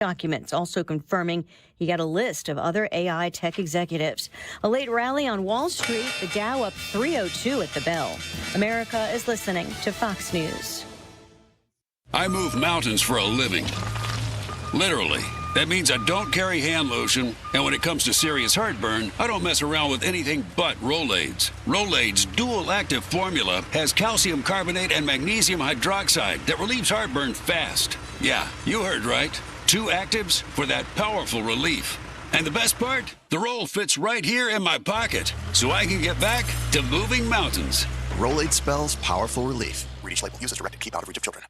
documents also confirming he got a list of other AI tech executives. A late rally on Wall Street, the Dow up 302 at the bell. America is listening to Fox News. I move mountains for a living. Literally. That means I don't carry hand lotion, and when it comes to serious heartburn, I don't mess around with anything but Rolaids. Rolaids' dual-active formula has calcium carbonate and magnesium hydroxide that relieves heartburn fast. Yeah, you heard right. 2 actives for that powerful relief. And the best part? The roll fits right here in my pocket, so I can get back to moving mountains. Rolade spells powerful relief. Read each label. Use as directed. Keep out of reach of children.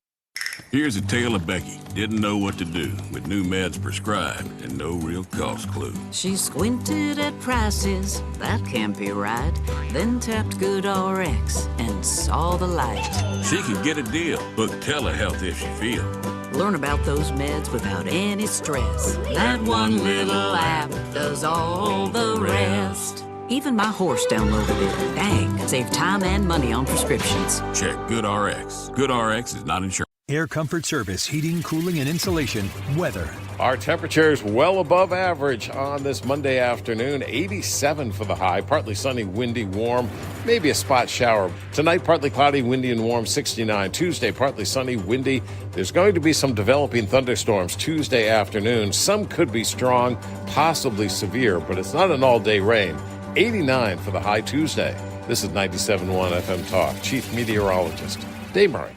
Here's a tale of Becky. Didn't know what to do with new meds prescribed and no real cost clue. She squinted at prices, that can't be right. Then tapped GoodRx and saw the light. She could get a deal. Book telehealth if she feel. Learn about those meds without any stress. That one little app does all the rest. Even my horse downloaded it. Dang, save time and money on prescriptions. Check GoodRx. GoodRx is not insurance. Air Comfort Service, heating, cooling, and insulation, weather. Our temperatures well above average on this Monday afternoon. 87 for the high, partly sunny, windy, warm, maybe a spot shower. Tonight, partly cloudy, windy, and warm, 69. Tuesday, partly sunny, windy. There's going to be some developing thunderstorms Tuesday afternoon. Some could be strong, possibly severe, but it's not an all-day rain. 89 for the high Tuesday. This is 97.1 FM Talk. Chief Meteorologist Dave Murray.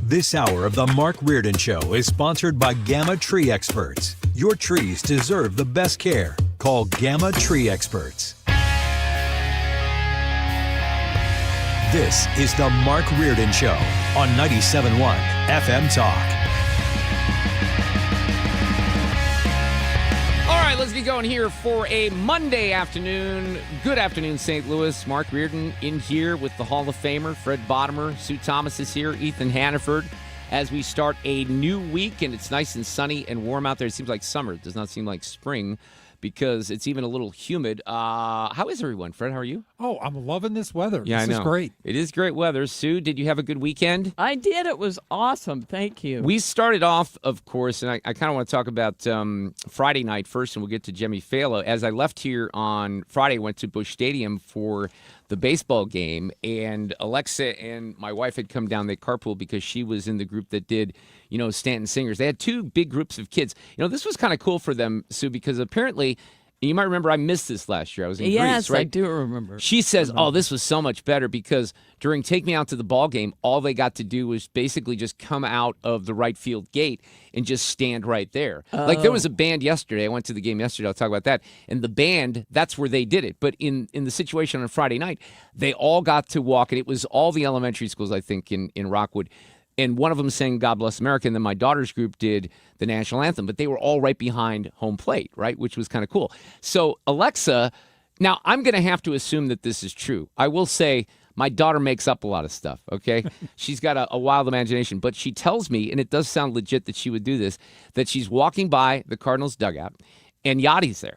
This hour of the Mark Reardon Show is sponsored by Gamma Tree Experts. Your trees deserve the best care. Call Gamma Tree Experts. This is the Mark Reardon Show on 97.1 FM Talk. Let's get going here for a Monday afternoon. Good afternoon, St. Louis. Mark Reardon in here with the Hall of Famer, Fred Bottomer. Sue Thomas is here, Ethan Hannaford, as we start a new week, and it's nice and sunny and warm out there. It seems like summer. It does not seem like spring because it's even a little humid. How is everyone? Fred, how are you? Oh, I'm loving this weather. Yeah, this is great. It is great weather. Sue, did you have a good weekend? I did. It was awesome. Thank you. We started off, of course, and I kind of want to talk about Friday night first, and we'll get to Jimmy Fallon. As I left here on Friday, I went to Busch Stadium for the baseball game, and Alexa and my wife had come down. They carpooled because she was in the group that did, Stanton Singers. They had 2 big groups of kids. This was kind of cool for them, Sue, because apparently, you might remember I missed this last year. I was in Greece, right? Yes, I do remember. She says, this was so much better because during Take Me Out to the Ball Game, all they got to do was basically just come out of the right field gate and just stand right there. Oh. Like there was a band yesterday. I went to the game yesterday. I'll talk about that. And the band, that's where they did it. But in the situation on Friday night, they all got to walk. And it was all the elementary schools, I think, in Rockwood. And one of them sang God Bless America, and then my daughter's group did the national anthem. But they were all right behind home plate, right, which was kind of cool. So Alexa, now I'm going to have to assume that this is true. I will say my daughter makes up a lot of stuff, okay? She's got a wild imagination. But she tells me, and it does sound legit that she would do this, that she's walking by the Cardinals dugout, and Yachty's there.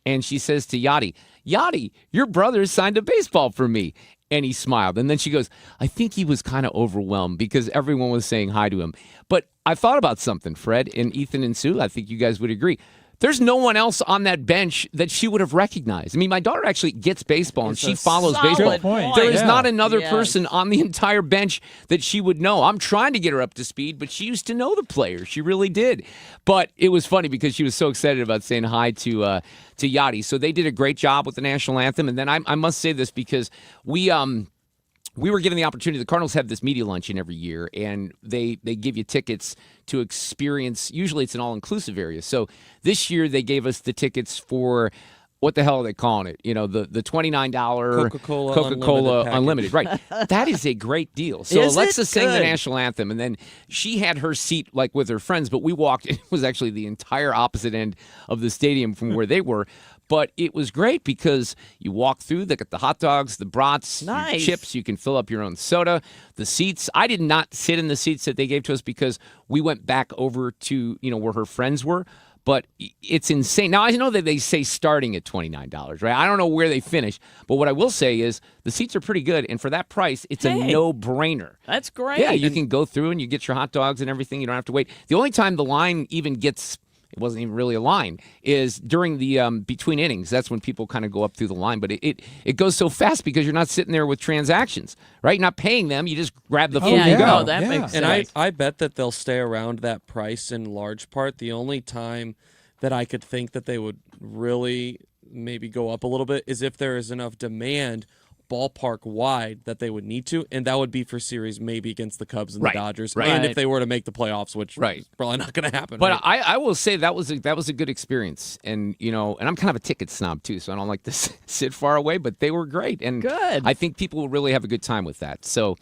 And she says to Yachty, Yachty, your brother signed a baseball for me. And he smiled. And then she goes, I think he was kind of overwhelmed because everyone was saying hi to him. But I thought about something, Fred and Ethan and Sue. I think you guys would agree. There's no one else on that bench that she would have recognized. I mean, my daughter actually gets baseball, and she follows baseball. There is not another person on the entire bench that she would know. I'm trying to get her up to speed, but she used to know the players. She really did. But it was funny because she was so excited about saying hi to Yachty. So they did a great job with the national anthem. And then I must say this because we were given the opportunity. The Cardinals have this media luncheon every year, and they give you tickets to experience. Usually it's an all-inclusive area. So this year they gave us the tickets for, what the hell are they calling it? The $29 Coca-Cola Unlimited. Right. That is a great deal. So Alexa sang the national anthem, and then she had her seat like with her friends, but we walked. It was actually the entire opposite end of the stadium from where they were. But it was great because you walk through, they got the hot dogs, the brats, your chips. You can fill up your own soda. The seats, I did not sit in the seats that they gave to us because we went back over to, where her friends were. But it's insane. Now, I know that they say starting at $29, right? I don't know where they finish. But what I will say is the seats are pretty good. And for that price, it's a no-brainer. That's great. Yeah, you can go through and you get your hot dogs and everything. You don't have to wait. The only time the line even gets, it wasn't even really a line, is during the between innings. That's when people kind of go up through the line. But it goes so fast because you're not sitting there with transactions, right? You're not paying them. You just grab the food and go. That makes sense. And I bet that they'll stay around that price in large part. The only time that I could think that they would really maybe go up a little bit is if there is enough demand ballpark wide that they would need to, and that would be for series maybe against the Cubs and the Dodgers, and if they were to make the playoffs, which is probably not going to happen. But I will say that was a good experience, and and I'm kind of a ticket snob too, so I don't like to sit far away. But they were great, and good. I think people will really have a good time with that. So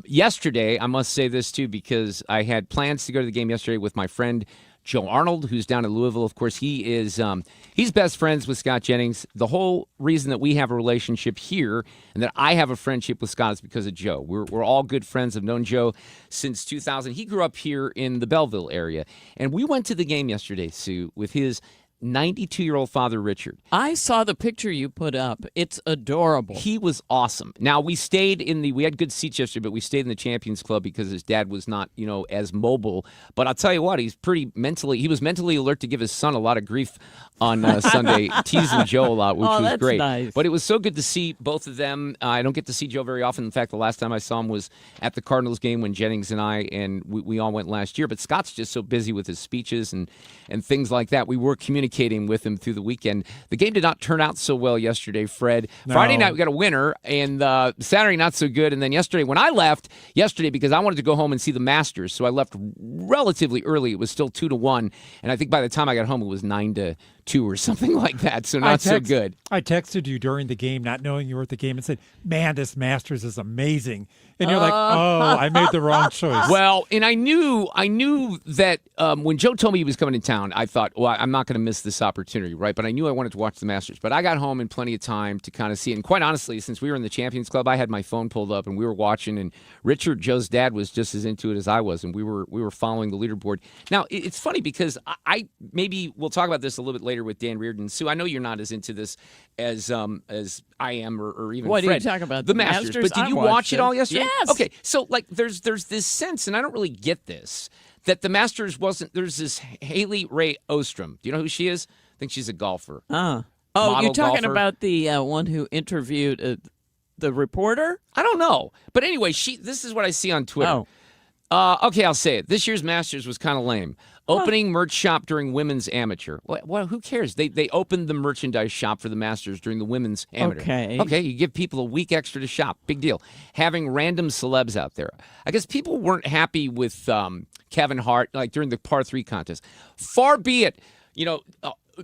yesterday, I must say this too, because I had plans to go to the game yesterday with my friend Joe Arnold, who's down in Louisville. Of course, he's best friends with Scott Jennings. The whole reason that we have a relationship here and that I have a friendship with Scott is because of Joe. We're all good friends. I've known Joe since 2000. He grew up here in the Belleville area. And we went to the game yesterday, Sue, with his 92-year-old father, Richard. I saw the picture you put up. It's adorable. He was awesome. Now, we had good seats yesterday, but we stayed in the Champions Club because his dad was not, as mobile. But I'll tell you what, he was mentally alert to give his son a lot of grief on Sunday, teasing Joe a lot, which was great. Nice. But it was so good to see both of them. I don't get to see Joe very often. In fact, the last time I saw him was at the Cardinals game when Jennings and we all went last year. But Scott's just so busy with his speeches and things like that. We were communicating with him through the weekend. The game did not turn out so well yesterday, Fred. No. Friday night we got a winner, and Saturday not so good. And then yesterday, when I left because I wanted to go home and see the Masters, so I left relatively early. It was still 2-1, and I think by the time I got home, it was 9-2 or something like that. So not so good. I texted you during the game, not knowing you were at the game, and said, "Man, this Masters is amazing." And you're like, "Oh, I made the wrong choice." Well, and I knew that when Joe told me he was coming to town, I thought, well, I'm not going to miss this opportunity, right? But I knew I wanted to watch the Masters. But I got home in plenty of time to kind of see it. And quite honestly, since we were in the Champions Club, I had my phone pulled up and we were watching. And Richard, Joe's dad, was just as into it as I was, and we were following the leaderboard. Now, it's funny because I maybe we'll talk about this a little bit later with Dan Reardon. Sue, I know you're not as into this as I am, or even what Fred. Are you talking about? The Masters. But did you watch it all yesterday? Yes. Okay, so there's this sense, and I don't really get this, that the Masters wasn't. There's this Haley Ray Ostrom. Do you know who she is? I think she's a golfer. Oh, you're talking about the one who interviewed the reporter? I don't know, but anyway, this is what I see on Twitter. Okay, I'll say it. This year's Masters was kind of lame. Opening merch shop during women's amateur. Well, who cares? They opened the merchandise shop for the Masters during the women's amateur. Okay, you give people a week extra to shop. Big deal. Having random celebs out there. I guess people weren't happy with Kevin Hart during the par 3 contest. Far be it,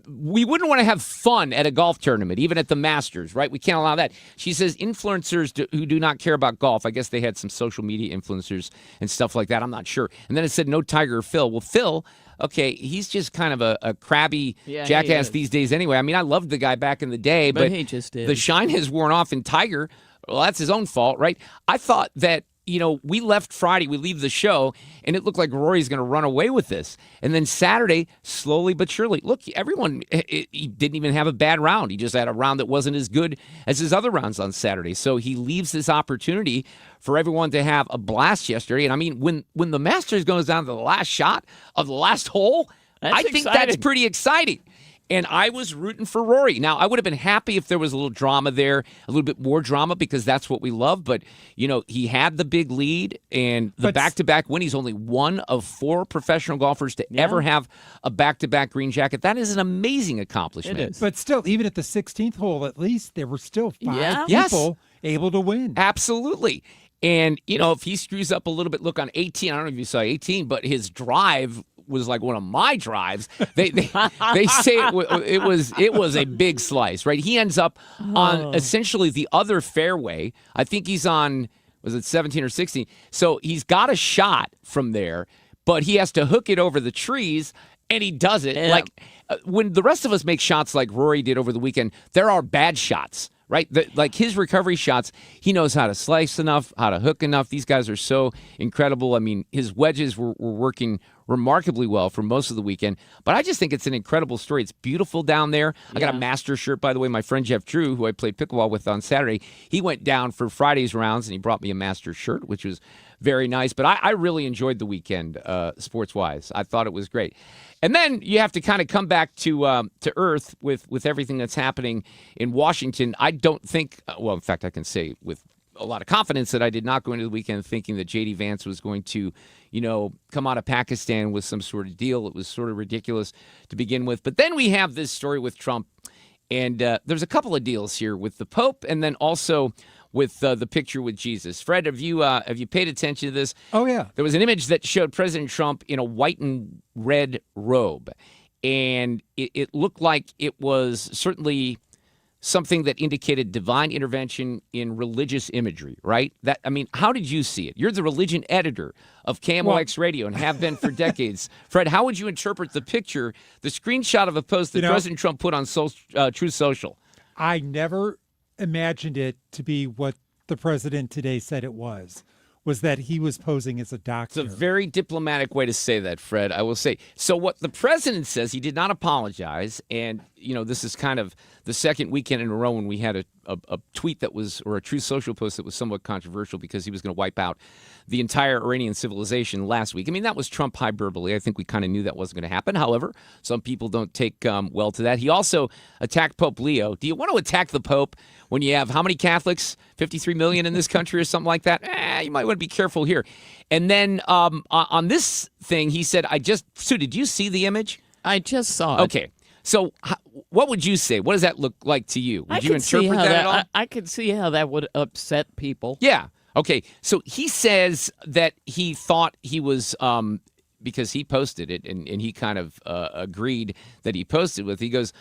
we wouldn't want to have fun at a golf tournament, even at the Masters, right? We can't allow that. She says influencers who do not care about golf. I guess they had some social media influencers and stuff like that. I'm not sure. And then it said no Tiger or Phil. Well, Phil, okay, he's just kind of a crabby jackass these days anyway. I mean, I loved the guy back in the day, but he just did. The shine has worn off in Tiger. Well, that's his own fault, right? I thought that we left Friday, we leave the show, and it looked like Rory's going to run away with this. And then Saturday, slowly but surely, look, he didn't even have a bad round. He just had a round that wasn't as good as his other rounds on Saturday. So he leaves this opportunity for everyone to have a blast yesterday. And I mean, when the Masters goes down to the last shot of the last hole, I think that's pretty exciting. And I was rooting for Rory. Now, I would have been happy if there was a little drama there, a little bit more drama, because that's what we love. But, he had the big lead, and the back-to-back win. He's only one of 4 professional golfers to ever have a back-to-back green jacket. That is an amazing accomplishment. It is. But still, even at the 16th hole, at least, there were still 5 people able to win. Absolutely. And, if he screws up a little bit, look on 18, I don't know if you saw 18, but his drive was like one of my drives. They say it was a big slice, right? He ends up on essentially the other fairway. I think he's on, was it 17 or 16? So he's got a shot from there, but he has to hook it over the trees, and he does it. Yeah. When the rest of us make shots like Rory did over the weekend, there are bad shots. Right? His recovery shots, he knows how to slice enough, how to hook enough. These guys are so incredible. I mean, his wedges were working remarkably well for most of the weekend. But I just think it's an incredible story. It's beautiful down there. I got a Master shirt, by the way. My friend Jeff Drew, who I played pickleball with on Saturday, he went down for Friday's rounds, and he brought me a Master shirt, which was very nice. But I really enjoyed the weekend, sports-wise. I thought it was great. And then you have to kind of come back to earth with everything that's happening in Washington. I don't think, well, in fact, I can say with a lot of confidence that I did not go into the weekend thinking that J.D. Vance was going to, come out of Pakistan with some sort of deal. It was sort of ridiculous to begin with. But then we have this story with Trump, and there's a couple of deals here with the Pope and then also with the picture with Jesus. Fred, have you paid attention to this? Oh, yeah. There was an image that showed President Trump in a white and red robe, and it looked like it was certainly something that indicated divine intervention in religious imagery, right? How did you see it? You're the religion editor of KMOX Radio and have been for decades. Fred, how would you interpret the picture, the screenshot of a post that President Trump put on Truth Social? I never imagined it to be what the president today said it was that he was posing as a doctor. It's a very diplomatic way to say that, Fred, I will say. So what the president says, he did not apologize, and, this is kind of the second weekend in a row when we had a tweet that was, or a Truth Social post that was somewhat controversial because he was going to wipe out the entire Iranian civilization last week. That was Trump hyperbole. I think we kind of knew that wasn't going to happen. However, some people don't take well to that. He also attacked Pope Leo. Do you want to attack the Pope when you have how many Catholics? 53 million in this country or something like that? You might want to be careful here. And then on this thing, he said, Sue, did you see the image? I just saw it. Okay. So what would you say? What does that look like to you? Would you interpret that at all? I could see how that would upset people. Yeah. Okay. So he says that he thought he was, because he posted it and he kind of agreed that he posted with, he goes,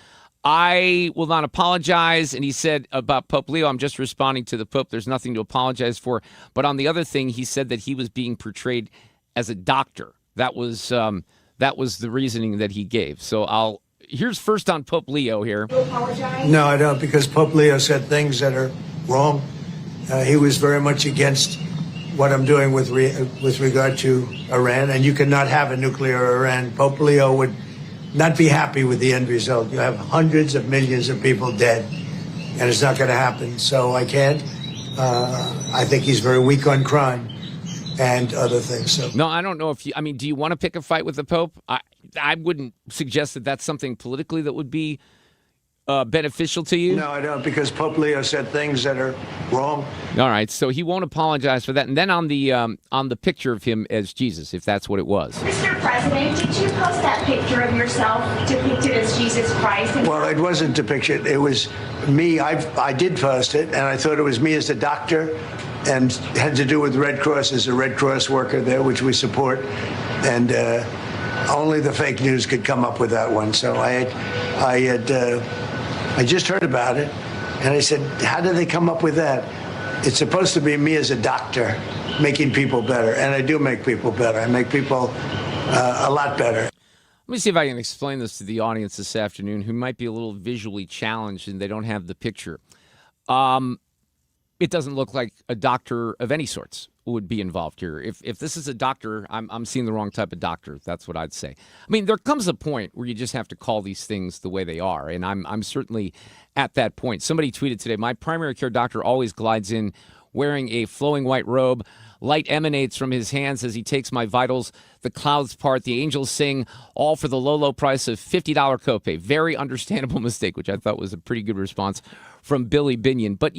I will not apologize. And he said about Pope Leo, I'm just responding to the Pope. There's nothing to apologize for. But on the other thing, he said that he was being portrayed as a doctor. That was the reasoning that he gave. So here's first on Pope Leo here. You apologize? No, I don't, because Pope Leo said things that are wrong. He was very much against what I'm doing with regard to Iran, and you cannot have a nuclear Iran. Pope Leo would not be happy with the end result. You have hundreds of millions of people dead, and it's not going to happen. So I can't. I think he's very weak on crime and other things. So no, I don't know if do you want to pick a fight with the Pope? I wouldn't suggest that that's something politically that would be beneficial to you. No, I don't, because Pope Leo said things that are wrong. All right, so he won't apologize for that. And then on the picture of him as Jesus, if that's what it was. Mr. President, did you post that picture of yourself depicted as Jesus Christ? Well, it wasn't depicted. It was me. I did post it, and I thought it was me as a doctor, and had to do with Red Cross as a Red Cross worker there, which we support. And only the fake news could come up with that one. So I just heard about it, and I said, how did they come up with that? It's supposed to be me as a doctor making people better, and I do make people better. I make people a lot better. Let me see if I can explain this to the audience this afternoon who might be a little visually challenged and they don't have the picture. It doesn't look like a doctor of any sorts would be involved here. If this is a doctor, I'm seeing the wrong type of doctor. That's what I'd say. There comes a point where you just have to call these things the way they are, and I'm certainly at that point. Somebody tweeted today, my primary care doctor always glides in wearing a flowing white robe. Light emanates from his hands as he takes my vitals. The clouds part. The angels sing, all for the low, low price of $50 copay. Very understandable mistake, which I thought was a pretty good response from Billy Binion. But,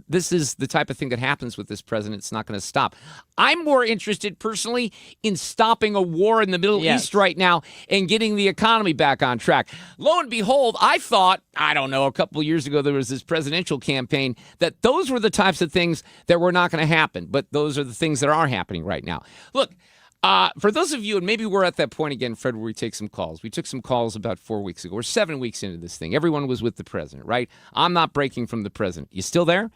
this is the type of thing that happens with this president. It's not going to stop. I'm more interested personally in stopping a war in the Middle East right now and getting the economy back on track. Lo and behold, I thought, a couple of years ago there was this presidential campaign that those were the types of things that were not going to happen. But those are the things that are happening right now. Look, for those of you, and maybe we're at that point again, Fred, where we take some calls. We took some calls about 4 weeks ago. We're 7 weeks into this thing. Everyone was with the president, right? I'm not breaking from the president. You still there?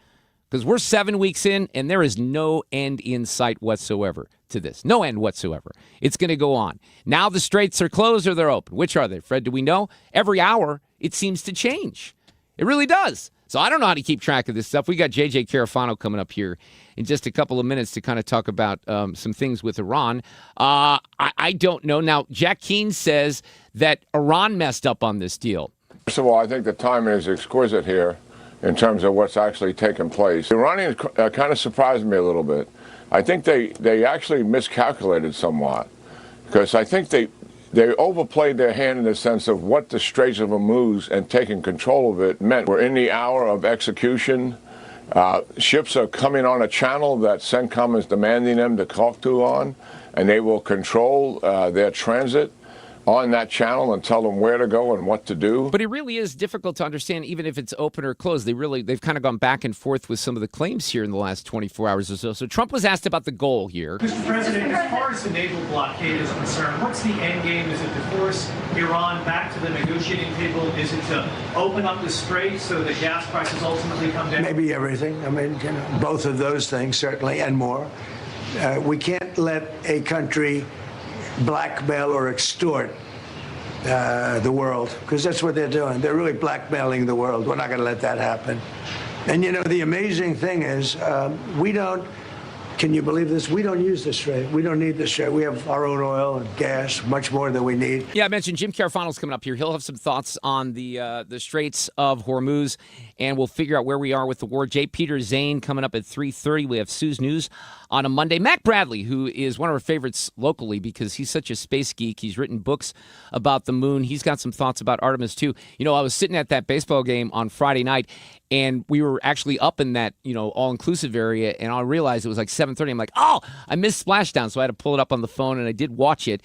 Because we're 7 weeks in, and there is no end in sight whatsoever to this. No end whatsoever. It's going to go on. Now the straits are closed or they're open. Which are they, Fred? Do we know? Every hour, it seems to change. It really does. So I don't know how to keep track of this stuff. We got J.J. Carafano coming up here in just a couple of minutes to kind of talk about some things with Iran. I don't know. Now, Jack Keane says that Iran messed up on this deal. First of all, I think the timing is exquisite here in terms of what's actually taken place. The Iranians kind of surprised me a little bit. I think they actually miscalculated somewhat, because I think they overplayed their hand in the sense of what the Straits of Hormuz and taking control of it meant. We're in the hour of execution. Ships are coming on a channel that CENTCOM is demanding them to talk to on, and they will control their transit on that channel and tell them where to go and what to do. But it really is difficult to understand, even if it's open or closed. They've kind of gone back and forth with some of the claims here in the last 24 hours or so. So Trump was asked about the goal here. Mr. President, as far as the naval blockade is concerned, what's the end game? Is it to force Iran back to the negotiating table? Is it to open up the strait so that gas prices ultimately come down? Maybe everything. I mean, both of those things, certainly, and more. We can't let a country blackmail or extort the world, because that's what they're doing. They're really blackmailing the world. We're not going to let that happen. And, the amazing thing is we don't, can you believe this? We don't use the strait. We don't need the strait. We have our own oil and gas, much more than we need. Yeah, I mentioned Jim Carafano's coming up here. He'll have some thoughts on the Straits of Hormuz, and we'll figure out where we are with the war. Peder Zane coming up at 3:30. We have Sue's News on a Monday. Mack Bradley, who is one of our favorites locally because he's such a space geek. He's written books about the moon. He's got some thoughts about Artemis, too. I was sitting at that baseball game on Friday night, and we were actually up in that, all-inclusive area, and I realized it was like 7:30. I'm like, oh, I missed Splashdown, so I had to pull it up on the phone, and I did watch it,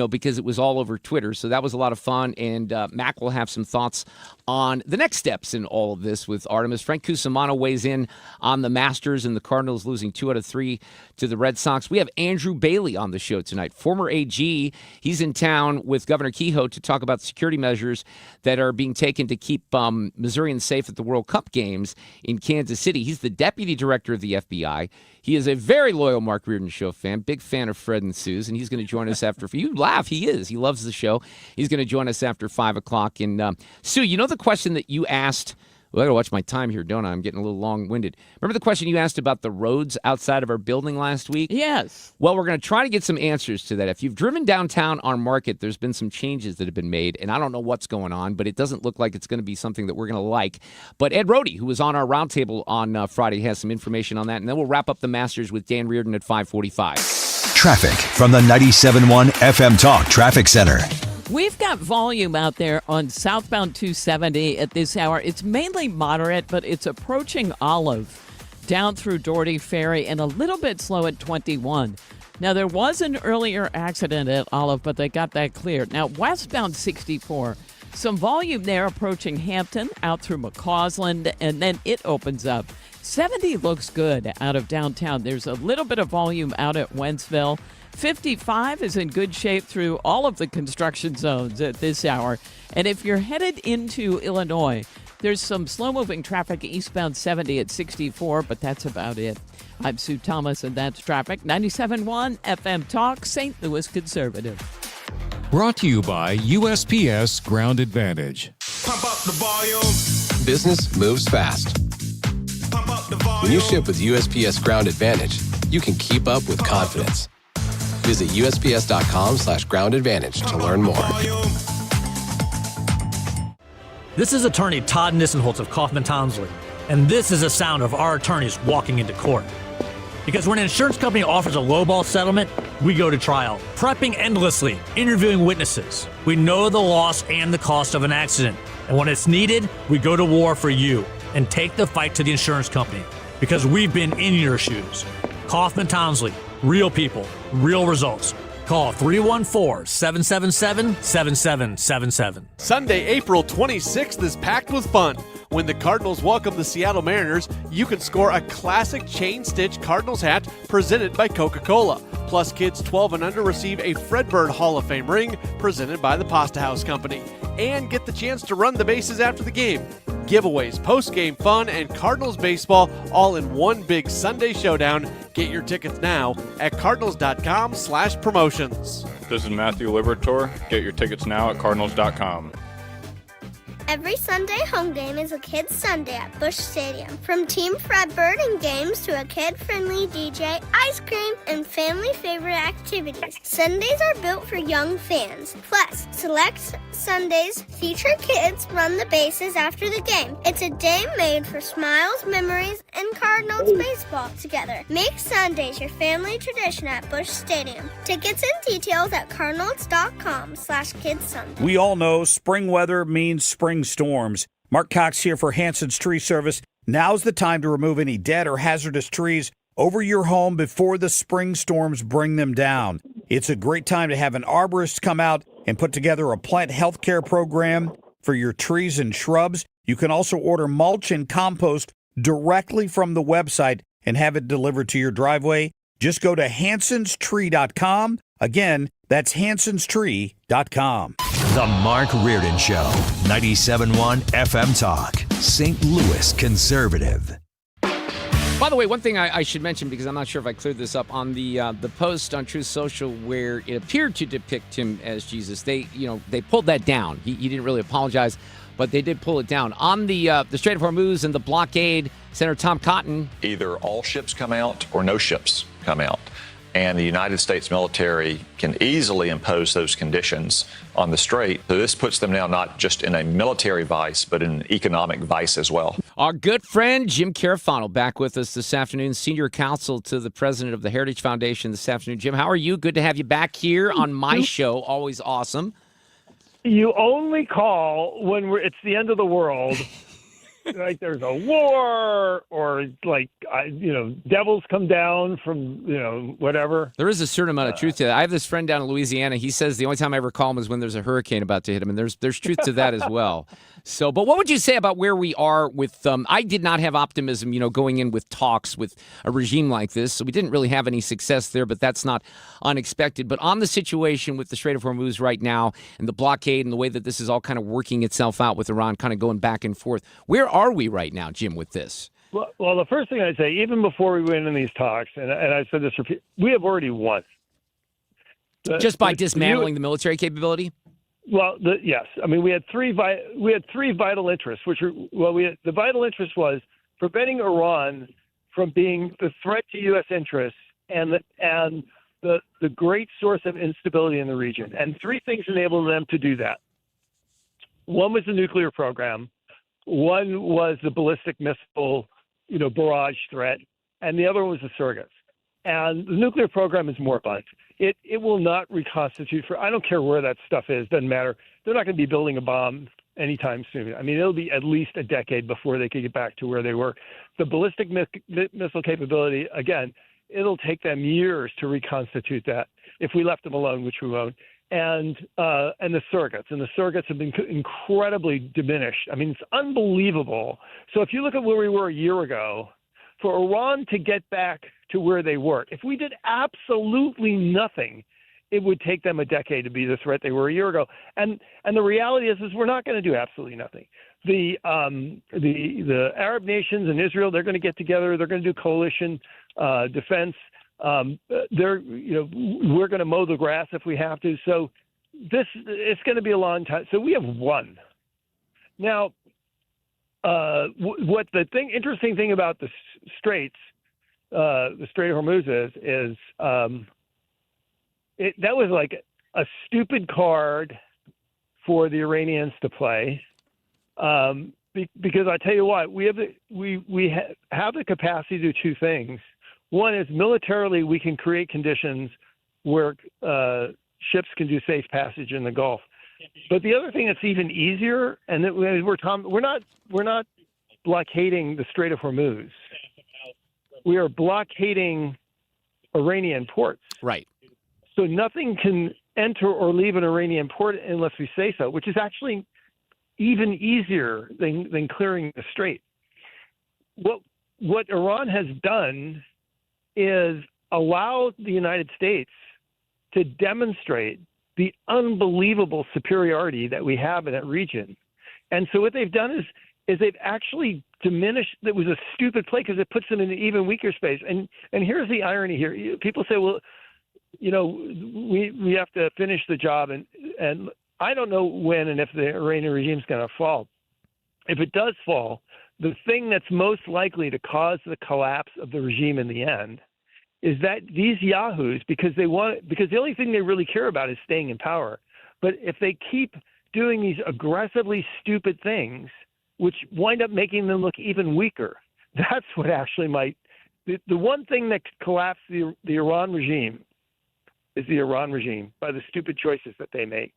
because it was all over Twitter. So that was a lot of fun, and Mac will have some thoughts on the next steps in all of this with Artemis. Frank Cusumano weighs in on the Masters and the Cardinals losing 2 out of 3 to the Red Sox. We have Andrew Bailey on the show tonight, former AG. He's in town with Governor Kehoe to talk about security measures that are being taken to keep Missourians safe at the World Cup games in Kansas City. He's the deputy director of the FBI. He is a very loyal Mark Reardon Show fan, big fan of Fred and Sue's, and he's going to join us after. You laugh, he is. He loves the show. He's going to join us after 5 o'clock. And Sue, the question that you asked. Well, I got to watch my time here, don't I? I'm getting a little long-winded. Remember the question you asked about the roads outside of our building last week? Yes. Well, we're going to try to get some answers to that. If you've driven downtown on Market, there's been some changes that have been made, and I don't know what's going on, but it doesn't look like it's going to be something that we're going to like. But Ed Rhode, who was on our roundtable on Friday, has some information on that, and then we'll wrap up the Masters with Dan Reardon at 5:45. Traffic from the 97.1 FM Talk Traffic Center. We've got volume out there on southbound 270 at this hour. It's mainly moderate, but it's approaching Olive down through Doherty Ferry and a little bit slow at 21. Now, there was an earlier accident at Olive, but they got that cleared. Now, westbound 64, some volume there approaching Hampton out through McCausland, and then it opens up. 70 looks good out of downtown. There's a little bit of volume out at Wentzville. 55 is in good shape through all of the construction zones at this hour. And if you're headed into Illinois, there's some slow-moving traffic eastbound 70 at 64, but that's about it. I'm Sue Thomas, and that's traffic. 97.1 FM Talk, St. Louis Conservative. Brought to you by USPS Ground Advantage. Pump up the volume. Business moves fast. Pump up the volume. When you ship with USPS Ground Advantage, you can keep up with confidence. Visit USPS.com/Ground Advantage to learn more. This is attorney Todd Nissenholtz of Kaufman Townsley, and this is the sound of our attorneys walking into court. Because when an insurance company offers a lowball settlement, we go to trial, prepping endlessly, interviewing witnesses. We know the loss and the cost of an accident, and when it's needed, we go to war for you and take the fight to the insurance company, because we've been in your shoes. Kaufman Townsley, real people, real results. Call 314-777-7777. Sunday, April 26th is packed with fun. When the Cardinals welcome the Seattle Mariners, you can score a classic chain-stitch Cardinals hat presented by Coca-Cola. Plus, kids 12 and under receive a Fredbird Hall of Fame ring presented by the Pasta House Company. And get the chance to run the bases after the game. Giveaways, post-game fun, and Cardinals baseball all in one big Sunday showdown. Get your tickets now at cardinals.com/promotions. This is Matthew Liberatore. Get your tickets now at cardinals.com. Every Sunday home game is a Kids Sunday at Busch Stadium. From Team Fred Birding games to a kid-friendly DJ, ice cream, and family favorite activities. Sundays are built for young fans. Plus, select Sundays feature kids run the bases after the game. It's a day made for smiles, memories, and Cardinals baseball together. Make Sundays your family tradition at Busch Stadium. Tickets and details at cardinals.com/KidsSunday. We all know spring weather means spring storms. Mark Cox here for Hanson's Tree Service. Now's the time to remove any dead or hazardous trees over your home before the spring storms bring them down. It's a great time to have an arborist come out and put together a plant health care program for your trees and shrubs. You can also order mulch and compost directly from the website and have it delivered to your driveway. Just go to hansonstree.com. Again, that's hansonstree.com. The Mark Reardon Show, 97.1 FM Talk, St. Louis Conservative. By the way, one thing I should mention, because I'm not sure if I cleared this up, on the post on Truth Social where it appeared to depict him as Jesus, they pulled that down. He didn't really apologize, but they did pull it down. On the Strait of Hormuz and the blockade, Senator Tom Cotton. Either all ships come out or no ships come out. And the United States military can easily impose those conditions on the Strait. So this puts them now not just in a military vice, but in an economic vice as well. Our good friend Jim Carafano back with us this afternoon, senior counsel to the president of the Heritage Foundation this afternoon. Jim, how are you? Good to have you back here on my show. Always awesome. You only call when it's the end of the world. Like there's a war, or like devils come down from whatever. There is a certain amount of truth to that. I have this friend down in Louisiana. He says the only time I ever call him is when there's a hurricane about to hit him, and there's truth to that as well. So, but what would you say about where we are with? I did not have optimism, going in with talks with a regime like this. So we didn't really have any success there, but that's not unexpected. But on the situation with the Strait of Hormuz right now and the blockade and the way that this is all kind of working itself out with Iran, kind of going back and forth, where are we right now, Jim, with this? Well, the first thing I'd say, even before we went in these talks, and I said this, we have already won. Just by dismantling the military capability? Well, yes. I mean, we had three vital interests, the vital interest was preventing Iran from being the threat to U.S. interests and the great source of instability in the region. And three things enabled them to do that. One was the nuclear program. One was the ballistic missile, barrage threat, and the other was the surrogates. And the nuclear program is moribund. It will not reconstitute I don't care where that stuff is, doesn't matter. They're not going to be building a bomb anytime soon. I mean, it'll be at least a decade before they could get back to where they were. The ballistic missile capability, again, it'll take them years to reconstitute that if we left them alone, which we won't. And the surrogates have been incredibly diminished. I mean, it's unbelievable. So if you look at where we were a year ago, for Iran to get back to where they were, if we did absolutely nothing, it would take them a decade to be the threat they were a year ago. And the reality is we're not going to do absolutely nothing. The Arab nations and Israel, they're going to get together. They're going to do coalition defense. We're going to mow the grass if we have to. So it's going to be a long time. So we have won. Now, what the interesting thing about the Straits, the Strait of Hormuz is that was like a stupid card for the Iranians to play, because I tell you what, we have the capacity to do two things. One is militarily we can create conditions where ships can do safe passage in the Gulf. But the other thing that's even easier, and that we're not blockading the Strait of Hormuz. We are blockading Iranian ports. Right. So nothing can enter or leave an Iranian port unless we say so, which is actually even easier than clearing the strait. What Iran has done is allow the United States to demonstrate the unbelievable superiority that we have in that region. And so what they've done is they've actually diminished. That was a stupid play because it puts them in an even weaker space. And here's the irony here. People say, well, we have to finish the job. And I don't know when and if the Iranian regime is going to fall. if it does fall, the thing that's most likely to cause the collapse of the regime in the end is that these yahoos, because the only thing they really care about is staying in power. But if they keep doing these aggressively stupid things, which wind up making them look even weaker, that's what actually might. The one thing that could collapse the Iran regime is the Iran regime by the stupid choices that they make.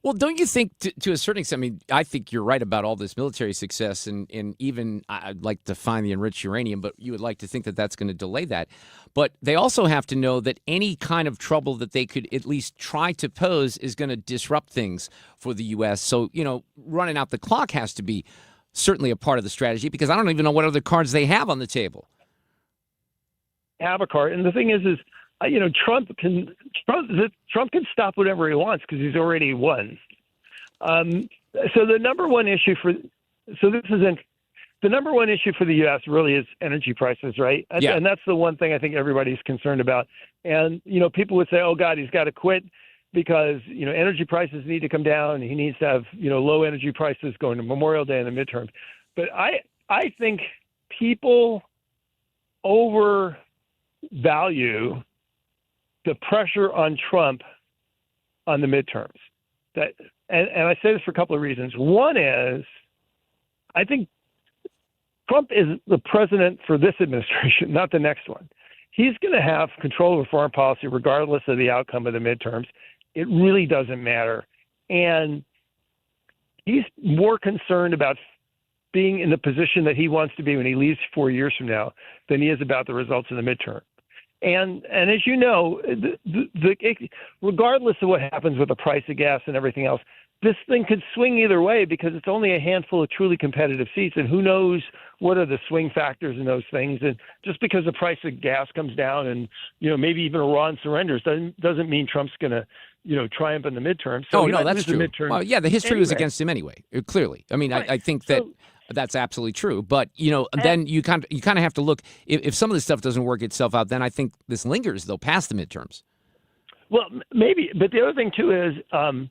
Well, don't you think, to a certain extent, I mean, I think you're right about all this military success, and even I'd like to find the enriched uranium, but you would like to think that that's going to delay that. But they also have to know that any kind of trouble that they could at least try to pose is going to disrupt things for the U.S. So, running out the clock has to be certainly a part of the strategy, because I don't even know what other cards they have on the table. Have a card. And the thing is Trump can stop whatever he wants because he's already won. So the number one issue for the number one issue for the U.S. really is energy prices, right? Yeah. And that's the one thing I think everybody's concerned about. And people would say, "Oh God, he's got to quit because energy prices need to come down. He needs to have low energy prices going to Memorial Day and the midterms." But I think people overvalue the pressure on Trump on the midterms. And I say this for a couple of reasons. One is, I think Trump is the president for this administration, not the next one. He's going to have control over foreign policy regardless of the outcome of the midterms. It really doesn't matter. And he's more concerned about being in the position that he wants to be when he leaves 4 years from now than he is about the results of the midterm. And as you know, regardless of what happens with the price of gas and everything else, this thing could swing either way because it's only a handful of truly competitive seats, and who knows what are the swing factors in those things. And just because the price of gas comes down and maybe even Iran surrenders doesn't mean Trump's going to triumph in the midterms. So no, that's true. Well, yeah, the history was against him anyway. Clearly, I mean, right. I think that. That's absolutely true. But, then you kind of have to look, if some of this stuff doesn't work itself out, then I think this lingers, though, past the midterms. Well, maybe. But the other thing, too, is the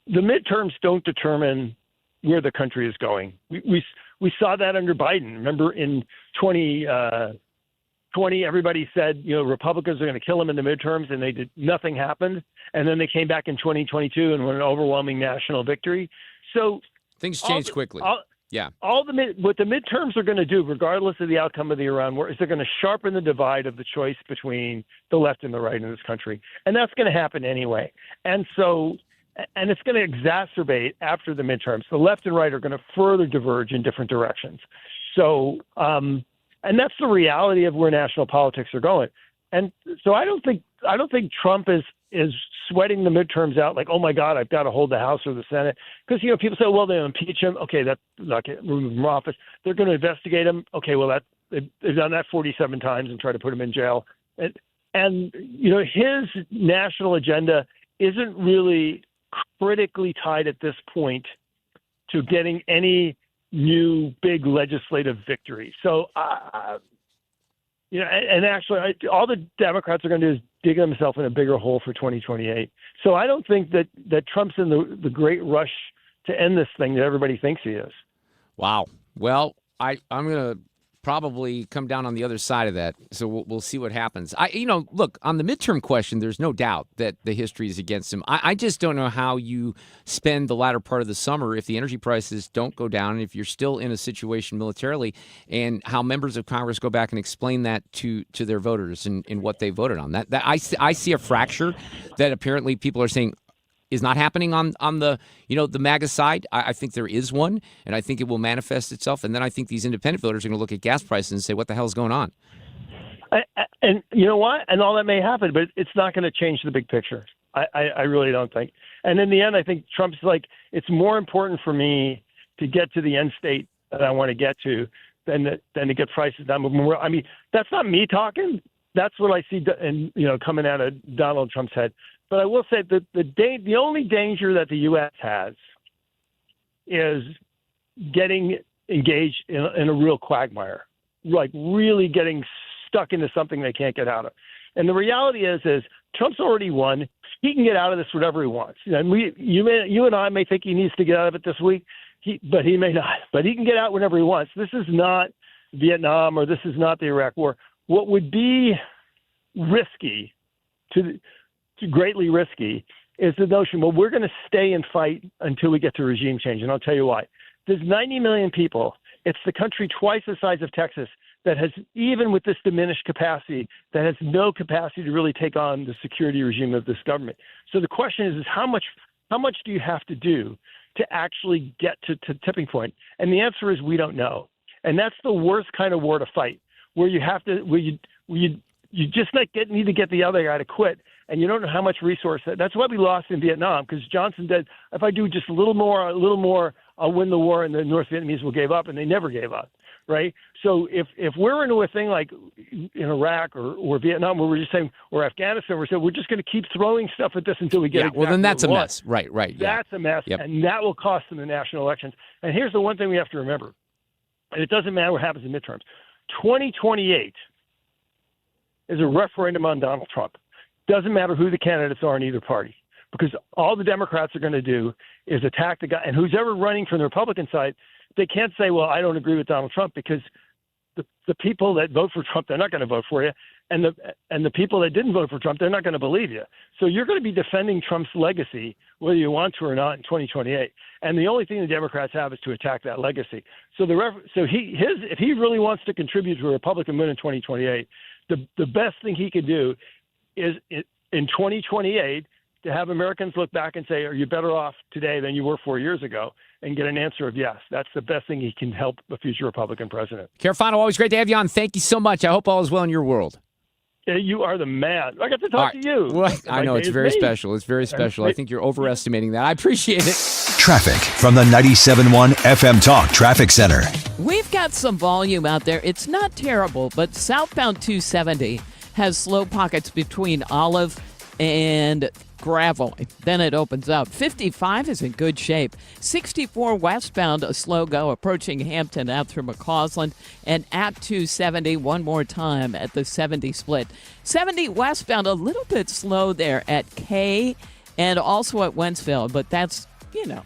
midterms don't determine where the country is going. We saw that under Biden. Remember in 2020, everybody said, Republicans are going to kill him in the midterms, and nothing happened. And then they came back in 2022 and won an overwhelming national victory. So things change quickly. Yeah. What the midterms are going to do, regardless of the outcome of the Iran war, is they're going to sharpen the divide of the choice between the left and the right in this country. And that's going to happen anyway. And it's going to exacerbate after the midterms. The left and right are going to further diverge in different directions. So, and that's the reality of where national politics are going. And so I don't think Trump is sweating the midterms out like, oh my God, I've got to hold the House or the Senate. Because, people say, well, they'll impeach him. Okay, that's not going to remove him from office. They're going to investigate him. Okay, well, they've done that 47 times and try to put him in jail. And his national agenda isn't really critically tied at this point to getting any new big legislative victory. So, and actually, all the Democrats are going to do is dig themselves in a bigger hole for 2028. So I don't think that Trump's in the great rush to end this thing that everybody thinks he is. Wow. Well, I'm going to probably come down on the other side of that. So we'll see what happens. Look, on the midterm question, there's no doubt that the history is against him. I just don't know how you spend the latter part of the summer if the energy prices don't go down, and if you're still in a situation militarily, and how members of Congress go back and explain that to their voters and what they voted on. That I see a fracture that apparently people are saying is not happening on the the MAGA side. I think there is one, and I think it will manifest itself. And then I think these independent voters are going to look at gas prices and say, "What the hell is going on?" And you know what? And all that may happen, but it's not going to change the big picture. I really don't think. And in the end, I think Trump's like, it's more important for me to get to the end state that I want to get to than to get prices down. I mean, that's not me talking. That's what I see, coming out of Donald Trump's head. But I will say that the only danger that the U.S. has is getting engaged in a real quagmire, like really getting stuck into something they can't get out of. And the reality is Trump's already won. he can get out of this whatever he wants. And you and I may think he needs to get out of it this week, but he may not. But he can get out whenever he wants. This is not Vietnam, or this is not the Iraq War. What would be risky, to greatly risky, is the notion, well, we're going to stay and fight until we get to regime change. And I'll tell you why. There's 90 million people. It's the country twice the size of Texas that has, even with this diminished capacity, that has no capacity to really take on the security regime of this government. So the question is how much do you have to do to actually get to tipping point? And the answer is we don't know. And that's the worst kind of war to fight, where you have to, you just need to get the other guy to quit, and you don't know how much resource. That's why we lost in Vietnam, because Johnson said, if I do just a little more, I'll win the war, and the North Vietnamese will give up, and they never gave up, right? So if we're into a thing like in Iraq or Vietnam, where we're just saying, or Afghanistan, we're saying we're just going to keep throwing stuff at this until we get exactly well, then that's what a we want. mess. Right. That's a mess, and that will cost them the national elections. And here's the one thing we have to remember, and it doesn't matter what happens in midterms. 2028 is a referendum on Donald Trump. Doesn't matter who the candidates are in either party, because all the Democrats are going to do is attack the guy. And who's ever running from the Republican side, they can't say, well, I don't agree with Donald Trump, because the people that vote for Trump, they're not going to vote for you. And the people that didn't vote for Trump, they're not going to believe you. So you're going to be defending Trump's legacy, whether you want to or not, in 2028. And the only thing the Democrats have is to attack that legacy. So if he really wants to contribute to a Republican win in 2028, the best thing he could do is in 2028 to have Americans look back and say, are you better off today than you were 4 years ago? And get an answer of yes. That's the best thing he can help a future Republican president. Carafano, always great to have you on. Thank you so much. I hope all is well in your world. You are the man. I got to talk to you. Well, I know, it's very special. It's very special. I think you're overestimating that. I appreciate it. Traffic from the 97.1 FM Talk Traffic Center. We've got some volume out there. It's not terrible, but southbound 270 has slow pockets between Olive and Gravel. Then it opens up. 55 is in good shape. 64 westbound, a slow go approaching Hampton out through McCausland, and at 270 one more time at the 70 split. 70 westbound, a little bit slow there at K and also at Wentzville, but that's,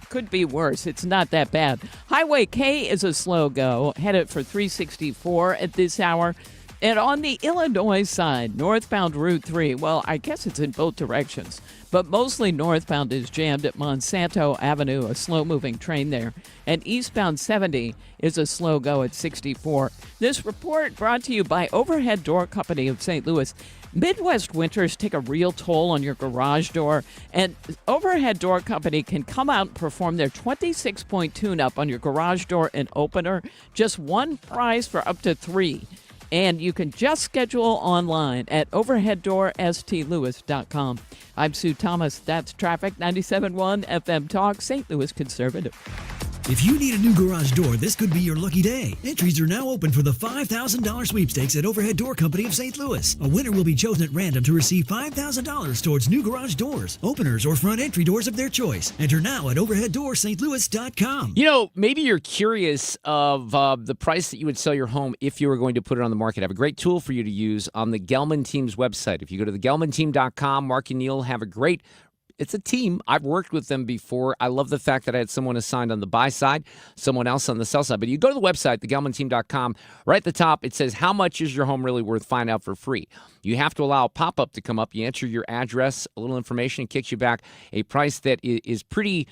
could be worse. It's not that bad. Highway K is a slow go, headed for 364 at this hour. And on the Illinois side, northbound Route 3, well, I guess it's in both directions, but mostly northbound is jammed at Monsanto Avenue, a slow-moving train there. And eastbound 70 is a slow go at 64. This report brought to you by Overhead Door Company of St. Louis. Midwest winters take a real toll on your garage door, and Overhead Door Company can come out and perform their 26-point tune-up on your garage door and opener. Just one price for up to 3. And you can just schedule online at overheaddoorstlewis.com. I'm Sue Thomas. That's Traffic 97.1 FM Talk, St. Louis Conservative. If you need a new garage door, this could be your lucky day. Entries are now open for the $5,000 sweepstakes at Overhead Door Company of St. Louis. A winner will be chosen at random to receive $5,000 towards new garage doors, openers, or front entry doors of their choice. Enter now at overheaddoorstlewis.com. Maybe you're curious of the price that you would sell your home if you were going to put it on the market. I have a great tool for you to use on the Gelman Team's website. If you go to thegelmanteam.com, Mark and Neil have a great It's a team. I've worked with them before. I love the fact that I had someone assigned on the buy side, someone else on the sell side. But you go to the website, thegelmanteam.com, right at the top, it says, how much is your home really worth? Find out for free. You have to allow a pop-up to come up. You enter your address, a little information, it kicks you back a price that is pretty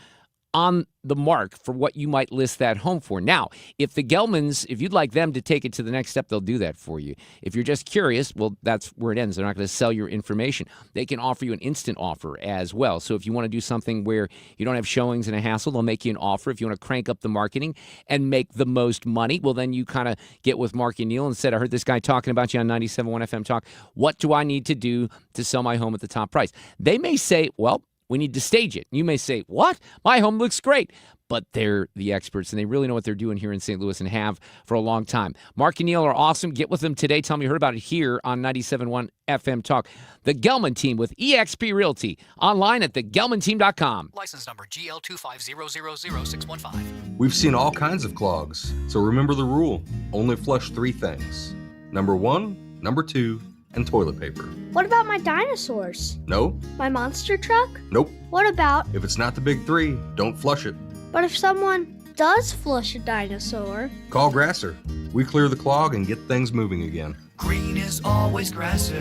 on the mark for what you might list that home for. Now, if the Gelmans, if you'd like them to take it to the next step, they'll do that for you. If you're just curious, well, that's where it ends. They're not going to sell your information. They can offer you an instant offer as well. So if you want to do something where you don't have showings and a hassle, they'll make you an offer. If you want to crank up the marketing and make the most money, well, then you kind of get with Mark and Neil and said, I heard this guy talking about you on 97.1 FM Talk. What do I need to do to sell my home at the top price? They may say, well, we need to stage it. You may say, what? My home looks great. But they're the experts, and they really know what they're doing here in St. Louis and have for a long time. Mark and Neil are awesome. Get with them today. Tell them you heard about it here on 97.1 FM Talk. The Gelman Team with eXp Realty. Online at thegelmanteam.com. License number GL250000615. We've seen all kinds of clogs, so remember the rule. Only flush 3 things. Number 1, number 2, and toilet paper. What about my dinosaurs? No? My monster truck? Nope. What about? If it's not the big three, don't flush it. But if someone does flush a dinosaur? Call Grasser. We clear the clog and get things moving again. Green is always Grasser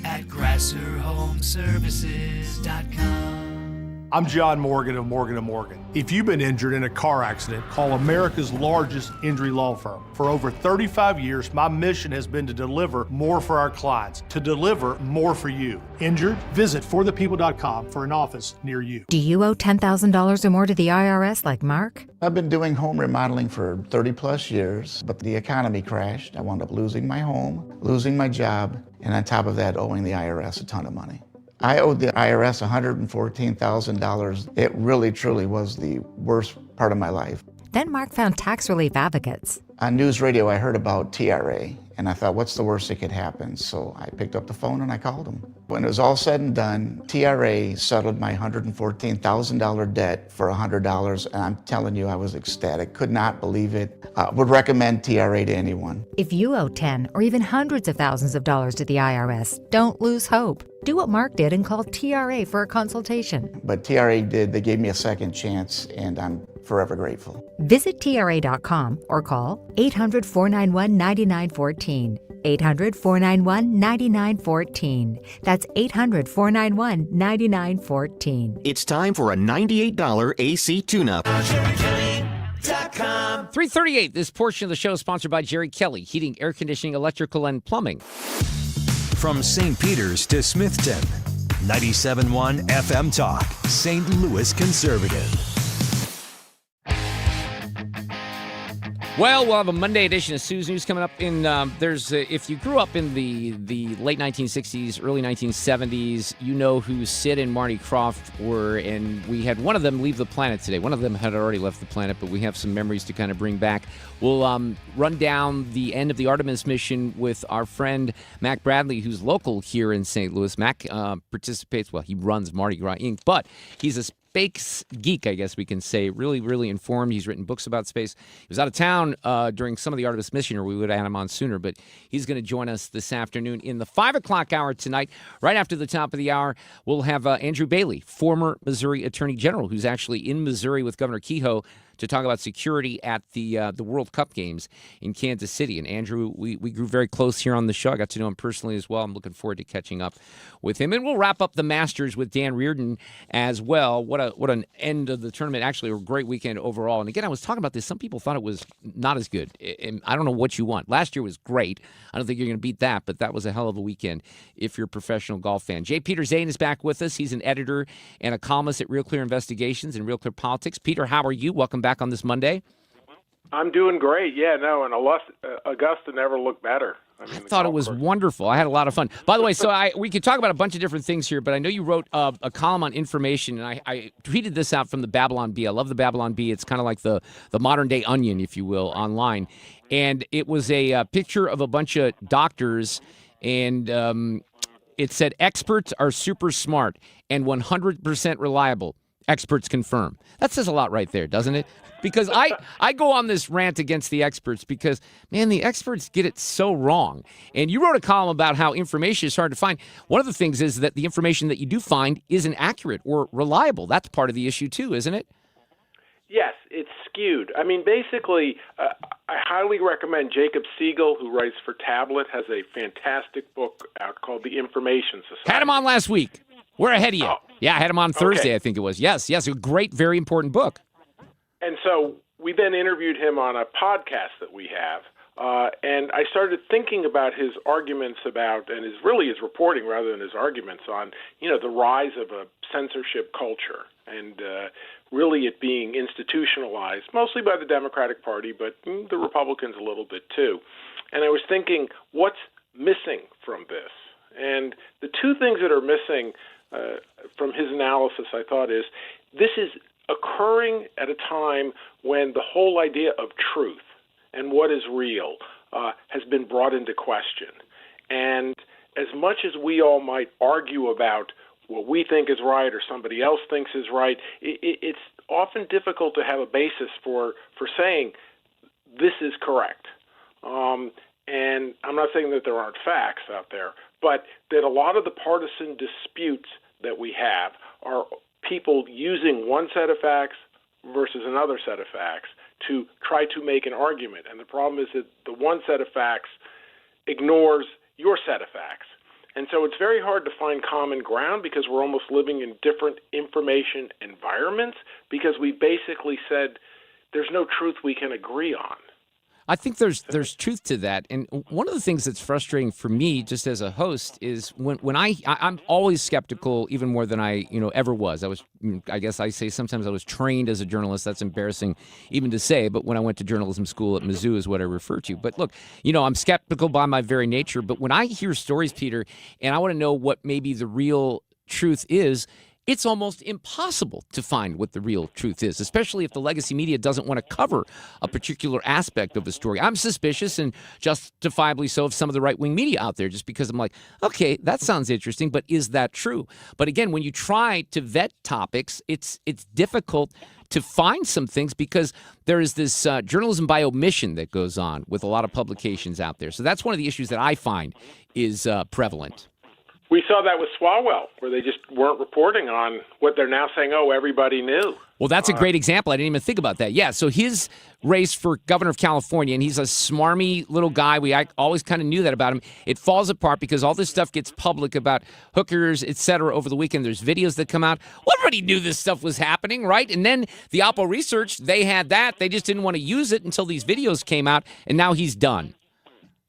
at GrasserHomeservices.com. I'm John Morgan of Morgan & Morgan. If you've been injured in a car accident, call America's largest injury law firm. For over 35 years, my mission has been to deliver more for our clients, to deliver more for you. Injured? Visit forthepeople.com for an office near you. Do you owe $10,000 or more to the IRS like Mark? I've been doing home remodeling for 30 plus years, but the economy crashed. I wound up losing my home, losing my job, and on top of that, owing the IRS a ton of money. I owed the IRS $114,000. It really, truly was the worst part of my life. Then Mark found tax relief advocates. On news radio, I heard about TRA, and I thought, what's the worst that could happen? So I picked up the phone and I called them. When it was all said and done, TRA settled my $114,000 debt for $100, and I'm telling you, I was ecstatic. Could not believe it. Would recommend TRA to anyone. If you owe 10 or even hundreds of thousands of dollars to the IRS, don't lose hope. Do what Mark did and call TRA for a consultation. But TRA did. They gave me a second chance, and I'm forever grateful. Visit TRA.com or call 800-491-9914. 800-491-9914. That's 800-491-9914. It's time for a $98 AC tune-up. 3:38. This portion of the show is sponsored by Jerry Kelly, heating, air conditioning, electrical, and plumbing. From St. Peter's to Smithton, 97.1 FM Talk, St. Louis Conservative. Well, we'll have a Monday edition of Sue's News coming up. If you grew up in the late 1960s, early 1970s, you know who Sid and Marty Krofft were, and we had one of them leave the planet today. One of them had already left the planet, but we have some memories to kind of bring back. We'll run down the end of the Artemis mission with our friend Mack Bradley, who's local here in St. Louis. Mack participates, he runs Mardi Gras Inc., but he's a space geek, I guess we can say. Really, really informed. He's written books about space. He was out of town during some of the Artemis mission, or we would have had him on sooner, but he's going to join us this afternoon in the 5 o'clock hour tonight. Right after the top of the hour, we'll have Andrew Bailey, former Missouri Attorney General, who's actually in Missouri with Governor Kehoe to talk about security at the World Cup games in Kansas City. And Andrew, we grew very close here on the show. I got to know him personally as well. I'm looking forward to catching up with him. And we'll wrap up the Masters with Dan Reardon as well. What an end of the tournament. Actually, a great weekend overall. And again, I was talking about this. Some people thought it was not as good. And I don't know what you want. Last year was great. I don't think you're going to beat that, but that was a hell of a weekend if you're a professional golf fan. Peder Zane is back with us. He's an editor and a columnist at Real Clear Investigations and Real Clear Politics. Peter, how are you? Welcome back on this Monday. I'm doing great. Yeah, no, and Augusta never looked better. I thought it was wonderful. I had a lot of fun. By the way, we could talk about a bunch of different things here, but I know you wrote a column on information, and I tweeted this out from the Babylon Bee. I love the Babylon Bee. It's kind of like the modern-day Onion, if you will, online. And it was a picture of a bunch of doctors, and it said, experts are super smart and 100% reliable. Experts confirm. That says a lot right there, doesn't it? Because I go on this rant against the experts because, man, the experts get it so wrong. And you wrote a column about how information is hard to find. One of the things is that the information that you do find isn't accurate or reliable. That's part of the issue too, isn't it? Yes, it's skewed. I mean, basically, I highly recommend Jacob Siegel, who writes for Tablet, has a fantastic book out called The Information Society. Had him on last week. We're ahead of you. Oh. Yeah, I had him on Thursday, I think it was. Yes, a great, very important book. And so we then interviewed him on a podcast that we have, and I started thinking about his arguments about, and his reporting rather than his arguments on, the rise of a censorship culture and really it being institutionalized, mostly by the Democratic Party, but the Republicans a little bit too. And I was thinking, what's missing from this? And the two things that are missing from his analysis, I thought, is this is occurring at a time when the whole idea of truth and what is real has been brought into question. And as much as we all might argue about what we think is right or somebody else thinks is right, it's often difficult to have a basis for saying this is correct. and I'm not saying that there aren't facts out there, but that a lot of the partisan disputes that we have are people using one set of facts versus another set of facts to try to make an argument. And the problem is that the one set of facts ignores your set of facts. And so it's very hard to find common ground because we're almost living in different information environments because we basically said there's no truth we can agree on. I think there's truth to that. And one of the things that's frustrating for me just as a host is when I'm always skeptical, even more than I ever was. I guess I say sometimes I was trained as a journalist. That's embarrassing even to say, but when I went to journalism school at Mizzou is what I refer to. But look, I'm skeptical by my very nature. But when I hear stories, Peter, and I want to know what maybe the real truth is, it's almost impossible to find what the real truth is, especially if the legacy media doesn't want to cover a particular aspect of the story. I'm suspicious, and justifiably so, of some of the right-wing media out there, just because I'm like, okay, that sounds interesting, but is that true? But again, when you try to vet topics, it's difficult to find some things because there is this journalism by omission that goes on with a lot of publications out there. So that's one of the issues that I find is prevalent. We saw that with Swalwell, where they just weren't reporting on what they're now saying, everybody knew. Well, that's a great example. I didn't even think about that. Yeah, so his race for governor of California, and he's a smarmy little guy. I always kind of knew that about him. It falls apart because all this stuff gets public about hookers, et cetera, over the weekend. There's videos that come out. Well, everybody knew this stuff was happening, right? And then the Oppo research, they had that. They just didn't want to use it until these videos came out, and now he's done.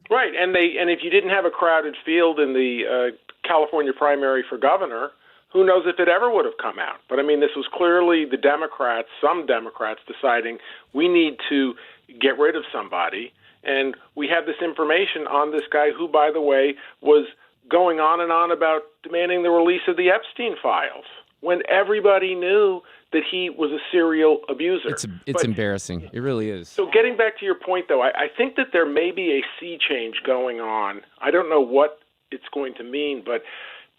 Right, and if you didn't have a crowded field in the California primary for governor, who knows if it ever would have come out. But, this was clearly the Democrats, some Democrats, deciding we need to get rid of somebody. And we have this information on this guy who, by the way, was going on and on about demanding the release of the Epstein files when everybody knew that he was a serial abuser. It's embarrassing. It really is. So getting back to your point, though, I think that there may be a sea change going on. I don't know what it's going to mean, but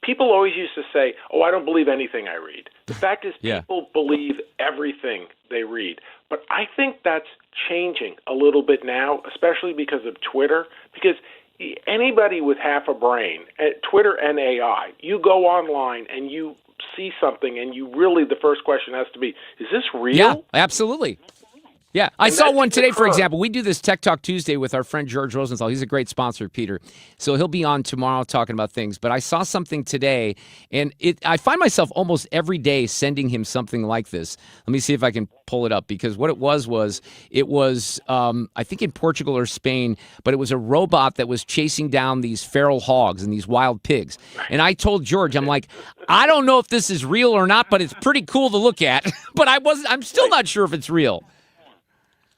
people always used to say, I don't believe anything I read. The fact is people believe everything they read. But I think that's changing a little bit now, especially because of Twitter, because anybody with half a brain, Twitter and AI, you go online and you see something and the first question has to be, is this real? Yeah, absolutely. Yeah, I saw one today, for example. We do this Tech Talk Tuesday with our friend George Rosenthal. He's a great sponsor, Peter. So he'll be on tomorrow talking about things. But I saw something today, and I find myself almost every day sending him something like this. Let me see if I can pull it up, because what it was I think in Portugal or Spain, but it was a robot that was chasing down these feral hogs and these wild pigs. And I told George, I'm like, I don't know if this is real or not, but it's pretty cool to look at. But I'm still not sure if it's real.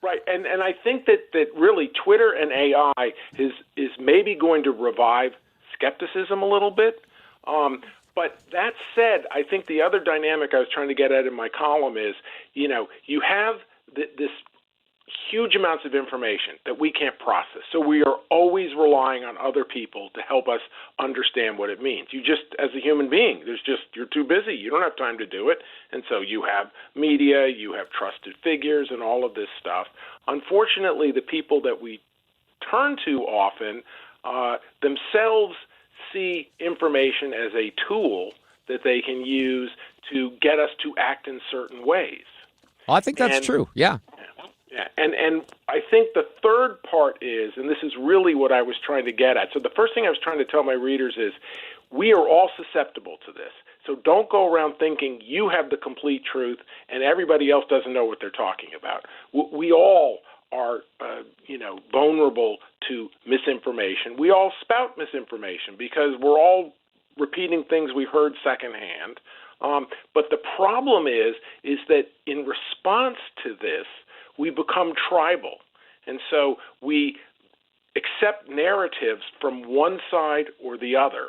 Right, and I think that really Twitter and AI is maybe going to revive skepticism a little bit. But that said, I think the other dynamic I was trying to get at in my column is, you have this huge amounts of information that we can't process. So we are always relying on other people to help us understand what it means. You just, as a human being, you're too busy. You don't have time to do it. And so you have media, you have trusted figures and all of this stuff. Unfortunately, the people that we turn to often themselves see information as a tool that they can use to get us to act in certain ways. Well, I think that's true, yeah. Yeah, and I think the third part is, and this is really what I was trying to get at. So the first thing I was trying to tell my readers is we are all susceptible to this. So don't go around thinking you have the complete truth and everybody else doesn't know what they're talking about. We all are, vulnerable to misinformation. We all spout misinformation because we're all repeating things we heard secondhand. But the problem is that in response to this, we become tribal. And so we accept narratives from one side or the other.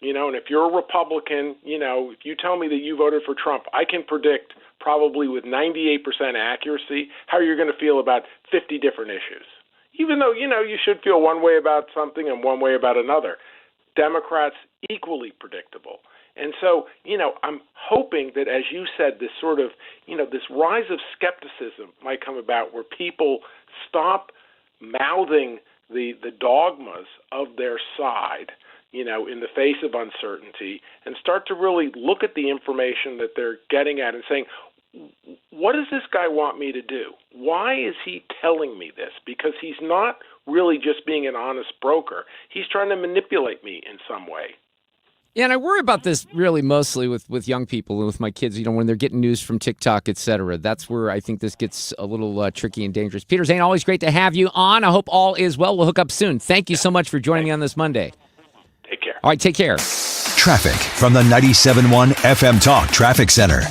And if you're a Republican, if you tell me that you voted for Trump, I can predict probably with 98% accuracy how you're going to feel about 50 different issues. Even though, you should feel one way about something and one way about another. Democrats, equally predictable. And so, I'm hoping that, as you said, this sort of, this rise of skepticism might come about where people stop mouthing the dogmas of their side, in the face of uncertainty, and start to really look at the information that they're getting at and saying, what does this guy want me to do? Why is he telling me this? Because he's not really just being an honest broker. He's trying to manipulate me in some way. Yeah, and I worry about this really mostly with young people and with my kids, when they're getting news from TikTok, et cetera. That's where I think this gets a little tricky and dangerous. Peder Zane, always great to have you on. I hope all is well. We'll hook up soon. Thank you so much for joining me on this Monday. Take care. All right, take care. Traffic from the 97.1 FM Talk Traffic Center.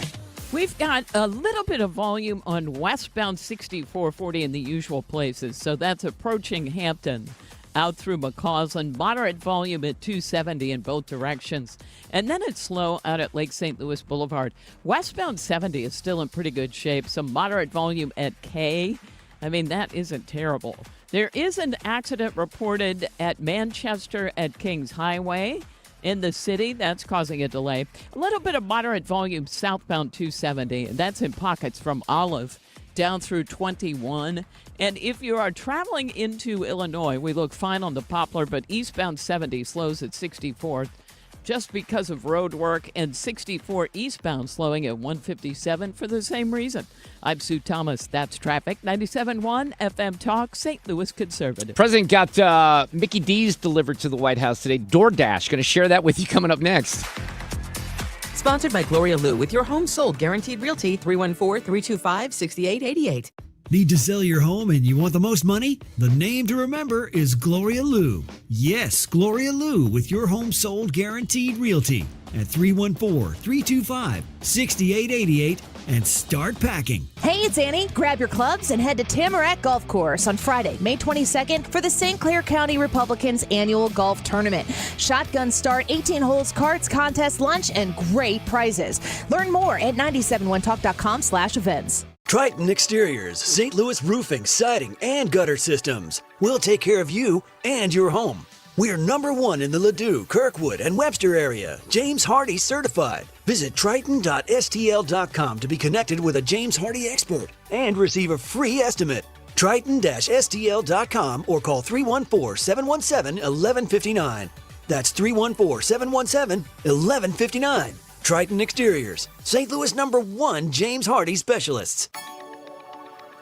We've got a little bit of volume on westbound 6440 in the usual places, so that's approaching Hampton out through McCausland. Moderate volume at 270 in both directions. And then it's slow out at Lake St. Louis Boulevard. Westbound 70 is still in pretty good shape. Some moderate volume at K. I mean, that isn't terrible. There is an accident reported at Manchester at Kings Highway in the city. That's causing a delay. A little bit of moderate volume southbound 270, and that's in pockets from Olive down through 21. And if you are traveling into Illinois, we look fine on the Poplar, but eastbound 70 slows at 64th just because of road work, and 64 eastbound slowing at 157 for the same reason. I'm Sue Thomas. That's traffic. 97.1 FM Talk, St. Louis Conservative. President got Mickey D's delivered to the White House today. DoorDash. Going to share that with you coming up next. Sponsored by Gloria Lou with your home sold guaranteed realty 314-325-6888. Need to sell your home and you want the most money? The name to remember is Gloria Lou. Yes, Gloria Lou with your home sold guaranteed realty at 314-325-6888 and start packing. Hey, it's Annie. Grab your clubs and head to Tamarack Golf Course on Friday, May 22nd for the St. Clair County Republicans annual golf tournament. Shotgun start, 18 holes, carts, contest, lunch, and great prizes. Learn more at 971talk.com/events. Triton Exteriors, St. Louis roofing, siding, and gutter systems. We'll take care of you and your home. We're #1 in the Ladue, Kirkwood, and Webster area. James Hardy certified. Visit triton.stl.com to be connected with a James Hardy expert and receive a free estimate. Triton-stl.com or call 314-717-1159. That's 314-717-1159. Triton Exteriors, St. Louis #1 James Hardy specialists.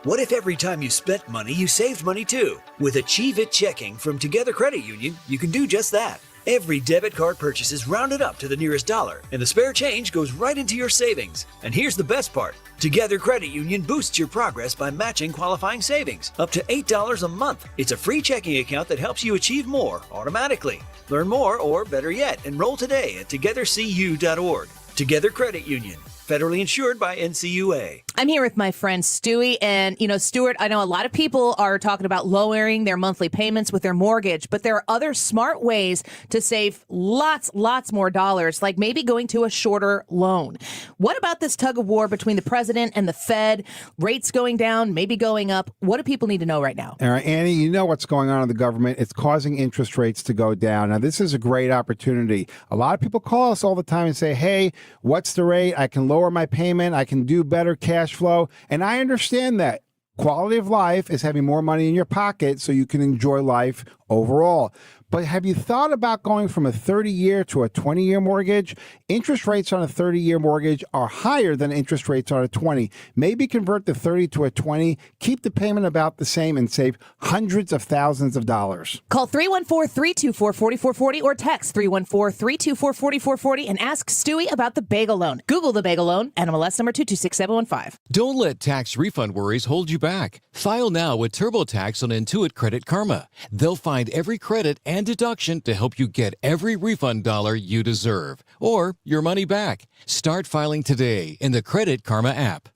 What if every time you spent money, you saved money too? With Achieve It Checking from Together Credit Union, you can do just that. Every debit card purchase is rounded up to the nearest dollar, and the spare change goes right into your savings. And here's the best part. Together Credit Union boosts your progress by matching qualifying savings, up to $8 a month. It's a free checking account that helps you achieve more automatically. Learn more, or better yet, enroll today at togethercu.org. Together Credit Union, federally insured by NCUA. I'm here with my friend Stewie, and Stuart, I know a lot of people are talking about lowering their monthly payments with their mortgage, but there are other smart ways to save lots more dollars, like maybe going to a shorter loan. What about this tug of war between the president and the Fed? Rates going down, maybe going up. What do people need to know right now? All right, Annie, you know what's going on in the government. It's causing interest rates to go down. Now, this is a great opportunity. A lot of people call us all the time and say, hey, what's the rate? I can lower my payment. I can do better cash flow. And I understand that. Quality of life is having more money in your pocket so you can enjoy life overall. But have you thought about going from a 30-year to a 20-year mortgage? Interest rates on a 30-year mortgage are higher than interest rates on a 20. Maybe convert the 30 to a 20, keep the payment about the same, and save hundreds of thousands of dollars. Call 314-324-4440 or text 314-324-4440 and ask Stewie about the bagel loan. Google the bagel loan, NMLS number 226715. Don't let tax refund worries hold you back. File now with TurboTax on Intuit Credit Karma. They'll find every credit and deduction to help you get every refund dollar you deserve, or your money back. Start filing today in the Credit Karma app.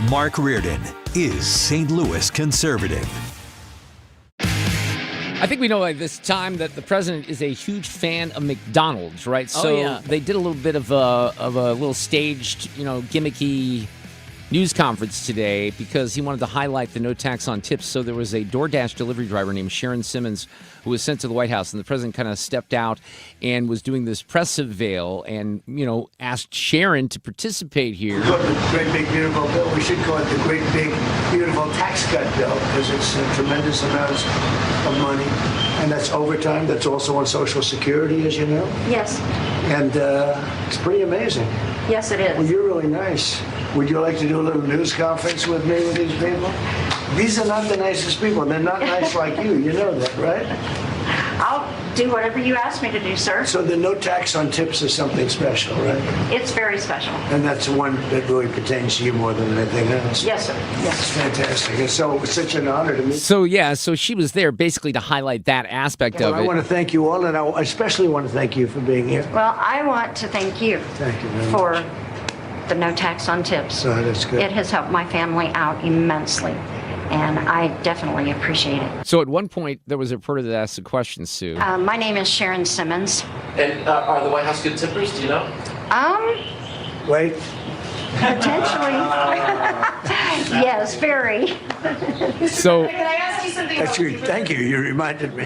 Mark Reardon is St. Louis conservative. I think we know by this time that the president is a huge fan of McDonald's, right? So yeah. They did a little bit of a little staged, gimmicky news conference today because he wanted to highlight the no tax on tips. So there was a DoorDash delivery driver named Sharon Simmons who was sent to the White House, and the president kind of stepped out and was doing this press avail and, asked Sharon to participate here. We call it the Great Big Beautiful Bill. We should call it the Great Big Beautiful Tax Cut Bill because it's tremendous amounts of money. And that's overtime. That's also on Social Security, as you know. Yes. And it's pretty amazing. Yes, it is. Well, you're really nice. Would you like to do a little news conference with me with these people? These are not the nicest people. They're not nice like you. You know that, right? I'll do whatever you ask me to do, sir. So the no tax on tips is something special, right? It's very special. And that's one that really pertains to you more than anything else. Yes, sir. Yes. It's fantastic. And so it's such an honor to me. So she was there basically to highlight that aspect of it. I want to thank you all, and I especially want to thank you for being here. Well, I want to thank you. Thank you very for much. the no tax on tips. Oh, that's good. It has helped my family out immensely, and I definitely appreciate it. So at one point, there was a reporter that asked a question, Sue. My name is Sharon Simmons. And are the White House good tippers? Do you know? Wait. Potentially. Yes, very. So. Can I ask you something? Thank you. You reminded me.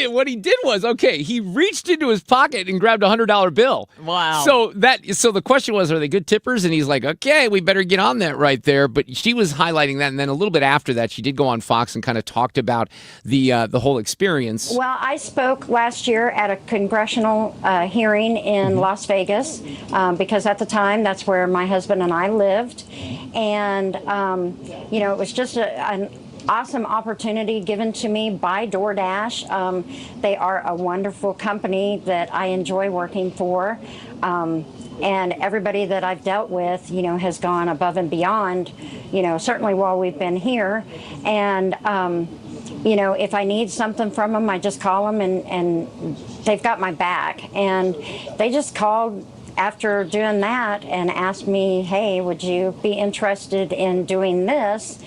What he did was, he reached into his pocket and grabbed a $100 bill. Wow. So the question was, are they good tippers? And he's like, okay, we better get on that right there. But she was highlighting that, and then a little bit after that, she did go on Fox and kind of talked about the whole experience. Well, I spoke last year at a congressional hearing in Las Vegas because at the time that's where my husband and I lived, and it was just an awesome opportunity given to me by DoorDash. They are a wonderful company that I enjoy working for, and everybody that I've dealt with, has gone above and beyond, certainly while we've been here, and if I need something from them, I just call them, and they've got my back, and they just called after doing that and asked me, hey, would you be interested in doing this?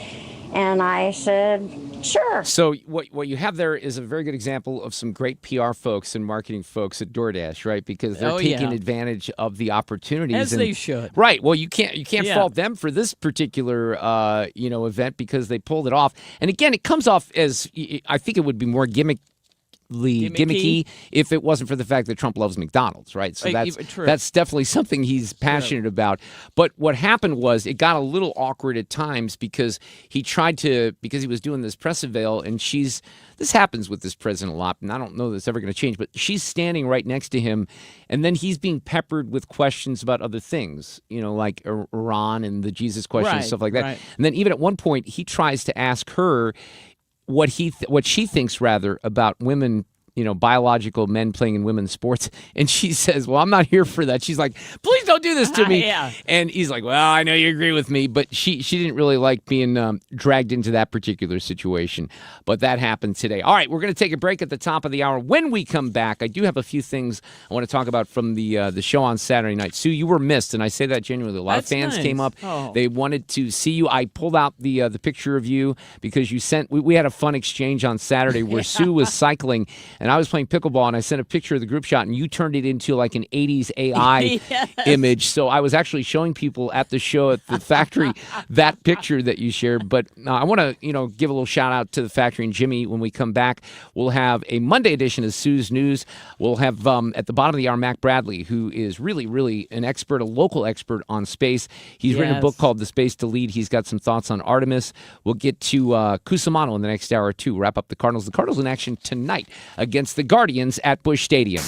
And I said, sure. So what you have there is a very good example of some great PR folks and marketing folks at DoorDash, right? Because they're taking advantage of the opportunities. As they should. Right. Well, you can't fault them for this particular event because they pulled it off. And again, it comes off as, I think it would be more gimmicky if it wasn't for the fact that Trump loves McDonald's, right? So that's definitely something he's passionate about. But what happened was it got a little awkward at times because because he was doing this press avail, and this happens with this president a lot, and I don't know that it's ever going to change, but she's standing right next to him, and then he's being peppered with questions about other things, like Iran and the Jesus question and stuff like that. Right. And then even at one point, he tries to ask her what she thinks rather about women, biological men playing in women's sports. And she says, well, I'm not here for that. She's like, please don't do this to me. Yeah. And he's like, well, I know you agree with me. But she didn't really like being dragged into that particular situation. But that happened today. All right, we're going to take a break at the top of the hour. When we come back, I do have a few things I want to talk about from the show on Saturday night. Sue, you were missed, and I say that genuinely. A lot of fans came up. Oh. They wanted to see you. I pulled out the picture of you because you sent. We had a fun exchange on Saturday where Sue was cycling, and I was playing pickleball, and I sent a picture of the group shot, and you turned it into like an 80s AI image. So I was actually showing people at the show at the factory that picture that you shared. But I want to, give a little shout out to the factory and Jimmy. When we come back, we'll have a Monday edition of Sue's News. We'll have at the bottom of the hour, Mack Bradley, who is really, really an expert, a local expert on space. He's written a book called The Space to Lead. He's got some thoughts on Artemis. We'll get to Cusumano in the next hour or two. Wrap up the Cardinals. The Cardinals in action tonight against the Guardians at Busch Stadium.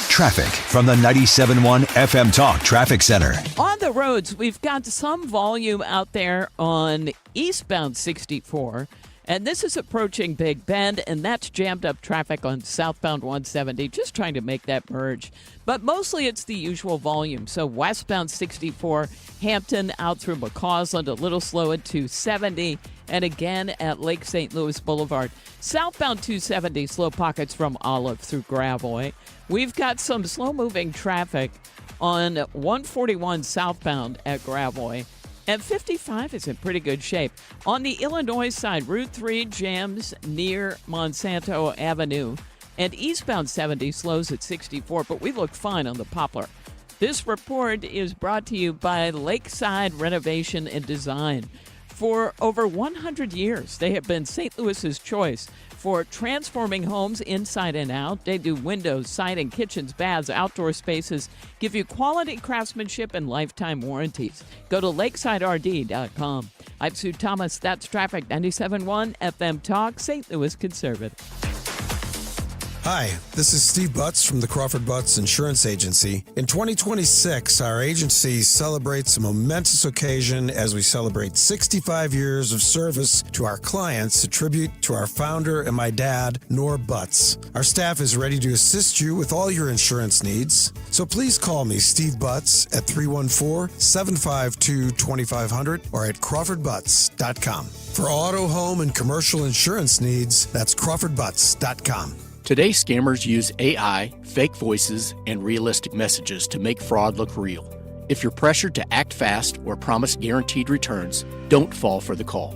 Traffic from the 97.1 FM Talk Traffic Center. On the roads, we've got some volume out there on eastbound 64. And this is approaching Big Bend, and that's jammed up traffic on southbound 170, just trying to make that merge. But mostly it's the usual volume. So westbound 64, Hampton out through McCausland, a little slow at 270, and again at Lake St. Louis Boulevard. Southbound 270, slow pockets from Olive through Gravois. We've got some slow-moving traffic on 141 southbound at Gravois. And 55 is in pretty good shape. On the Illinois side, Route 3 jams near Monsanto Avenue. And eastbound 70 slows at 64, but we look fine on the Poplar. This report is brought to you by Lakeside Renovation and Design. For over 100 years, they have been St. Louis's choice for transforming homes inside and out. They do windows, siding, kitchens, baths, outdoor spaces, give you quality craftsmanship and lifetime warranties. Go to lakesiderd.com. I'm Sue Thomas. That's Traffic 97.1 FM Talk, St. Louis Conservative. Hi, this is Steve Butts from the Crawford Butts Insurance Agency. In 2026, our agency celebrates a momentous occasion as we celebrate 65 years of service to our clients, a tribute to our founder and my dad, Nor Butts. Our staff is ready to assist you with all your insurance needs. So please call me, Steve Butts, at 314-752-2500 or at crawfordbutts.com. For auto, home, and commercial insurance needs, that's crawfordbutts.com. Today, scammers use AI, fake voices, and realistic messages to make fraud look real. If you're pressured to act fast or promise guaranteed returns, don't fall for the call.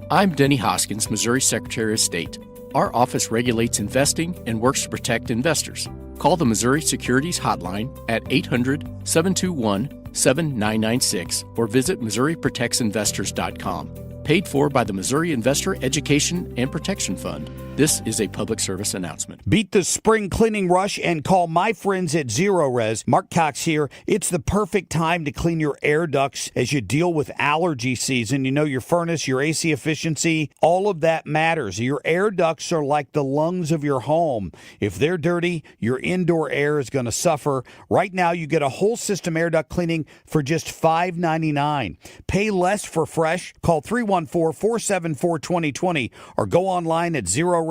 I'm Denny Hoskins, Missouri Secretary of State. Our office regulates investing and works to protect investors. Call the Missouri Securities Hotline at 800-721-7996 or visit MissouriProtectsInvestors.com. Paid for by the Missouri Investor Education and Protection Fund. This is a public service announcement. Beat the spring cleaning rush and call my friends at Zero Res. Mark Cox here. It's the perfect time to clean your air ducts as you deal with allergy season. You know, your furnace, your AC efficiency, all of that matters. Your air ducts are like the lungs of your home. If they're dirty, your indoor air is going to suffer. Right now, you get a whole system air duct cleaning for just $5.99. Pay less for fresh. Call 314-474-2020 or go online at ZeroResSTL.com.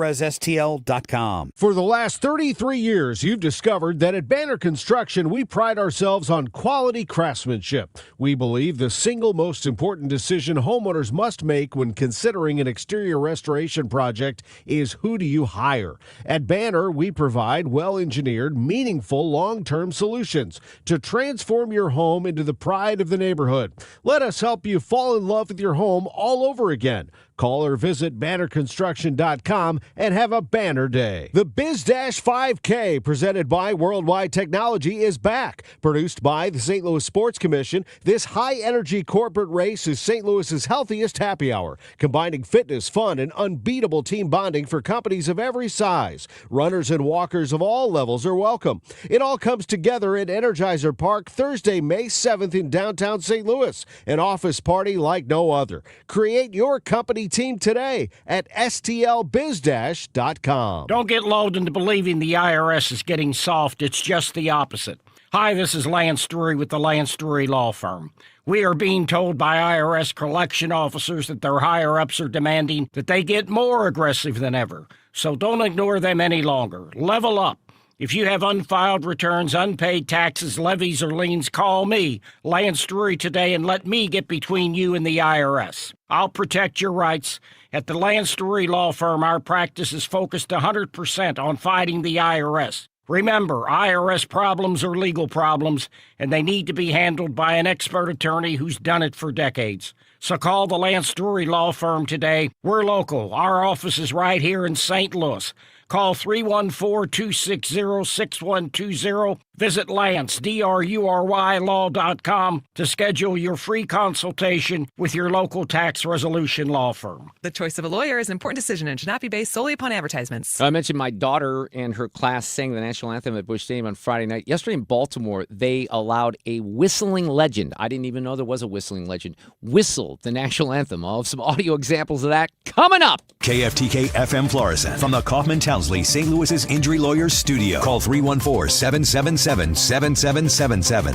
For the last 33 years, you've discovered that at Banner Construction, we pride ourselves on quality craftsmanship. We believe the single most important decision homeowners must make when considering an exterior restoration project is who do you hire. At Banner, we provide well-engineered, meaningful, long-term solutions to transform your home into the pride of the neighborhood. Let us help you fall in love with your home all over again. Call or visit bannerconstruction.com and have a banner day. The Biz-5K, presented by Worldwide Technology, is back. Produced by the St. Louis Sports Commission, this high-energy corporate race is St. Louis's healthiest happy hour, combining fitness, fun, and unbeatable team bonding for companies of every size. Runners and walkers of all levels are welcome. It all comes together at Energizer Park Thursday, May 7th in downtown St. Louis, an office party like no other. Create your company team today at stlbiz-.com. Don't get lulled into believing the IRS is getting soft. It's just the opposite. Hi, this is Lance Drury with the Lance Drury Law Firm. We are being told by IRS collection officers that their higher-ups are demanding that they get more aggressive than ever. So don't ignore them any longer. Level up. If you have unfiled returns, unpaid taxes, levies, or liens, call me, Lance Drury, today and let me get between you and the IRS. I'll protect your rights. At the Lance Drury Law Firm, our practice is focused 100% on fighting the IRS. Remember, IRS problems are legal problems, and they need to be handled by an expert attorney who's done it for decades. So call the Lance Drury Law Firm today. We're local. Our office is right here in St. Louis. Call 314-260-6120. Visit Lance, DRURY law.com to schedule your free consultation with your local tax resolution law firm. The choice of a lawyer is an important decision and should not be based solely upon advertisements. I mentioned my daughter and her class sang the national anthem at Busch Stadium on Friday night. Yesterday in Baltimore, they allowed a whistling legend. I didn't even know there was a whistling legend. Whistle the national anthem. I'll have some audio examples of that coming up. KFTK FM Florissant from the Kaufman Townsley St. Louis's Injury Lawyers Studio. Call 314-777-7777.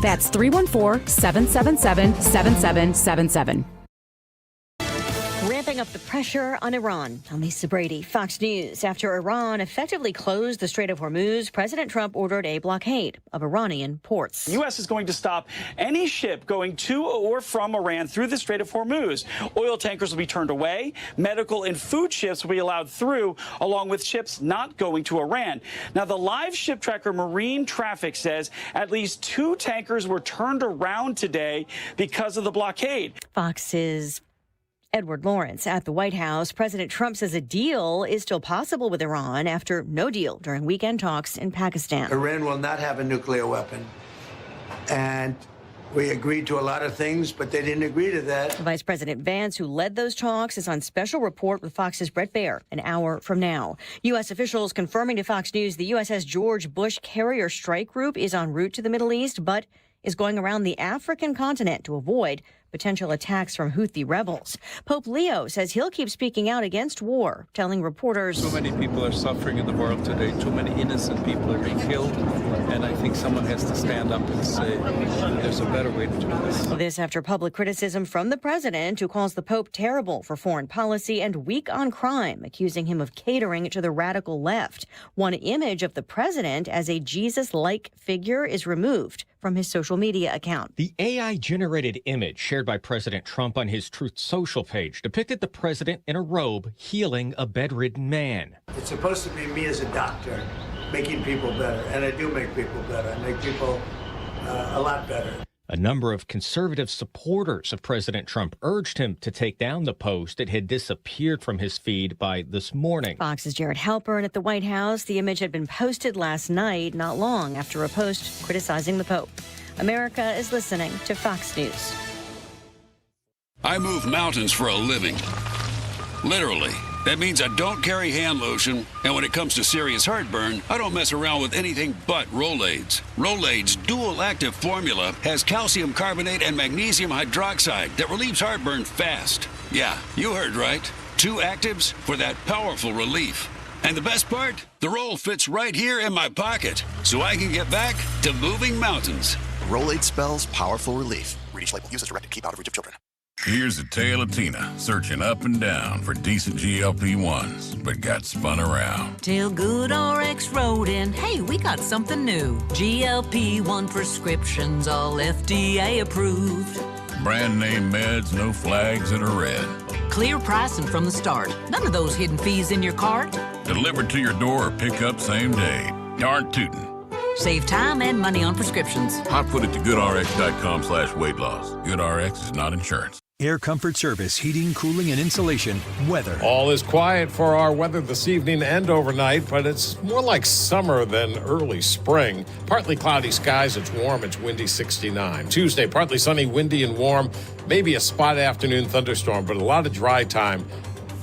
That's 314-777-7777. Ramping up the pressure on Iran. I'm Lisa Brady, Fox News. After Iran effectively closed the Strait of Hormuz, President Trump ordered a blockade of Iranian ports. The U.S. is going to stop any ship going to or from Iran through the Strait of Hormuz. Oil tankers will be turned away. Medical and food ships will be allowed through, along with ships not going to Iran. Now, the live ship tracker Marine Traffic says at least 2 tankers were turned around today because of the blockade. Fox's Edward Lawrence at the White House. President Trump says a deal is still possible with Iran after no deal during weekend talks in Pakistan. Iran will not have a nuclear weapon. And we agreed to a lot of things, but they didn't agree to that. Vice President Vance, who led those talks, is on special report with Fox's Brett Baer an hour from now. U.S. officials confirming to Fox News the USS George Bush Carrier Strike Group is en route to the Middle East, but is going around the African continent to avoid potential attacks from Houthi rebels. Pope Leo says he'll keep speaking out against war, telling reporters, "So many people are suffering in the world today. Too many innocent people are being killed. And I think someone has to stand up and say there's a better way to do this." This after public criticism from the president, who calls the Pope terrible for foreign policy and weak on crime, accusing him of catering to the radical left. One image of the president as a Jesus-like figure is removed from his social media account. The AI-generated image shared by President Trump on his Truth Social page depicted the president in a robe healing a bedridden man. It's supposed to be me as a doctor making people better, and I do make people better. I make people a lot better. A number of conservative supporters of President Trump urged him to take down the post that had disappeared from his feed by this morning. Fox's Jared Halpern at the White House. The image had been posted last night, not long after a post criticizing the Pope. America is listening to Fox News. I move mountains for a living. Literally. That means I don't carry hand lotion, and when it comes to serious heartburn, I don't mess around with anything but Rolaids. Rolaids' dual-active formula has calcium carbonate and magnesium hydroxide that relieves heartburn fast. Yeah, you heard right. 2 actives for that powerful relief. And the best part? The roll fits right here in my pocket, so I can get back to moving mountains. Rolade spells powerful relief. Read each label. Use as directed. Keep out of reach of children. Here's the tale of Tina, searching up and down for decent GLP-1s, but got spun around. Till Good RX wrote in, hey, we got something new. GLP-1 prescriptions, all FDA approved. Brand name meds, no flags that are red. Clear pricing from the start. None of those hidden fees in your cart. Delivered to your door or pick up same day. Darn tootin'. Save time and money on prescriptions. Hot foot at goodrx.com/weight loss. GoodRx is not insurance. Air Comfort Service, heating, cooling, and insulation. Weather. All is quiet for our weather this evening and overnight, but it's more like summer than early spring. Partly cloudy skies, it's warm, it's windy, 69. Tuesday, partly sunny, windy, and warm. Maybe a spot afternoon thunderstorm, but a lot of dry time.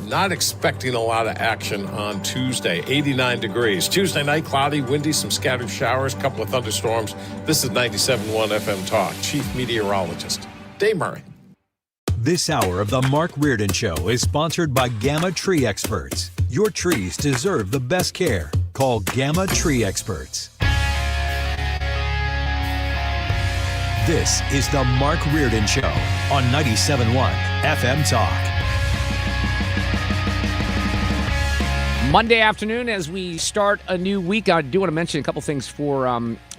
Not expecting a lot of action on Tuesday, 89 degrees. Tuesday night, cloudy, windy, some scattered showers, couple of thunderstorms. This is 97.1 FM Talk. Chief Meteorologist Dave Murray. This hour of the Mark Reardon Show is sponsored by Gamma Tree Experts. Your trees deserve the best care. Call Gamma Tree Experts. This is the Mark Reardon Show on 97.1 FM Talk. Monday afternoon, as we start a new week, I do want to mention a couple things for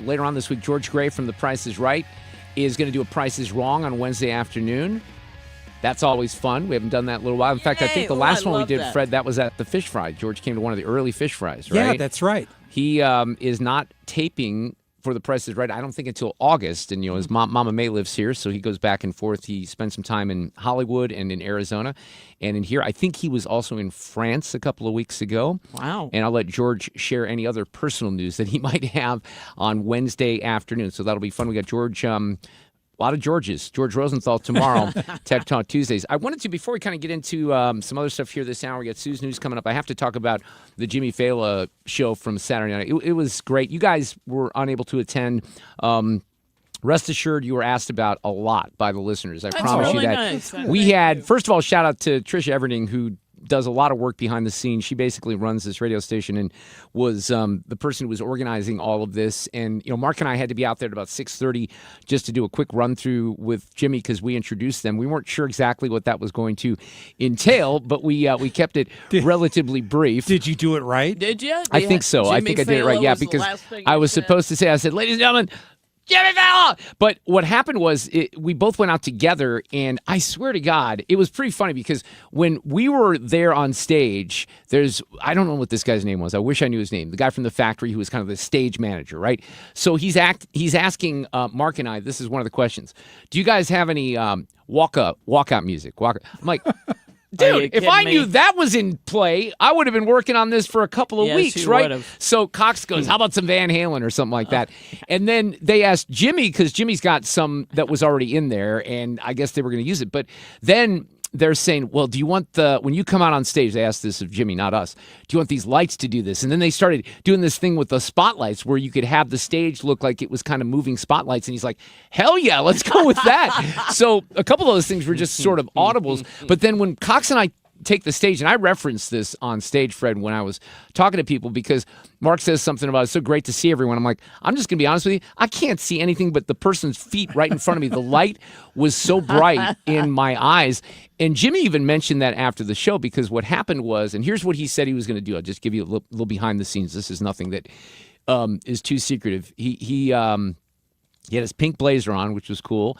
later on this week. George Gray from The Price is Right is going to do a Price is Wrong on Wednesday afternoon. That's always fun. We haven't done that in a little while. In fact, I think the last one we did, Fred, that was at the Fish Fry. George came to one of the early Fish Fries, right? Yeah, that's right. He is not taping for The Price is Right, I don't think until August. And, his Mama May lives here, so he goes back and forth. He spent some time in Hollywood and in Arizona and in here. I think he was also in France a couple of weeks ago. Wow. And I'll let George share any other personal news that he might have on Wednesday afternoon. So that'll be fun. We got George... a lot of Georges. George Rosenthal tomorrow, Tech Talk Tuesdays. I wanted to, before we kind of get into some other stuff here this hour, we got Sue's News coming up. I have to talk about the Jimmy Fallon show from Saturday night. It was great. You guys were unable to attend. Rest assured, you were asked about a lot by the listeners. I promise you that. Nice. We had, first of all, shout out to Trisha Everding, who does a lot of work behind the scenes. She basically runs this radio station and was the person who was organizing all of this. And, Mark and I had to be out there at about 6:30 just to do a quick run through with Jimmy because we introduced them. We weren't sure exactly what that was going to entail, but we kept it relatively brief. Did you do it right? Did you? I think so. I think I did it right. Yeah, because I was supposed to say, I said, ladies and gentlemen, Jimmy Fallon! But what happened was we both went out together, and I swear to God, it was pretty funny because when we were there on stage, I don't know what this guy's name was. I wish I knew his name. The guy from the factory who was kind of the stage manager, right? So he's asking Mark and I, this is one of the questions. Do you guys have any walkout music? I'm like, Dude, if I knew that was in play, I would have been working on this for a couple of weeks, you right? would've. So Cox goes, how about some Van Halen or something like that? And then they asked Jimmy, because Jimmy's got some that was already in there, and I guess they were going to use it. But then they're saying, well, do you want when you come out on stage, they asked this of Jimmy, not us, do you want these lights to do this? And then they started doing this thing with the spotlights where you could have the stage look like it was kind of moving spotlights. And he's like, hell yeah, let's go with that. So a couple of those things were just sort of audibles. But then when Cox and I take the stage, and I referenced this on stage, Fred, when I was talking to people, because Mark says something about it's so great to see everyone. I'm like, I'm just going to be honest with you. I can't see anything but the person's feet right in front of me. The light was so bright in my eyes. And Jimmy even mentioned that after the show, because what happened was, and here's what he said he was going to do. I'll just give you a little behind the scenes. This is nothing that is too secretive. He had his pink blazer on, which was cool.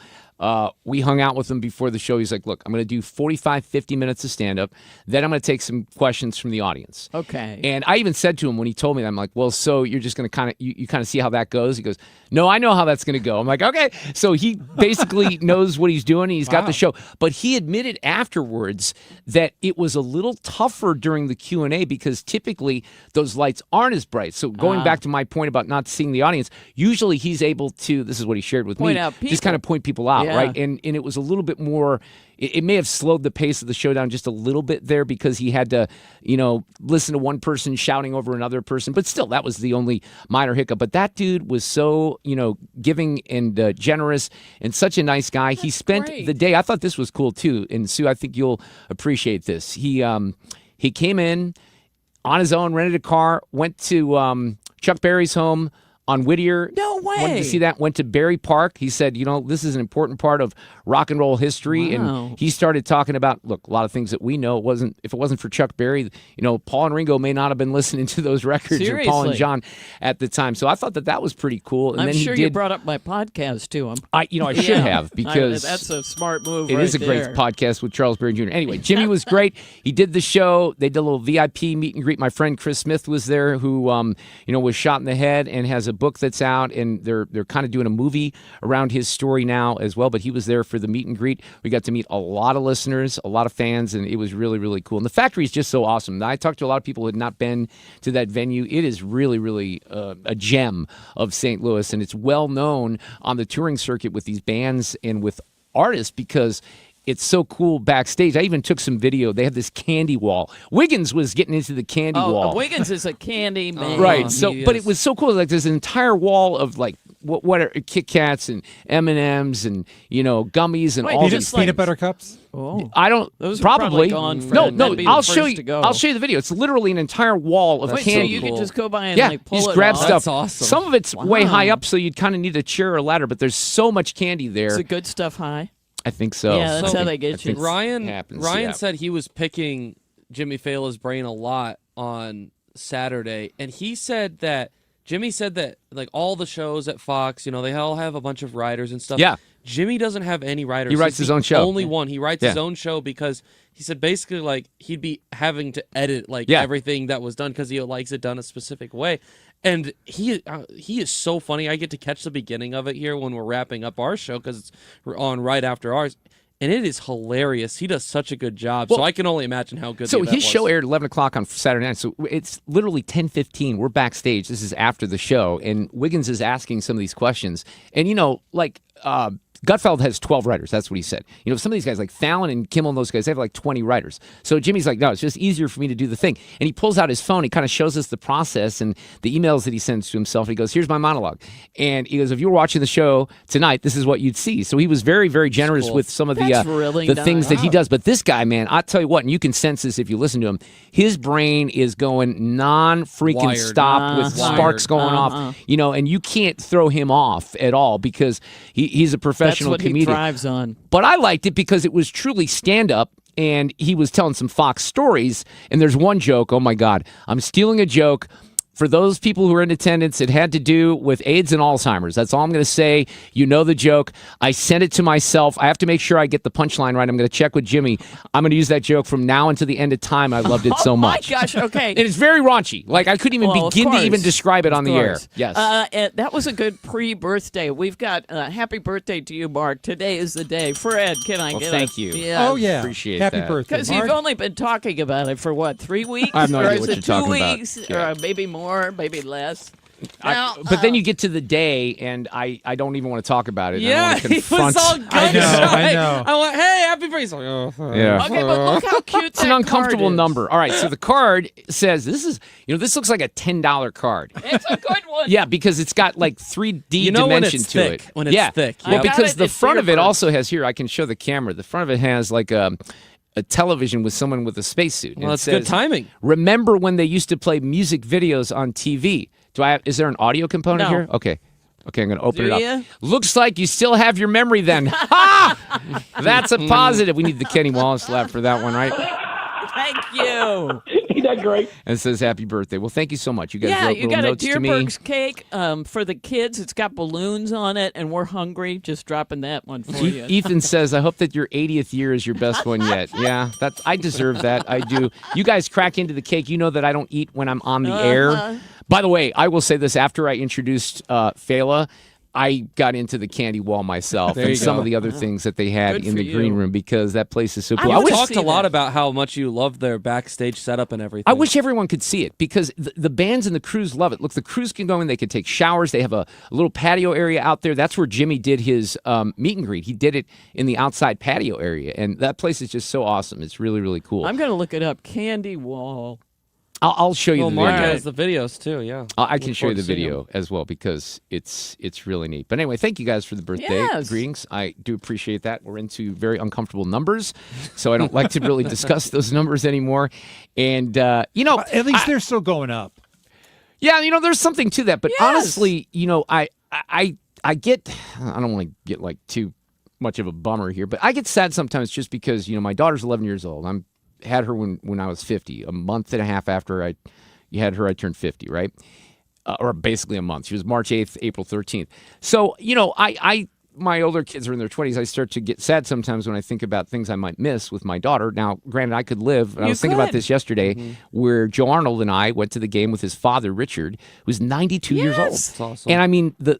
We hung out with him before the show. He's like, look, I'm going to do 45, 50 minutes of stand-up. Then I'm going to take some questions from the audience. Okay. And I even said to him when he told me that, I'm like, well, so you're just going to kind of, you kind of see how that goes? He goes, no, I know how that's going to go. I'm like, okay. So he basically knows what he's doing. And he's got the show. But he admitted afterwards that it was a little tougher during the Q&A because typically those lights aren't as bright. So going back to my point about not seeing the audience, usually he's able to, this is what he shared with Point me, out just kind of point people out, Yeah. right? And it was a little bit more, it may have slowed the pace of the show down just a little bit there because he had to, listen to one person shouting over another person. But still, that was the only minor hiccup. But that dude was so, giving and generous and such a nice guy. He spent the day, I thought this was cool too. And Sue, I think you'll appreciate this. He came in on his own, rented a car, went to Chuck Berry's home on Whittier. No way. Wanted to see that. Went to Berry Park. He said, this is an important part of rock and roll history. Wow. And he started talking about, look, a lot of things that we know. If it wasn't for Chuck Berry, Paul and Ringo may not have been listening to those records, or Paul and John at the time. So I thought that was pretty cool. And I'm then sure he did, you brought up my podcast to him. I should have, because that's a smart move. it is a great podcast with Charles Berry Jr. Anyway, Jimmy was great. He did the show. They did a little VIP meet and greet. My friend Chris Smith was there, who was shot in the head and has a book that's out, and they're kind of doing a movie around his story now as well. But he was there for the meet and greet. We got to meet a lot of listeners, a lot of fans, and it was really, really cool. And the factory is just so awesome. I talked to a lot of people who had not been to that venue. It is really, really a gem of St. Louis, and it's well known on the touring circuit with these bands and with artists because it's so cool backstage. I even took some video. They have this candy wall. Wiggins was getting into the candy wall. Wiggins is a candy man. Right. So, but it was so cool. Like there's an entire wall of like what are Kit Kats and M&Ms and gummies and all these peanut butter cups. Oh, I don't. Those probably are gone. no. That'd be the I'll first show you. to go. I'll show you the video. It's literally an entire wall of Wait, candy. so you could just go by and yeah, like pull you just it grab off? stuff. That's awesome. Some of it's way Wow. high up, so you'd kind of need a chair or a ladder. But there's so much candy there. Is the good stuff high? I think so. Yeah, that's how they get you. Ryan yeah. said he was picking Jimmy Fallon's brain a lot on Saturday, and Jimmy said that like all the shows at Fox, they all have a bunch of writers and stuff. Yeah. Jimmy doesn't have any writers. He writes his own show. Only one. He writes his own show because he said basically like he'd be having to edit like everything that was done because he likes it done a specific way. And he is so funny. I get to catch the beginning of it here when we're wrapping up our show because it's on right after ours. And it is hilarious. He does such a good job. So I can only imagine how good. So the event his was. show aired at 11 o'clock on Saturday night. So it's literally 10:15. We're backstage. This is after the show, and Wiggins is asking some of these questions. And Gutfeld has 12 writers. That's what he said. Some of these guys like Fallon and Kimmel and those guys, they have like 20 writers. So Jimmy's like, no, it's just easier for me to do the thing. And he pulls out his phone. He kind of shows us the process and the emails that he sends to himself. He goes, here's my monologue. And he goes, if you were watching the show tonight, this is what you'd see. So he was very, very generous with some of the things that he does. But this guy, man, I'll tell you what, and you can sense this if you listen to him, his brain is going non-freaking stop with sparks going off. And you can't throw him off at all because he's a professional comedian. He thrives on. But I liked it because it was truly stand-up, and he was telling some Fox stories, and there's one joke, oh my God, I'm stealing a joke For those people who are in attendance, it had to do with AIDS and Alzheimer's. That's all I'm going to say. You know the joke. I sent it to myself. I have to make sure I get the punchline right. I'm going to check with Jimmy. I'm going to use that joke from now until the end of time. I loved it so much. Oh, my gosh. Okay. And it's very raunchy. Like, I couldn't even begin to even describe it on the air. Yes. That was a good pre-birthday. We've got happy birthday to you, Mark. Today is the day. Fred, can I get thank you. Yeah. Oh, yeah. Appreciate Happy that. birthday, Because Mark. you've only been talking about it for, what, 3 weeks? I have no or idea is what it you're talking 2 about. weeks? Yeah. Or maybe more, maybe less. But then you get to the day, and I don't even want to talk about it. Yeah, I don't want to confront. he was all good. I know. I went, hey, happy birthday. He's like, Yeah. Okay, but look how cute It's an uncomfortable number. All right, so the card says this looks like a $10 card. It's a good one. Yeah, because it's got like 3D You know when dimension it's to thick, it. when it's thick. Well, Yep. because the It's front of it Reardon. also has here. I can show the camera. The front of it has like a television with someone with a spacesuit. Well, that's good timing. Remember when they used to play music videos on TV? Is there an audio component No. here? Okay, I'm going to open Do it up. ya? Looks like you still have your memory then. Ha! That's a positive. We need the Kenny Wallace laugh for that one, right? Thank you. He did great. And it says happy birthday. Well, thank you so much. You guys Yeah, wrote you little got a notes to me. Deerberg's cake for the kids. It's got balloons on it, and we're hungry. Just dropping that one for you. Ethan says, I hope that your 80th year is your best one yet. Yeah, I deserve that. I do. You guys crack into the cake. You know that I don't eat when I'm on the air. By the way, I will say this. After I introduced Fela, I got into the candy wall myself There and you some go. of the other things that they had Good in for the green you. room because that place is so cool. I You wish- talked see a lot that. about how much you love their backstage setup and everything. I wish everyone could see it because the bands and the crews love it. Look, the crews can go in, they can take showers. They have a little patio area out there. That's where Jimmy did his meet and greet. He did it in the outside patio area, and that place is just so awesome. It's really, really cool. I'm going to look it up. Candy wall. I'll show you Well, the Mark video. has the videos too. Yeah, I can Look show you forward the to seeing video them. as well because it's really neat. But anyway, thank you guys for the birthday Yes. greetings. I do appreciate that. We're into very uncomfortable numbers, so I don't like to really discuss those numbers anymore. And At least they're still going up. yeah, there's something to that. But Yes. honestly, I get. I don't want to get like too much of a bummer here, but I get sad sometimes just because my daughter's 11 years old. Had her when I was 50, a month and a half after I had her, I turned 50, right? Or basically a month. She was March 8th, April 13th. So, my older kids are in their 20s. I start to get sad sometimes when I think about things I might miss with my daughter. Now, granted, I could live. And I You was thinking about could. this yesterday where Joe Arnold and I went to the game with his father, Richard, who's 92 years old. Yes. That's awesome. And I mean, the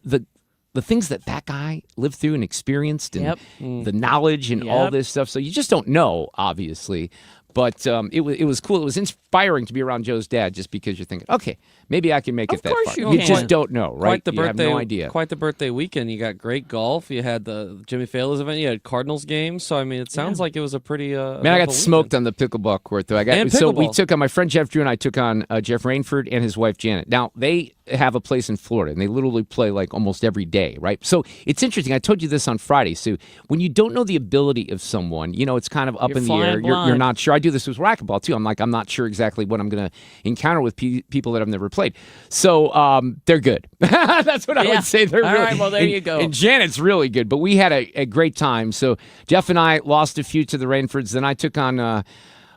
things that guy lived through and experienced and Yep. the knowledge and all Yep. this stuff. So you just don't know, obviously. But it was cool. It was inspiring to be around Joe's dad just because you're thinking, okay, maybe I can make it that course far. you You can. just don't know, right? Quite the you birthday. have no idea. Quite the birthday weekend. You got great golf. You had the Jimmy Fallon's event. You had Cardinals games. So I mean, it sounds like it was a pretty. Man, I got eventful smoked on the pickleball court, though. And So we pickleball. took on my friend Jeff Drew and I took on Jeff Rainford and his wife Janet. Now they have a place in Florida and they literally play like almost every day, right? So it's interesting. I told you this on Friday. So when you don't know the ability of someone, it's kind of up You're in the air. flying You're blind. not sure. I do this with racquetball too. I'm not sure exactly what I'm going to encounter with people that I've never played. So they're good. That's what I Yeah. would say. They're All really, right, well, there and- you go. And Janet's really good, but we had a great time. So Jeff and I lost a few to the Rainfords. Then I took on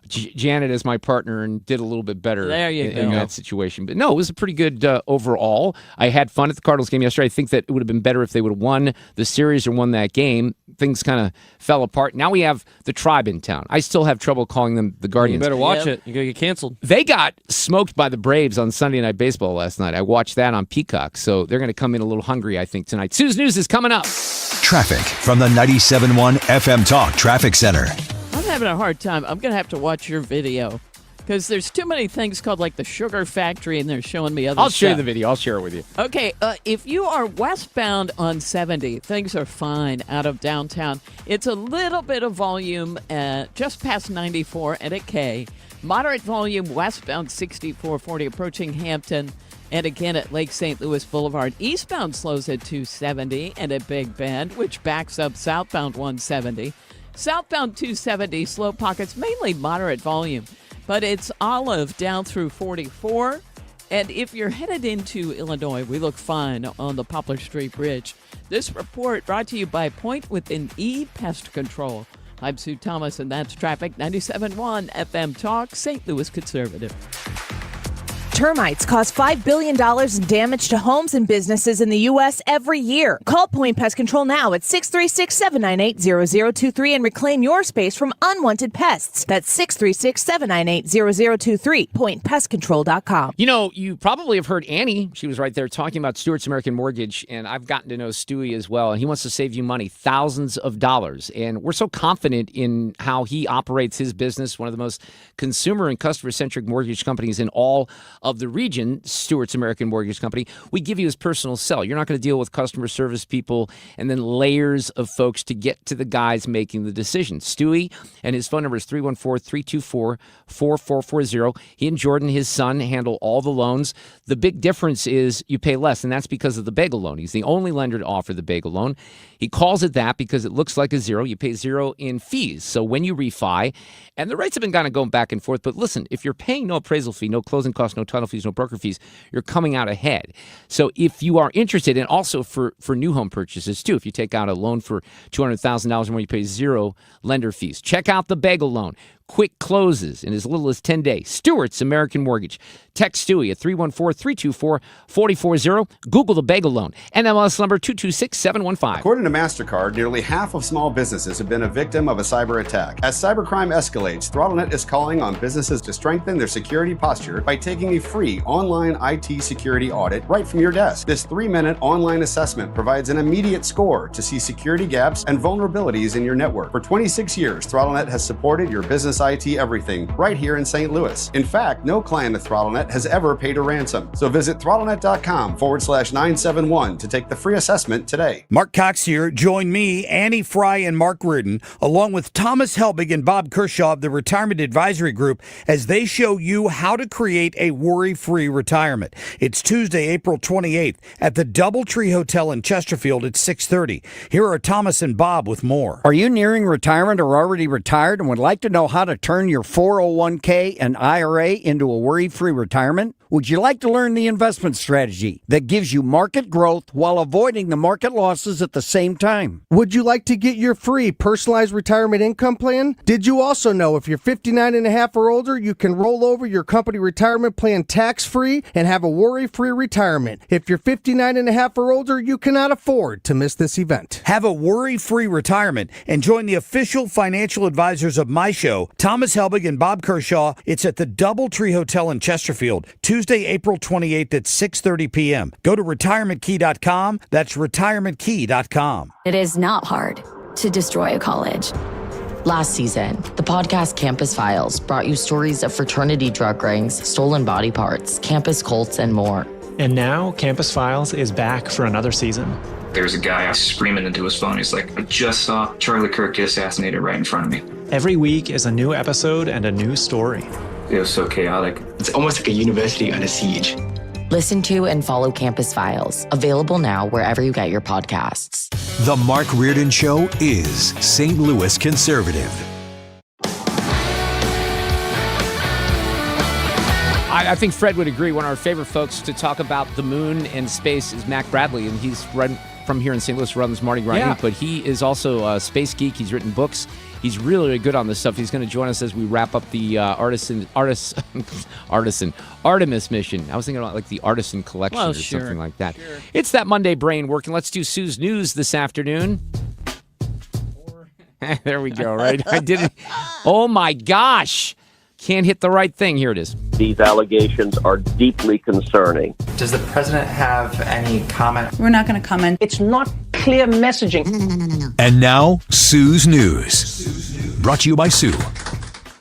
Janet as my partner and did a little bit better There you in go. that situation. But no, it was a pretty good overall. I had fun at the Cardinals game yesterday. I think that it would have been better if they would have won the series or won that game. Things kind of fell apart. Now we have the Tribe in town. I still have trouble calling them the You Guardians. better watch it. You're gonna get canceled. They got smoked by the Braves on Sunday Night Baseball last night. I watched that on Peacock, so they're going to come in a little hungry, I think, tonight. Sue's News is coming up. Traffic from the 97.1 FM Talk Traffic Center. I'm having a hard time. I'm going to have to watch your video because there's too many things called like the Sugar Factory and they're showing me other I'll show you stuff. the video. I'll share it with you. Okay, if you are westbound on 70, things are fine out of downtown. It's a little bit of volume just past 94 and at K. Moderate volume westbound 6440 approaching Hampton. And again at Lake St. Louis Boulevard. Eastbound slows at 270 and at Big Bend, which backs up southbound 170. Southbound 270, slow pockets, mainly moderate volume. But it's Olive down through 44. And if you're headed into Illinois, we look fine on the Poplar Street Bridge. This report brought to you by Point Within E Pest Control. I'm Sue Thomas, and that's Traffic 97.1 FM Talk, St. Louis Conservative. Termites cause $5 billion in damage to homes and businesses in the U.S. every year. Call Point Pest Control now at 636-798-0023 and reclaim your space from unwanted pests. That's 636-798-0023. PointPestControl.com. You know, you probably have heard Annie. She was right there talking about Stewart's American Mortgage, and I've gotten to know Stewie as well, and he wants to save you money, thousands of dollars. And we're so confident in how he operates his business, one of the most consumer and customer-centric mortgage companies in all of the region, Stewart's American Mortgage Company. We give you his personal cell. You're not going to deal with customer service people and then layers of folks to get to the guys making the decisions. Stewie, and his phone number is 314-324-4440. He and Jordan, his son, handle all the loans. The big difference is you pay less, and that's because of the bagel loan. He's the only lender to offer the bagel loan. He calls it that because it looks like a zero. You pay zero in fees. So when you refi, and the rates have been kind of going back and forth, but listen, if you're paying no appraisal fee, no closing costs, no title fees, no broker fees, you're coming out ahead. So if you are interested, and also for new home purchases too, if you take out a loan for $200,000 or more, you pay zero lender fees. Check out the bagel loan. Quick closes in as little as 10 days. Stewart's American Mortgage. Text Stewie at 314-324-4040. Google the bagel loan. NMLS number 226715. According to MasterCard, nearly half of small businesses have been a victim of a cyber attack. As cybercrime escalates, ThrottleNet is calling on businesses to strengthen their security posture by taking a free online IT security audit right from your desk. This 3-minute online assessment provides an immediate score to see security gaps and vulnerabilities in your network. For 26 years, ThrottleNet has supported your business IT everything right here in St. Louis. In fact, no client of ThrottleNet has ever paid a ransom. So visit throttlenet.com/971 to take the free assessment today. Mark Cox here. Join me, Annie Fry, and Mark Reardon, along with Thomas Helbig and Bob Kershaw of the Retirement Advisory Group, as they show you how to create a worry-free retirement. It's Tuesday, April 28th at the Doubletree Hotel in Chesterfield at 6:30. Here are Thomas and Bob with more. Are you nearing retirement or already retired and would like to know how to turn your 401k and IRA into a worry-free retirement? Would you like to learn the investment strategy that gives you market growth while avoiding the market losses at the same time? Would you like to get your free personalized retirement income plan? Did you also know if you're 59 and a half or older, you can roll over your company retirement plan tax-free and have a worry-free retirement? If you're 59 and a half or older, you cannot afford to miss this event. Have a worry-free retirement and join the official financial advisors of my show, Thomas Helbig and Bob Kershaw. It's at the Doubletree Hotel in Chesterfield, Tuesday, April 28th at 6:30 p.m. Go to retirementkey.com. That's retirementkey.com. It is not hard to destroy a college. Last season, the podcast Campus Files brought you stories of fraternity drug rings, stolen body parts, campus cults, and more. And now Campus Files is back for another season. There's a guy screaming into his phone. He's like, I just saw Charlie Kirk get assassinated right in front of me. Every week is a new episode and a new story. It was so chaotic. It's almost like a university under siege. Listen to and follow Campus Files. Available now wherever you get your podcasts. The Mark Reardon Show is St. Louis conservative. I think Fred would agree. One of our favorite folks to talk about the moon and space is Mack Bradley, and he's right from here in St. Louis, runs Mardi Gras Inc., but he is also a space geek. He's written books. He's really, really good on this stuff. He's going to join us as we wrap up the Artemis mission. I was thinking about like the Artisan Collection or something like that. Sure. It's that Monday brain working. Let's do Sue's News this afternoon. There we go, right? I did it. Oh, my gosh. Can't hit the right thing. Here it is. These allegations are deeply concerning. Does the president have any comment? We're not going to comment. It's not clear messaging. No. And now, Sue's News. Brought to you by Sue.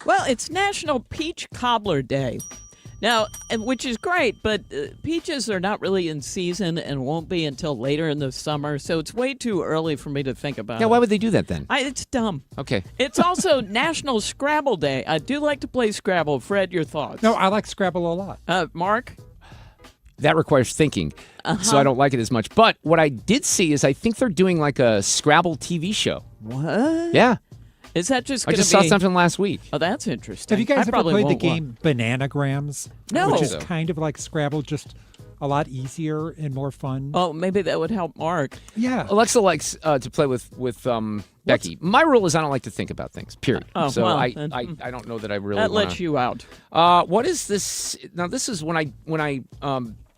Well, it's National Peach Cobbler Day. Now, which is great, but peaches are not really in season and won't be until later in the summer, so it's way too early for me to think about it. Yeah, why would they do that then? It's dumb. Okay. It's also National Scrabble Day. I do like to play Scrabble. Fred, your thoughts? No, I like Scrabble a lot. Mark? That requires thinking, so I don't like it as much. But what I did see is I think they're doing like a Scrabble TV show. What? Yeah. Is that just I just saw something last week. Oh, that's interesting. Have you guys ever played the game Bananagrams? No. Which is kind of like Scrabble, just a lot easier and more fun. Oh, maybe that would help Mark. Yeah. Alexa likes to play with Becky. My rule is I don't like to think about things, period. So well, I don't know that I really that wanna... lets you out. What is this? Now, this is when I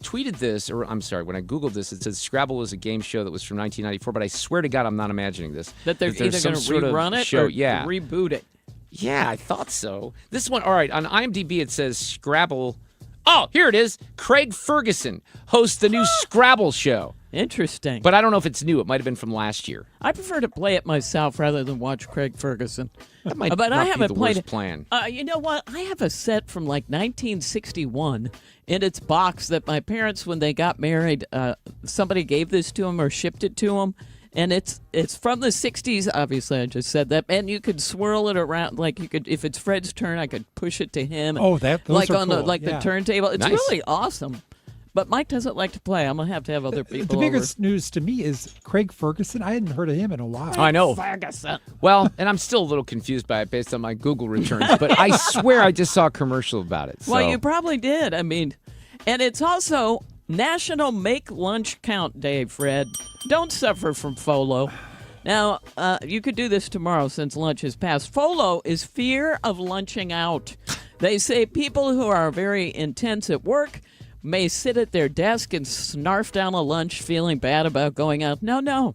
tweeted this, or I'm sorry, when I Googled this, it says Scrabble was a game show that was from 1994, but I swear to God I'm not imagining this. That they're either going to rerun it show, or yeah. reboot it. Yeah, I thought so. This one, all right, on IMDb it says Scrabble. Oh, here it is. Craig Ferguson hosts the new Scrabble show. Interesting. But I don't know if it's new. It might have been from last year. I prefer to play it myself rather than watch Craig Ferguson. That might but not I be haven't the played worst it. plan. You know what? I have a set from like 1961 in its box that my parents, when they got married, somebody gave this to them or shipped it to them. And it's from the 60s, obviously, I just said that. And you could swirl it around, like you could, if it's Fred's turn, I could push it to him. Oh, those like are on cool. the turntable. It's Nice. really awesome. But Mike doesn't like to play. I'm going to have other people The biggest news to me is Craig Ferguson. I hadn't heard of him in a while. I know. Ferguson. Well, and I'm still a little confused by it based on my Google returns, but I swear I just saw a commercial about it. So. Well, you probably did. I mean, and it's also National Make Lunch Count Day, Fred. Don't suffer from FOLO. Now, you could do this tomorrow since lunch has passed. FOLO is fear of lunching out. They say people who are very intense at work may sit at their desk and snarf down a lunch feeling bad about going out. No.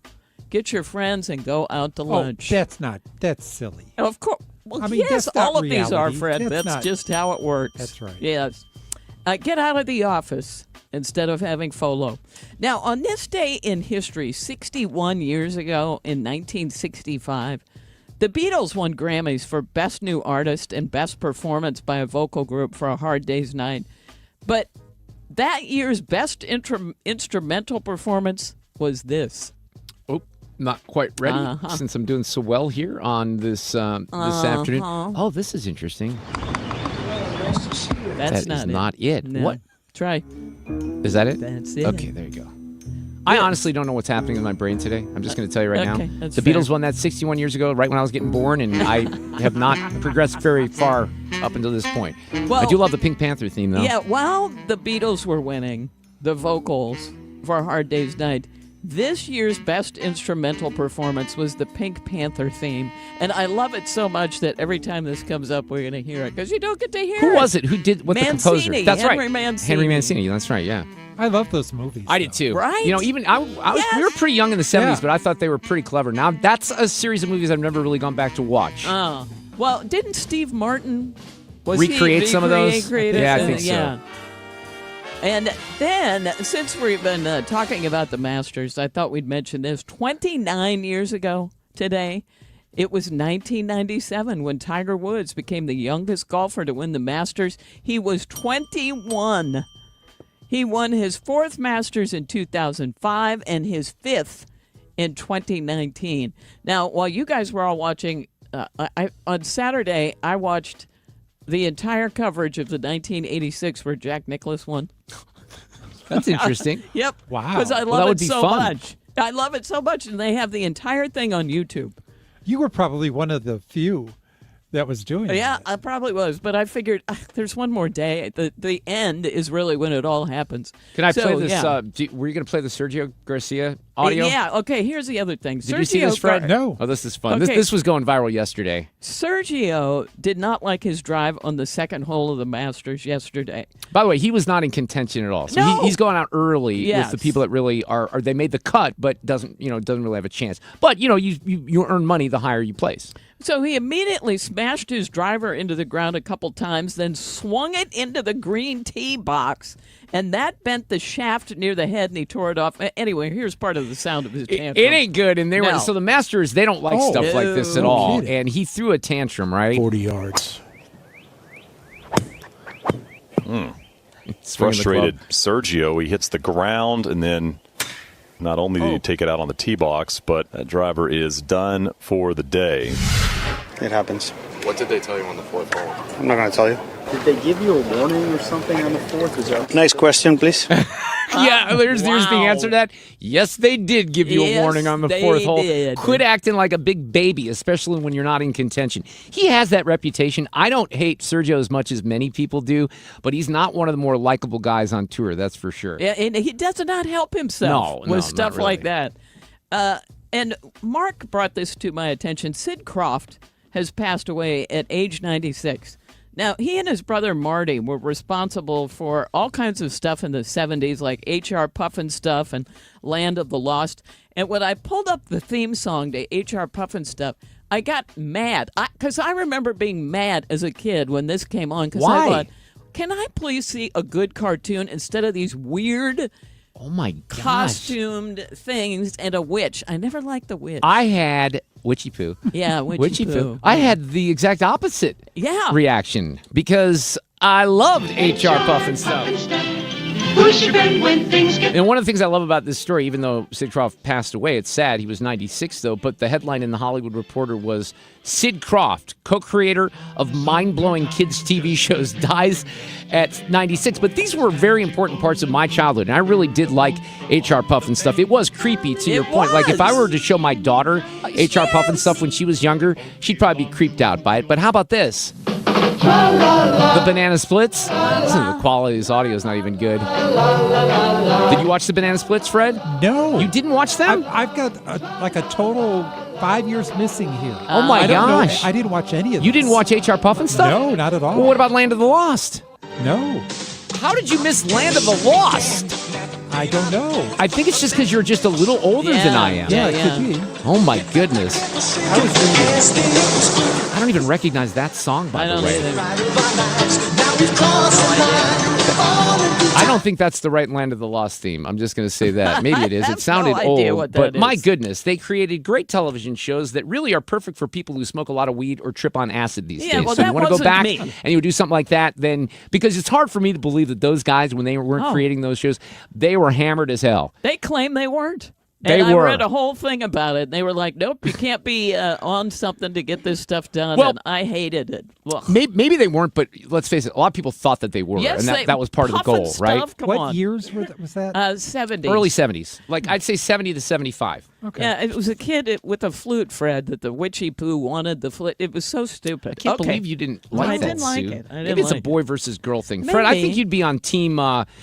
Get your friends and go out to lunch. That's silly. Of course. Well, I mean, yes, that's not all of these are, reality. Fred. That's That's not- just how it works. That's right. Yes. Get out of the office instead of having FOLO. Now, on this day in history, 61 years ago in 1965, the Beatles won Grammys for Best New Artist and Best Performance by a Vocal Group for A Hard Day's Night. But that year's Best Instrumental Performance was this. Oh, not quite ready since I'm doing so well here on this afternoon. Oh, this is interesting. That's That is not it. No. What? Try. Is that it? That's it. Okay, there you go. I honestly don't know what's happening in my brain today. I'm just going to tell you right Okay, now. that's The fair. Beatles won that 61 years ago, right when I was getting born, and I have not progressed very far up until this point. Well, I do love the Pink Panther theme, though. Yeah, while the Beatles were winning the vocals for A Hard Day's Night, this year's Best Instrumental Performance was the Pink Panther theme. And I love it so much that every time this comes up, we're going to hear it, because you don't get to hear it. Who was it? Who did what? Mancini, the composer? That's Henry right. Mancini. Henry Mancini. That's right. Yeah. I love those movies. I did too. Right? You know, even I was. We were pretty young in the 70s, Yeah. but I thought they were pretty clever. Now that's a series of movies I've never really gone back to watch. Oh. Well, didn't Steve Martin Recreate some of those? Yeah, I think so. Yeah. And then, since we've been talking about the Masters, I thought we'd mention this. 29 years ago today, it was 1997 when Tiger Woods became the youngest golfer to win the Masters. He was 21. He won his fourth Masters in 2005 and his fifth in 2019. Now, while you guys were all watching, on Saturday, I watched the entire coverage of the 1986 where Jack Nicklaus won. That's interesting. Yep. Wow. Because I Well, love that would it be so fun. much. I love it so much, and they have the entire thing on YouTube. You were probably one of the few that was doing Yeah, that. I probably was, but I figured there's one more day. The end is really when it all happens. Can I So, play this? yeah. Were you going to play the Sergio Garcia audio? Yeah, okay, here's the other thing. Did you see this, Fred? No. Oh, this is fun. Okay. This was going viral yesterday. Sergio did not like his drive on the second hole of the Masters yesterday. By the way, he was not in contention at all. So No. he's going out early Yes. with the people that really are. They made the cut, but doesn't really have a chance. But you earn money the higher you place. So he immediately smashed his driver into the ground a couple times, then swung it into the green tee box, and that bent the shaft near the head, and he tore it off. Anyway, here's part of the sound of his tantrum. It ain't good, and No. so the Masters, they don't like stuff like this at No all. kidding. And he threw a tantrum, right? 40 yards. Swinging the Frustrated club. Sergio. He hits the ground, and then not only did he take it out on the tee box, but that driver is done for the day. It happens. What did they tell you on the fourth hole? I'm not going to tell you. Did they give you a warning or something on the fourth? Is that Nice question, please. Yeah, there's the answer to that. Yes, they did give you a warning on the fourth hole. Did. Quit acting like a big baby, especially when you're not in contention. He has that reputation. I don't hate Sergio as much as many people do, but he's not one of the more likable guys on tour, that's for sure. Yeah, and he does not help himself with stuff not really. like that. And Mark brought this to my attention. Sid Croft has passed away at age 96. Now, he and his brother Marty were responsible for all kinds of stuff in the 70s, like H.R. Puffin stuff and Land of the Lost. And when I pulled up the theme song to H.R. Puffin stuff, I got mad. Because I remember being mad as a kid when this came on. Because I thought, can I please see a good cartoon instead of these weird... Oh, my gosh. Costumed things and a witch. I never liked the witch. I had Witchy Poo. Yeah, Witchy Poo. I had the exact opposite reaction because I loved H.R. Puffin stuff. And one of the things I love about this story, even though Sid Croft passed away, it's sad. He was 96, though, but the headline in The Hollywood Reporter was Sid Croft, co-creator of mind-blowing kids' TV shows, dies at 96. But these were very important parts of my childhood, and I really did like H.R. Puffin stuff. It was creepy, to your point. Like, if I were to show my daughter H.R. Puffin stuff when she was younger, she'd probably be creeped out by it. But how about this? The Banana Splits. The quality of this audio is not even good. Did you watch the Banana Splits, Fred? No. You didn't watch them? I've got a total 5 years missing here. Oh, my gosh. I didn't watch any of this. You didn't watch H.R. Puffin stuff? No, not at all. Well, what about Land of the Lost? No. How did you miss Land of the Lost? I don't know. I think it's just because you're just a little older than I am. Yeah, it could be. Oh, my goodness. I don't even recognize that song, by the way. I don't think that's the right Land of the Lost theme. I'm just going to say that. Maybe it is. It sounded old, but my goodness, they created great television shows that really are perfect for people who smoke a lot of weed or trip on acid these days. Well, so you want to go back me. and you would do something like that, then because it's hard for me to believe that those guys, when they weren't creating those shows, they were hammered as hell. They claim they weren't. They and were. I read a whole thing about it. They were like, nope, you can't be on something to get this stuff done. Well, and I hated it. Maybe they weren't, but let's face it, a lot of people thought that they were. Yes, and that was part of the goal, right? What years was that? 70s. Early 70s. Like, I'd say 70 to 75. Okay. Yeah, it was a kid with a flute, Fred, that the Witchy Poo wanted the flute. It was so stupid. I can't believe you didn't like I that, didn't like Sue. it. Maybe it's a boy versus girl thing. Fred, I think you'd be on team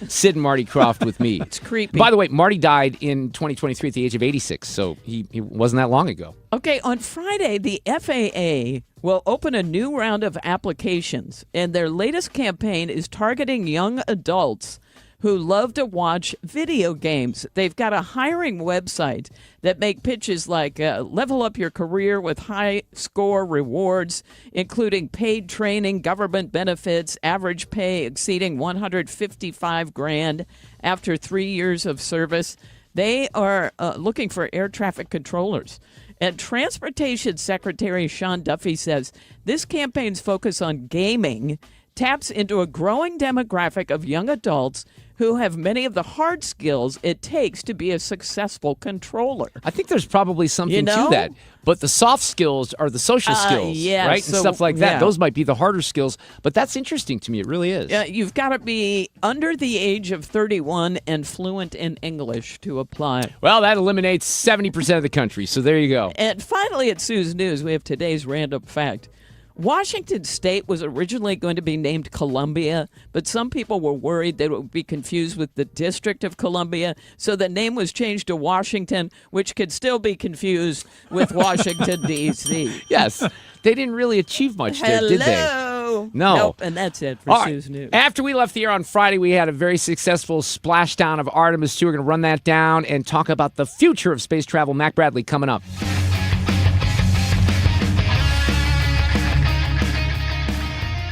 Sid and Marty Croft with me. It's creepy. By the way, Marty died in 2023 at the age of 86, so he wasn't that long ago. Okay, on Friday, the FAA will open a new round of applications, and their latest campaign is targeting young adults who love to watch video games. They've got a hiring website that make pitches like level up your career with high score rewards, including paid training, government benefits, average pay exceeding $155,000 after 3 years of service. They are looking for air traffic controllers. And Transportation Secretary Sean Duffy says this campaign's focus on gaming taps into a growing demographic of young adults who have many of the hard skills it takes to be a successful controller. I think there's probably something to that. But the soft skills are the social skills, right? So, and stuff like that. yeah. Those might be the harder skills. But that's interesting to me. It really is. You've got to be under the age of 31 and fluent in English to apply. Well, that eliminates 70% of the country. So there you go. And finally, at Sue's News, we have today's random fact. Washington State was originally going to be named Columbia, but some people were worried that it would be confused with the District of Columbia, so the name was changed to Washington, which could still be confused with Washington, D.C. Yes. They didn't really achieve much there, did they? Hello. No. Nope, and that's it for All right. Sue's News. After we left the air on Friday, we had a very successful splashdown of Artemis 2. We're going to run that down and talk about the future of space travel. Mack Bradley coming up.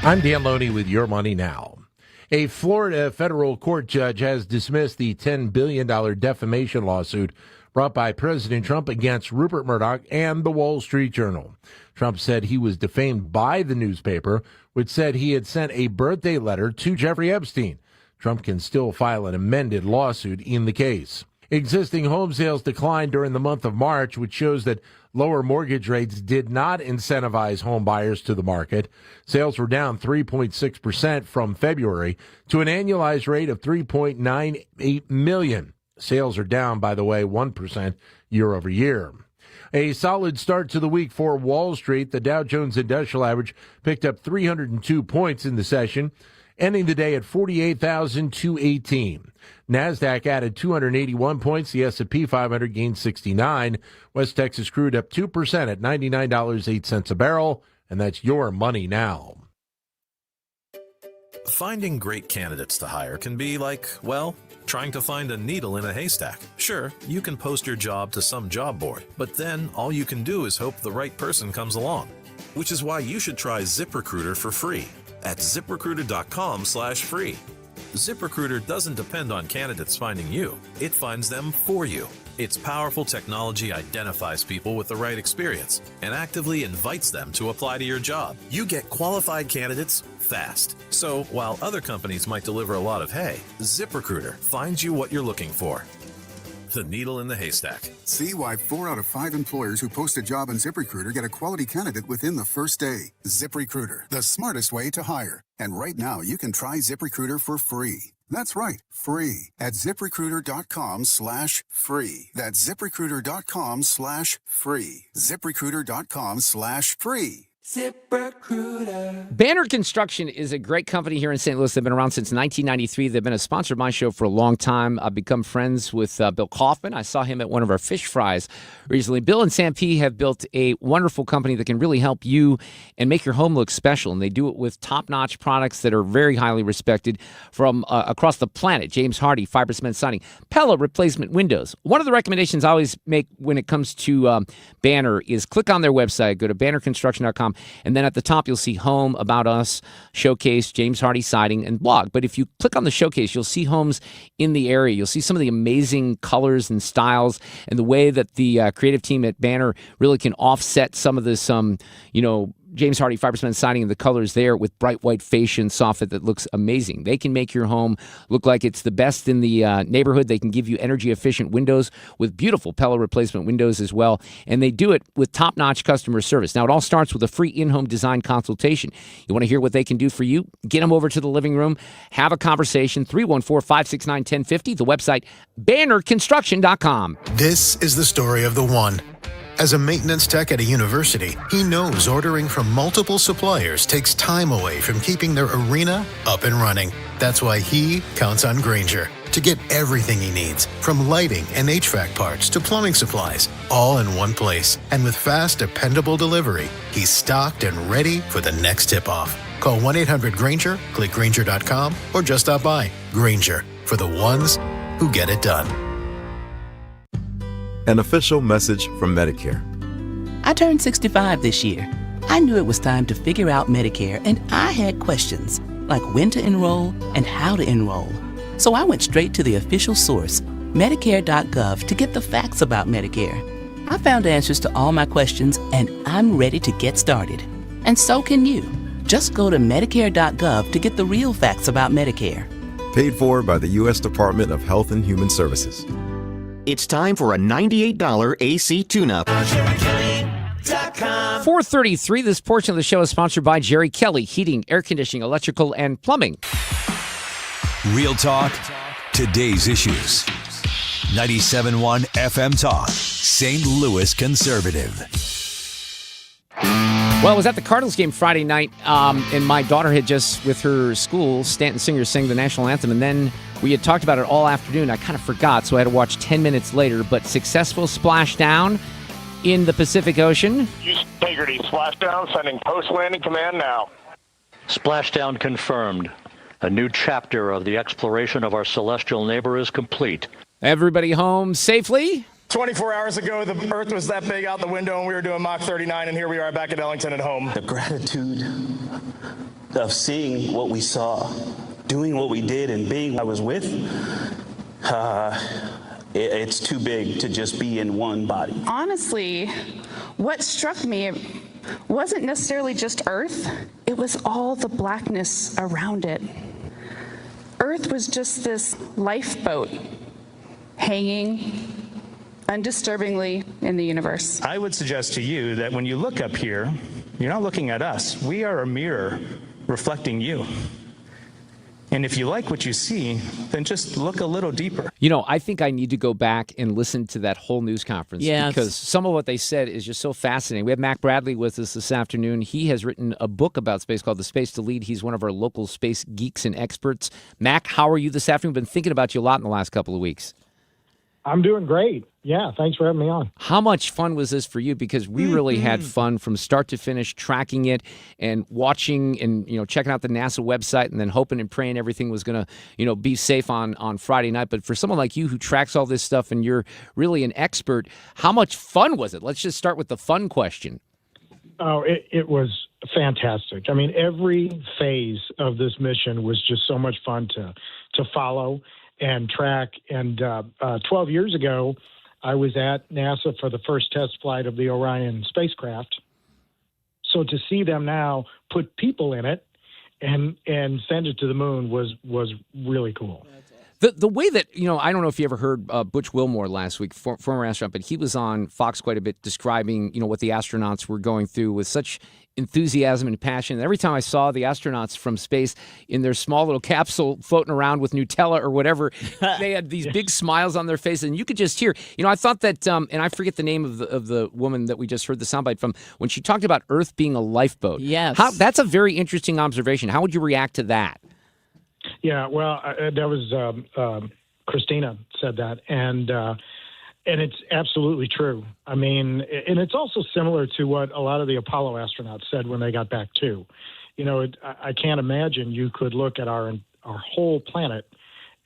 I'm Dan Loney with Your Money Now. A Florida federal court judge has dismissed the $10 billion defamation lawsuit brought by President Trump against Rupert Murdoch and the Wall Street Journal. Trump said he was defamed by the newspaper, which said he had sent a birthday letter to Jeffrey Epstein. Trump can still file an amended lawsuit in the case. Existing home sales declined during the month of March, which shows that lower mortgage rates did not incentivize home buyers to the market. Sales were down 3.6% from February to an annualized rate of 3.98 million. Sales are down, by the way, 1% year over year. A solid start to the week for Wall Street. The Dow Jones Industrial Average picked up 302 points in the session, ending the day at 48,218. NASDAQ added 281 points. The S&P 500 gained 69. West Texas crude up 2% at $99.08 a barrel. And that's your money now. Finding great candidates to hire can be like, well, trying to find a needle in a haystack. Sure, you can post your job to some job board, but then all you can do is hope the right person comes along. Which is why you should try ZipRecruiter for free at ZipRecruiter.com/free. ZipRecruiter doesn't depend on candidates finding you. It finds them for you. Its powerful technology identifies people with the right experience and actively invites them to apply to your job. You get qualified candidates fast. So while other companies might deliver a lot of hay, ZipRecruiter finds you what you're looking for. The needle in the haystack. See why 4 out of 5 employers who post a job on ZipRecruiter get a quality candidate within the first day. ZipRecruiter, the smartest way to hire. And right now, you can try ZipRecruiter for free. That's right, free at ZipRecruiter.com/free. That's ZipRecruiter.com/free. ZipRecruiter.com/free. ZipRecruiter. Banner Construction is a great company here in St. Louis. They've been around since 1993. They've been a sponsor of my show for a long time. I've become friends with Bill Kaufman. I saw him at one of our fish fries recently. Bill and Sam P. have built a wonderful company that can really help you and make your home look special. And they do it with top-notch products that are very highly respected from across the planet. James Hardy, fiber cement siding, Pella replacement windows. One of the recommendations I always make when it comes to Banner is click on their website, go to bannerconstruction.com. And then at the top, you'll see Home, About Us, Showcase, James Hardy Siding, and Blog. But if you click on the Showcase, you'll see homes in the area. You'll see some of the amazing colors and styles and the way that the creative team at Banner really can offset some of this, James Hardy fiber cement siding and the colors there with bright white fascia and soffit that looks amazing. They can make your home look like it's the best in the neighborhood. They can give you energy-efficient windows with beautiful Pella replacement windows as well. And they do it with top-notch customer service. Now, it all starts with a free in-home design consultation. You want to hear what they can do for you? Get them over to the living room. Have a conversation. 314-569-1050. The website, bannerconstruction.com. This is the story of the one. As a maintenance tech at a university, he knows ordering from multiple suppliers takes time away from keeping their arena up and running. That's why he counts on Grainger to get everything he needs, from lighting and HVAC parts to plumbing supplies, all in one place. And with fast, dependable delivery, he's stocked and ready for the next tip-off. Call 1-800-GRAINGER, click Grainger.com, or just stop by. Grainger, for the ones who get it done. An official message from Medicare. I turned 65 this year. I knew it was time to figure out Medicare, and I had questions, like when to enroll and how to enroll. So I went straight to the official source, Medicare.gov, to get the facts about Medicare. I found answers to all my questions, and I'm ready to get started. And so can you. Just go to Medicare.gov to get the real facts about Medicare. Paid for by the U.S. Department of Health and Human Services. It's time for a $98 AC tune-up. 4:33. This portion of the show is sponsored by Jerry Kelly, heating, air conditioning, electrical, and plumbing. Real talk, today's issues. 97.1 FM Talk, St. Louis Conservative. Well, I was at the Cardinals game Friday night, and my daughter had just, with her school, Stanton Singers sang the national anthem, and then we had talked about it all afternoon. I kind of forgot, so I had to watch 10 minutes later. But successful splashdown in the Pacific Ocean. Houston Integrity, splashdown, sending post-landing command now. Splashdown confirmed. A new chapter of the exploration of our celestial neighbor is complete. Everybody home safely? 24 hours ago, the Earth was that big out the window, and we were doing Mach 39, and here we are back at Ellington at home. The gratitude of seeing what we saw, doing what we did, and being I was with, it's too big to just be in one body. Honestly, what struck me wasn't necessarily just Earth, it was all the blackness around it. Earth was just this lifeboat hanging undisturbingly in the universe. I would suggest to you that when you look up here, you're not looking at us. We are a mirror reflecting you. And if you like what you see, then just look a little deeper. You know, I think I need to go back and listen to that whole news conference because some of what they said is just so fascinating. We have Mack Bradley with us this afternoon. He has written a book about space called The Space to Lead. He's one of our local space geeks and experts. Mack, how are you this afternoon? Been thinking about you a lot in the last couple of weeks. I'm doing great. Yeah, thanks for having me on. How much fun was this for you? Because we really had fun from start to finish, tracking it and watching and, checking out the NASA website and then hoping and praying everything was going to, be safe on Friday night. But for someone like you who tracks all this stuff and you're really an expert, how much fun was it? Let's just start with the fun question. Oh, it was fantastic. I mean, every phase of this mission was just so much fun to follow and track. And 12 years ago, I was at NASA for the first test flight of the Orion spacecraft. So to see them now put people in it and send it to the moon was really cool. The way that, I don't know if you ever heard Butch Wilmore last week, former astronaut, but he was on Fox quite a bit describing, what the astronauts were going through with such enthusiasm and passion. And every time I saw the astronauts from space in their small little capsule floating around with Nutella or whatever, they had these big smiles on their faces. And you could just hear, I thought that, and I forget the name of the woman that we just heard the soundbite from, when she talked about Earth being a lifeboat. Yes. That's a very interesting observation. How would you react to that? Yeah, well, that was Christina said that, and it's absolutely true. I mean, and it's also similar to what a lot of the Apollo astronauts said when they got back too. I can't imagine you could look at our whole planet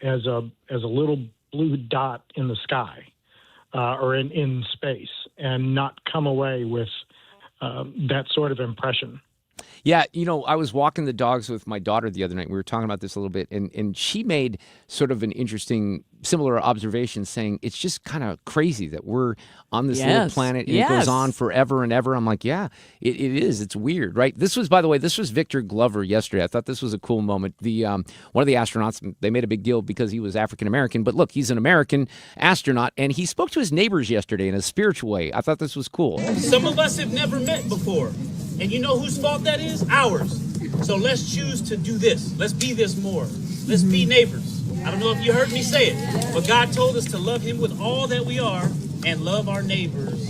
as a little blue dot in the sky or in space and not come away with that sort of impression. Yeah, I was walking the dogs with my daughter the other night. We were talking about this a little bit, and she made sort of an interesting, similar observation saying it's just kind of crazy that we're on this little planet and it goes on forever and ever. I'm like, yeah, it is. It's weird, right? This was, by the way, Victor Glover yesterday. I thought this was a cool moment. The one of the astronauts, they made a big deal because he was African-American, but look, he's an American astronaut, and he spoke to his neighbors yesterday in a spiritual way. I thought this was cool. Some of us have never met before. And you know whose fault that is? Ours. So let's choose to do this. Let's be this more. Let's be neighbors. I don't know if you heard me say it, but God told us to love him with all that we are and love our neighbors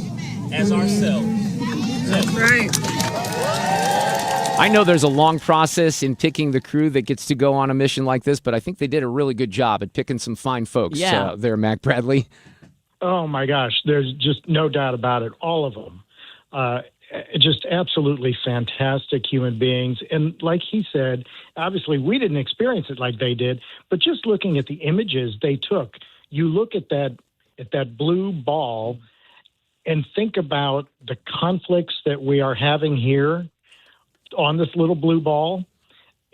as ourselves. That's right. I know there's a long process in picking the crew that gets to go on a mission like this, but I think they did a really good job at picking some fine folks there, Mack Bradley. Oh, my gosh. There's just no doubt about it. All of them. Just absolutely fantastic human beings. And like he said, obviously we didn't experience it like they did, but just looking at the images they took, you look at that blue ball and think about the conflicts that we are having here on this little blue ball.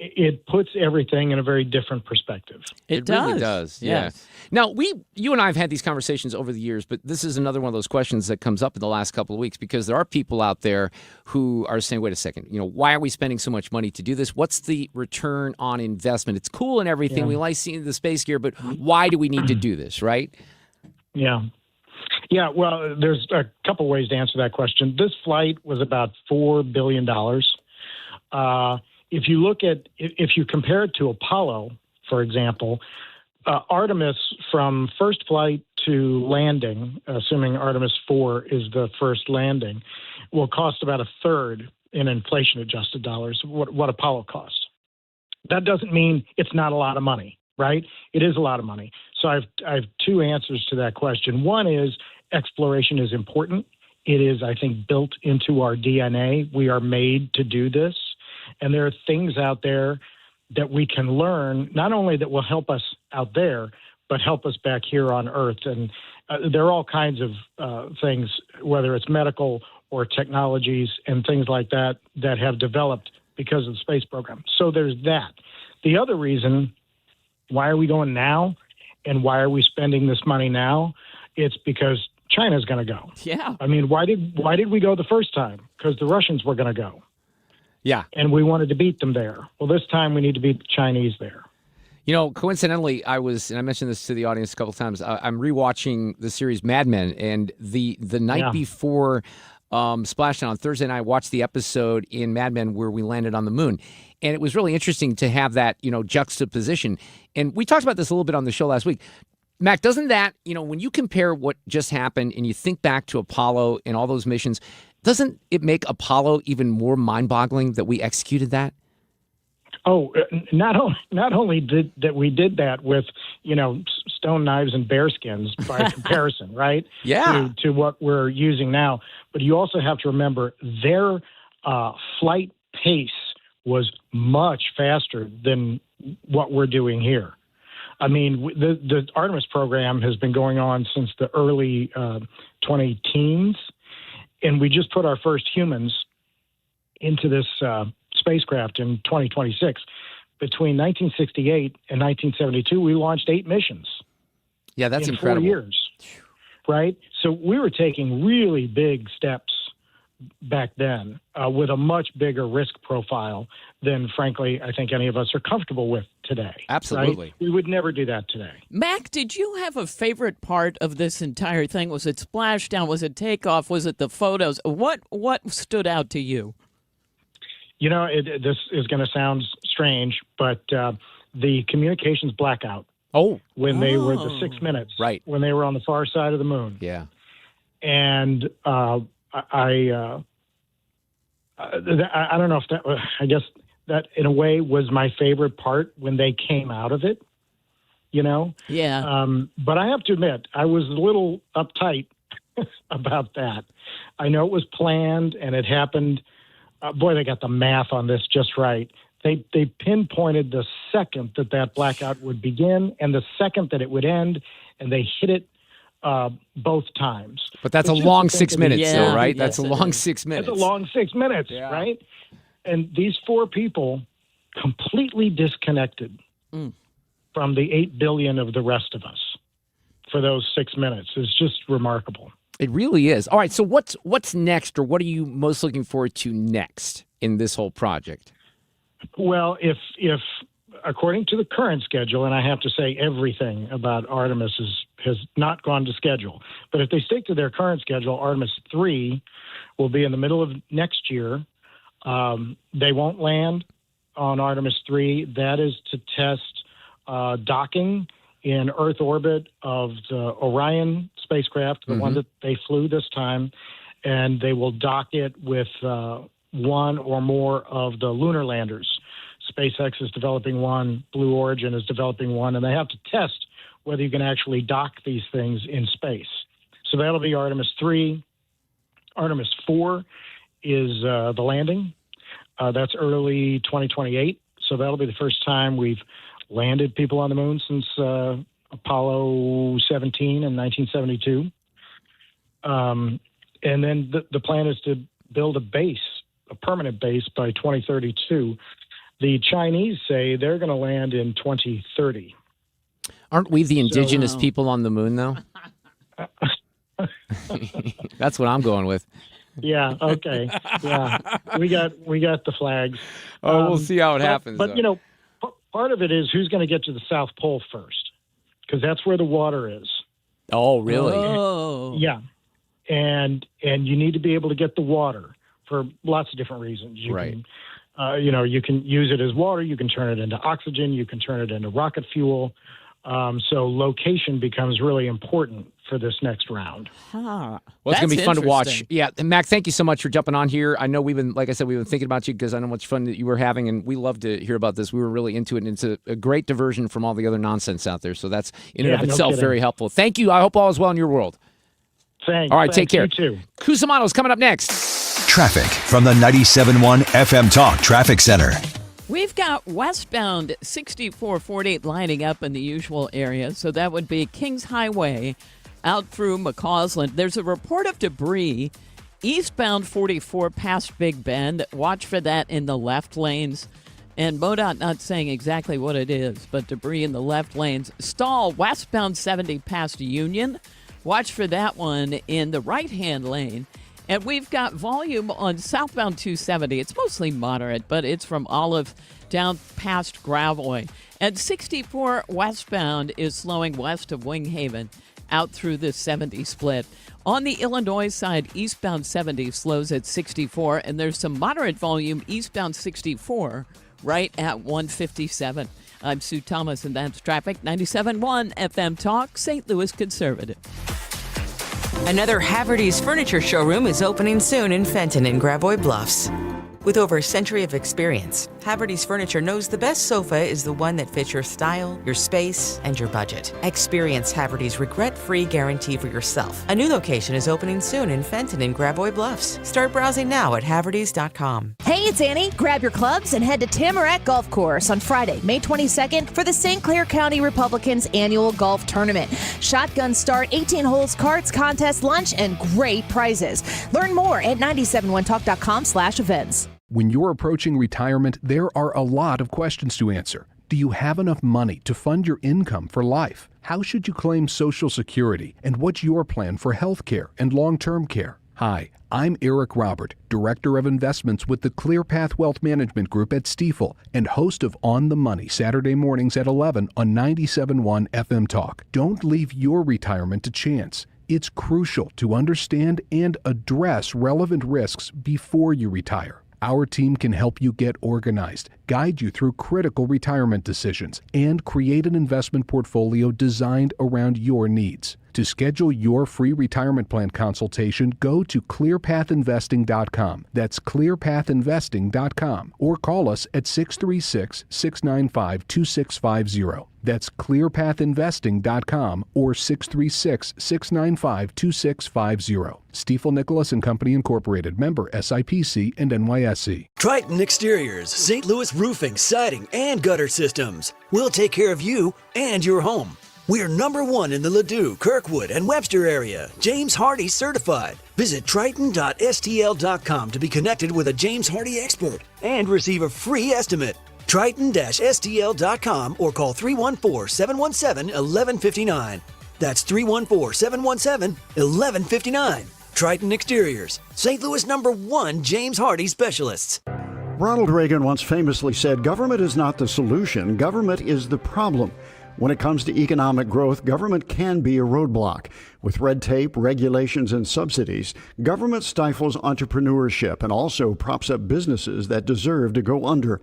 It puts everything in a very different perspective. It really does. Yeah. Yes. Now, you and I have had these conversations over the years, but this is another one of those questions that comes up in the last couple of weeks because there are people out there who are saying, wait a second, why are we spending so much money to do this? What's the return on investment? It's cool and everything. Yeah. We like seeing the space gear, but why do we need to do this, right? Yeah. Yeah, well, there's a couple ways to answer that question. This flight was about $4 billion. If you compare it to Apollo, for example, Artemis from first flight to landing, assuming Artemis 4 is the first landing, will cost about a third in inflation-adjusted dollars what Apollo cost. That doesn't mean it's not a lot of money, right? It is a lot of money. So I have two answers to that question. One is exploration is important. It is, I think, built into our DNA. We are made to do this. And there are things out there that we can learn, not only that will help us out there, but help us back here on Earth. And there are all kinds of things, whether it's medical or technologies and things like that, that have developed because of the space program. So there's that. The other reason, why are we going now and why are we spending this money now? It's because China's going to go. Yeah. I mean, why did we go the first time? Because the Russians were going to go. Yeah. And we wanted to beat them there. Well, this time we need to beat the Chinese there. You know, coincidentally, and I mentioned this to the audience a couple times, I'm rewatching the series Mad Men, and the night before Splashdown on Thursday night, I watched the episode in Mad Men where we landed on the moon. And it was really interesting to have that, juxtaposition. And we talked about this a little bit on the show last week. Mac, doesn't that, when you compare what just happened and you think back to Apollo and all those missions, doesn't it make Apollo even more mind-boggling that we executed that? Oh, not only did we did that with, stone knives and bearskins by comparison, right? Yeah. To what we're using now. But you also have to remember their flight pace was much faster than what we're doing here. I mean, the Artemis program has been going on since the early 2010s, and we just put our first humans into this spacecraft in 2026. Between 1968 and 1972, we launched 8 missions. Yeah, that's in incredible. 4 years, right? So we were taking really big steps back then with a much bigger risk profile than, frankly, I think any of us are comfortable with today. Absolutely. Right? We would never do that today. Mac, did you have a favorite part of this entire thing? Was it splashdown? Was it takeoff? Was it the photos? What stood out to you? This is going to sound strange, but the communications blackout. When they were the 6 minutes. Right. When they were on the far side of the moon. Yeah. And I don't know if that was, I guess that in a way was my favorite part when they came out of it, Yeah. But I have to admit, I was a little uptight about that. I know it was planned and it happened. Boy, they got the math on this just right. They pinpointed the second that blackout would begin and the second that it would end, and they hit it both times. But that's a long 6 minutes, though, right? That's a long 6 minutes. That's a long 6 minutes, right? And these 4 people completely disconnected from the 8 billion of the rest of us for those 6 minutes. It's just remarkable. It really is. All right, so what's next, or what are you most looking forward to next in this whole project? Well, if according to the current schedule, and I have to say everything about Artemis has not gone to schedule, but if they stick to their current schedule, Artemis 3 will be in the middle of next year. They won't land on Artemis 3. That is to test docking in Earth orbit of the Orion spacecraft, the one that they flew this time, and they will dock it with one or more of the lunar landers. SpaceX is developing one, Blue Origin is developing one, and they have to test whether you can actually dock these things in space. So that'll be Artemis 3. Artemis 4 is the landing. That's early 2028. So that'll be the first time we've landed people on the moon since Apollo 17 in 1972. And then the plan is to build a permanent base by 2032. The Chinese say they're going to land in 2030. Aren't we the indigenous people on the moon, though? That's what I'm going with. Yeah. Okay. Yeah. We got the flags. We'll see how it happens. But part of it is who's going to get to the South Pole first, because that's where the water is. Oh, really? Oh. Yeah. And you need to be able to get the water for lots of different reasons. You can, you can use it as water. You can turn it into oxygen. You can turn it into rocket fuel. So location becomes really important for this next round. Huh. Well, it's going to be fun to watch. Yeah. And Mac, thank you so much for jumping on here. I know we've been thinking about you because I know how much fun that you were having, and we love to hear about this. We were really into it, and it's a great diversion from all the other nonsense out there. So that's in and of itself very helpful. Thank you. I hope all is well in your world. Thanks. All right, take care. You too. Cusumano is coming up next. Traffic from the 97.1 FM Talk Traffic Center. We've got westbound 6440 lining up in the usual area. So that would be Kings Highway out through McCausland. There's a report of debris eastbound 44 past Big Bend. Watch for that in the left lanes. And MoDOT not saying exactly what it is, but debris in the left lanes. Stall westbound 70 past Union. Watch for that one in the right-hand lane. And we've got volume on southbound 270. It's mostly moderate, but it's from Olive down past Gravois. And 64 westbound is slowing west of Wing Haven out through the 70 split. On the Illinois side, eastbound 70 slows at 64, and there's some moderate volume eastbound 64 right at 157. I'm Sue Thomas, and that's traffic. 97.1 FM Talk, St. Louis Conservative. Another Haverty's Furniture showroom is opening soon in Fenton and Graboy Bluffs. With over a century of experience, Haverty's Furniture knows the best sofa is the one that fits your style, your space, and your budget. Experience Haverty's regret-free guarantee for yourself. A new location is opening soon in Fenton and Graboy Bluffs. Start browsing now at havertys.com. Hey, it's Annie. Grab your clubs and head to Tamarack Golf Course on Friday, May 22nd for the St. Clair County Republicans Annual Golf Tournament. Shotgun start, 18 holes, carts, contest, lunch, and great prizes. Learn more at 971talk.com/events. When you're approaching retirement, there are a lot of questions to answer. Do you have enough money to fund your income for life? How should you claim Social Security? And what's your plan for health care and long-term care? Hi, I'm Eric Robert, Director of Investments with the ClearPath Wealth Management Group at Stifel and host of On the Money Saturday mornings at 11 on 97.1 FM Talk. Don't leave your retirement to chance. It's crucial to understand and address relevant risks before you retire. Our team can help you get organized, guide you through critical retirement decisions, and create an investment portfolio designed around your needs. To schedule your free retirement plan consultation, go to clearpathinvesting.com. That's clearpathinvesting.com. Or call us at 636-695-2650. That's clearpathinvesting.com or 636-695-2650. Stifel Nicholas and Company Incorporated, member SIPC and NYSE. Triton Exteriors, St. Louis Roofing, Siding, and Gutter Systems. We'll take care of you and your home. We're #1 in the Ladue, Kirkwood, and Webster area. James Hardy certified. Visit Triton.stl.com to be connected with a James Hardy expert and receive a free estimate. Triton-stl.com or call 314-717-1159. That's 314-717-1159. Triton Exteriors, St. Louis #1 James Hardy specialists. Ronald Reagan once famously said, "Government is not the solution, government is the problem." When it comes to economic growth, government can be a roadblock. With red tape, regulations, and subsidies, government stifles entrepreneurship and also props up businesses that deserve to go under.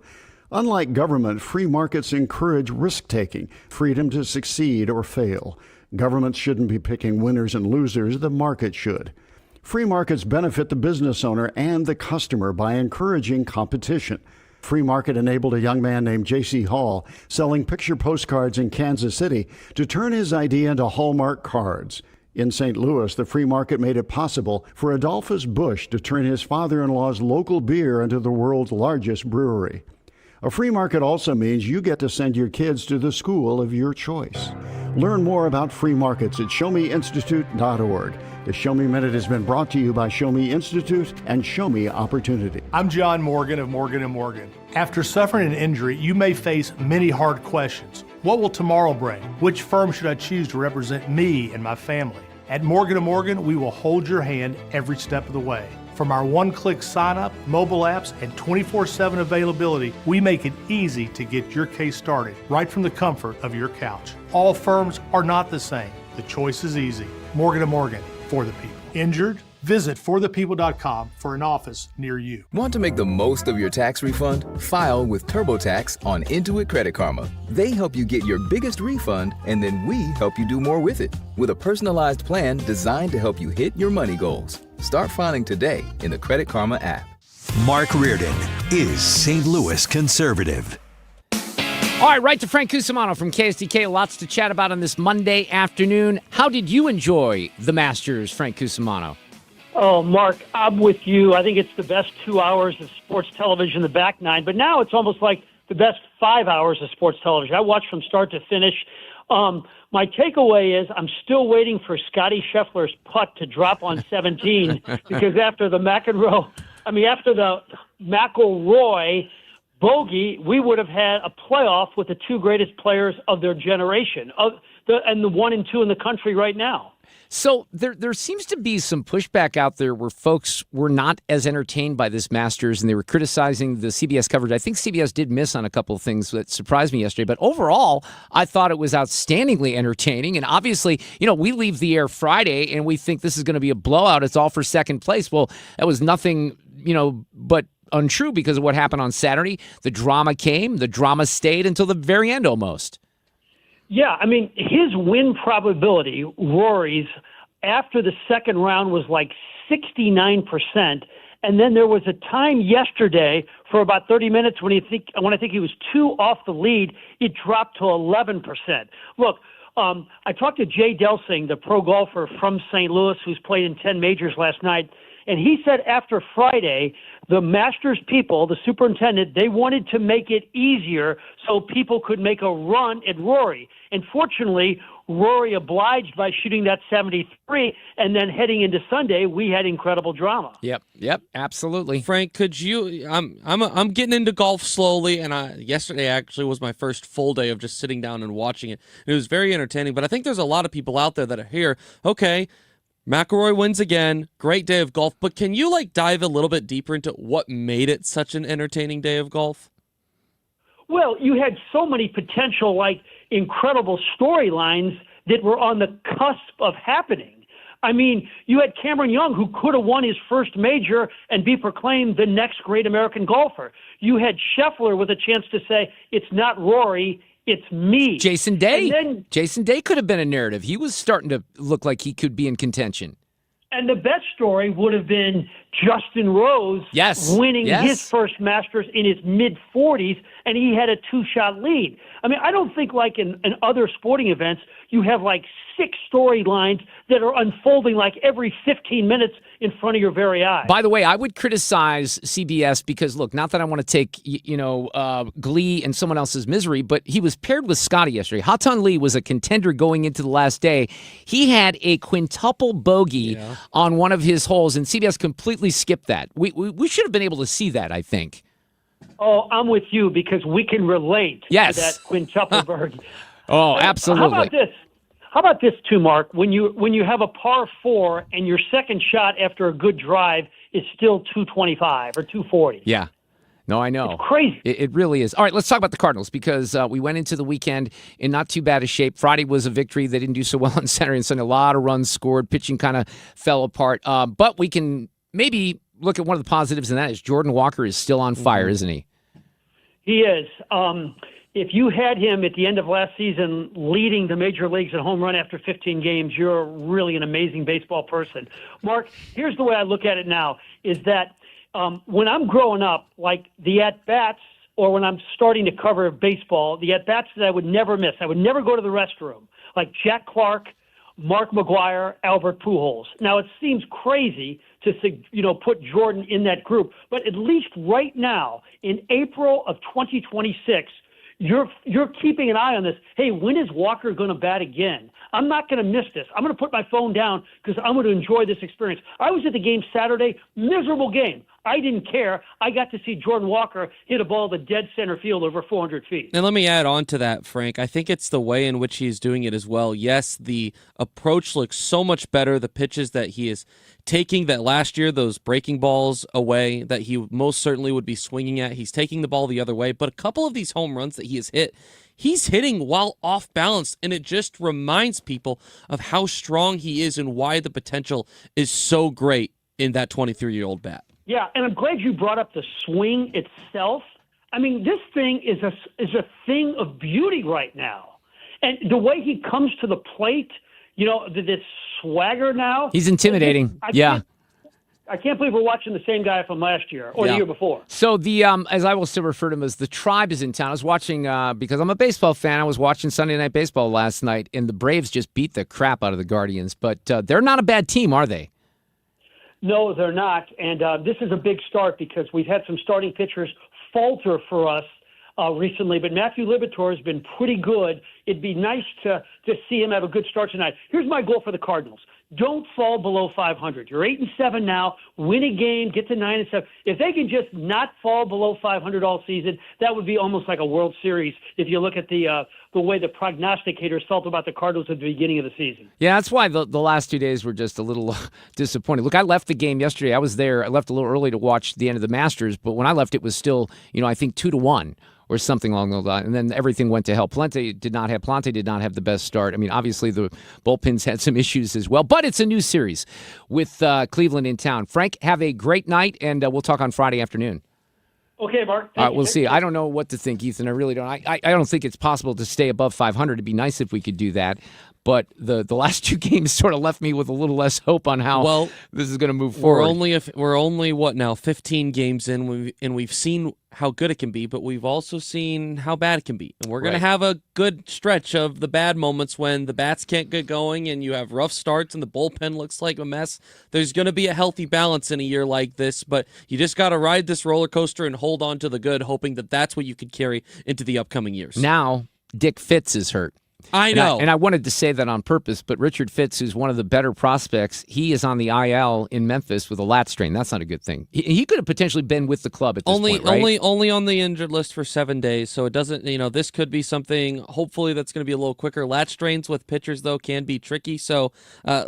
Unlike government, free markets encourage risk-taking, freedom to succeed or fail. Governments shouldn't be picking winners and losers, the market should. Free markets benefit the business owner and the customer by encouraging competition. Free Market enabled a young man named J.C. Hall selling picture postcards in Kansas City to turn his idea into Hallmark cards. In St. Louis, the Free Market made it possible for Adolphus Busch to turn his father-in-law's local beer into the world's largest brewery. A free market also means you get to send your kids to the school of your choice. Learn more about free markets at showmeinstitute.org. The Show Me Minute has been brought to you by Show Me Institute and Show Me Opportunity. I'm John Morgan of Morgan & Morgan. After suffering an injury, you may face many hard questions. What will tomorrow bring? Which firm should I choose to represent me and my family? At Morgan & Morgan, we will hold your hand every step of the way. From our one-click sign-up, mobile apps, and 24/7 availability, we make it easy to get your case started right from the comfort of your couch. All firms are not the same. The choice is easy. Morgan & Morgan, for the people. Injured? Visit forthepeople.com for an office near you. Want to make the most of your tax refund? File with TurboTax on Intuit Credit Karma. They help you get your biggest refund, and then we help you do more with it. With a personalized plan designed to help you hit your money goals. Start filing today in the Credit Karma app. Mark Reardon is St. Louis Conservative. All right, right to Frank Cusumano from KSDK. Lots to chat about on this Monday afternoon. How did you enjoy the Masters, Frank Cusumano? Oh, Mark, I'm with you. I think it's the best 2 hours of sports television, the back nine. But now it's almost like the best 5 hours of sports television. I watched from start to finish. My takeaway is I'm still waiting for Scotty Scheffler's putt to drop on 17 because after the McEnroe, after the McIlroy bogey, we would have had a playoff with the two greatest players of their generation, and the 1 and 2 in the country right now. So there seems to be some pushback out there where folks were not as entertained by this Masters, and they were criticizing the CBS coverage. I think CBS did miss on a couple of things that surprised me yesterday, but overall, I thought it was outstandingly entertaining. And obviously, we leave the air Friday, and we think this is going to be a blowout. It's all for second place. Well, that was nothing, but untrue because of what happened on Saturday. The drama came. The drama stayed until the very end almost. Yeah, I mean, his win probability, Rory's, after the second round was like 69%. And then there was a time yesterday for about 30 minutes when I think he was 2 off the lead, it dropped to 11%. Look, I talked to Jay Delsing, the pro golfer from St. Louis who's played in 10 majors last night, and he said after Friday, the Masters people, the superintendent, they wanted to make it easier so people could make a run at Rory. And fortunately, Rory obliged by shooting that 73, and then heading into Sunday, we had incredible drama. Yep, absolutely. Frank, could you? I'm getting into golf slowly, and yesterday actually was my first full day of just sitting down and watching it. It was very entertaining, but I think there's a lot of people out there that are here. Okay, McIlroy wins again. Great day of golf, but can you dive a little bit deeper into what made it such an entertaining day of golf? Well, you had so many potential, incredible storylines that were on the cusp of happening. I mean, you had Cameron Young, who could have won his first major and be proclaimed the next great American golfer. You had Scheffler with a chance to say, it's not Rory, it's me. Jason Day. Jason Day could have been a narrative. He was starting to look like he could be in contention. And the best story would have been Justin Rose winning his first Masters in his mid-40s, and he had a 2-shot lead. I mean, I don't think in other sporting events you have 6 storylines that are unfolding every 15 minutes in front of your very eyes. By the way, I would criticize CBS because, look, not that I want to take, glee in someone else's misery, but he was paired with Scotty yesterday. Ha-Tan Lee was a contender going into the last day. He had a quintuple bogey on one of his holes, and CBS completely skipped that. We should have been able to see that, I think. Oh, I'm with you because we can relate to that quintuple bogey. Oh, absolutely. How about this too, Mark? When you have a par 4 and your second shot after a good drive is still 225 or 240. Yeah. No, I know. It's crazy. It really is. All right, let's talk about the Cardinals because we went into the weekend in not too bad a shape. Friday was a victory. They didn't do so well on Saturday and Sunday. A lot of runs scored. Pitching kind of fell apart. But we can maybe look at one of the positives, and that is Jordan Walker is still on fire, isn't he? He is. If you had him at the end of last season leading the major leagues in home run after 15 games, you're really an amazing baseball person. Mark, here's the way I look at it now, is that when I'm growing up, the at-bats, or when I'm starting to cover baseball, the at-bats that I would never miss, I would never go to the restroom, like Jack Clark, Mark McGwire, Albert Pujols. Now, it seems crazy to put Jordan in that group, but at least right now, in April of 2026, you're keeping an eye on this. Hey, when is Walker going to bat again? I'm not going to miss this. I'm going to put my phone down because I'm going to enjoy this experience. I was at the game Saturday, miserable game. I didn't care. I got to see Jordan Walker hit a ball to dead center field over 400 feet. And let me add on to that, Frank. I think it's the way in which he's doing it as well. Yes, the approach looks so much better. The pitches that he is taking that last year, those breaking balls away that he most certainly would be swinging at, he's taking the ball the other way. But a couple of these home runs that he has hit, he's hitting while off balance, and it just reminds people of how strong he is and why the potential is so great in that 23-year-old bat. Yeah, and I'm glad you brought up the swing itself. I mean, this thing is a thing of beauty right now. And the way he comes to the plate, this swagger now. He's intimidating. I can't believe we're watching the same guy from last year or the year before. So the as I will still refer to him as the Tribe is in town. I was watching because I'm a baseball fan. I was watching Sunday Night Baseball last night, and the Braves just beat the crap out of the Guardians. But they're not a bad team, are they? No, they're not. And this is a big start because we've had some starting pitchers falter for us recently. But Matthew Liberatore has been pretty good. It'd be nice to see him have a good start tonight. Here's my goal for the Cardinals. don't fall below 500. You're 8-7 now. Win a game, get to 9-7. If they can just not fall below 500 all season, that would be almost like a World Series. If you look at the way the prognosticators felt about the Cardinals at the beginning of the season. Yeah, that's why the last 2 days were just a little disappointing. Look, I left the game yesterday. I was there. I left a little early to watch the end of the Masters, but when I left, it was still, I think 2-1. Or something along those lines. And then everything went to hell. Plante did not have the best start. I mean, obviously the bullpens had some issues as well. But it's a new series with Cleveland in town. Frank, have a great night, and we'll talk on Friday afternoon. Okay, Mark. All right, we'll see. I don't know what to think, Ethan. I really don't. I don't think it's possible to stay above 500. It'd be nice if we could do that. But the last 2 games sort of left me with a little less hope on how this is going to move forward. We're only what now 15 games in, and we've seen how good it can be, but we've also seen how bad it can be. And we're going to have a good stretch of the bad moments when the bats can't get going and you have rough starts and the bullpen looks like a mess. There's going to be a healthy balance in a year like this, but you just got to ride this roller coaster and hold on to the good, hoping that that's what you could carry into the upcoming years. Now, Dick Fitz is hurt. I know. And I wanted to say that on purpose, but Richard Fitz, who's one of the better prospects, he is on the IL in Memphis with a lat strain. That's not a good thing. He could have potentially been with the club at this point, right? Only on the injured list for 7 days, so it doesn't, this could be something, hopefully that's going to be a little quicker. Lat strains with pitchers, though, can be tricky, so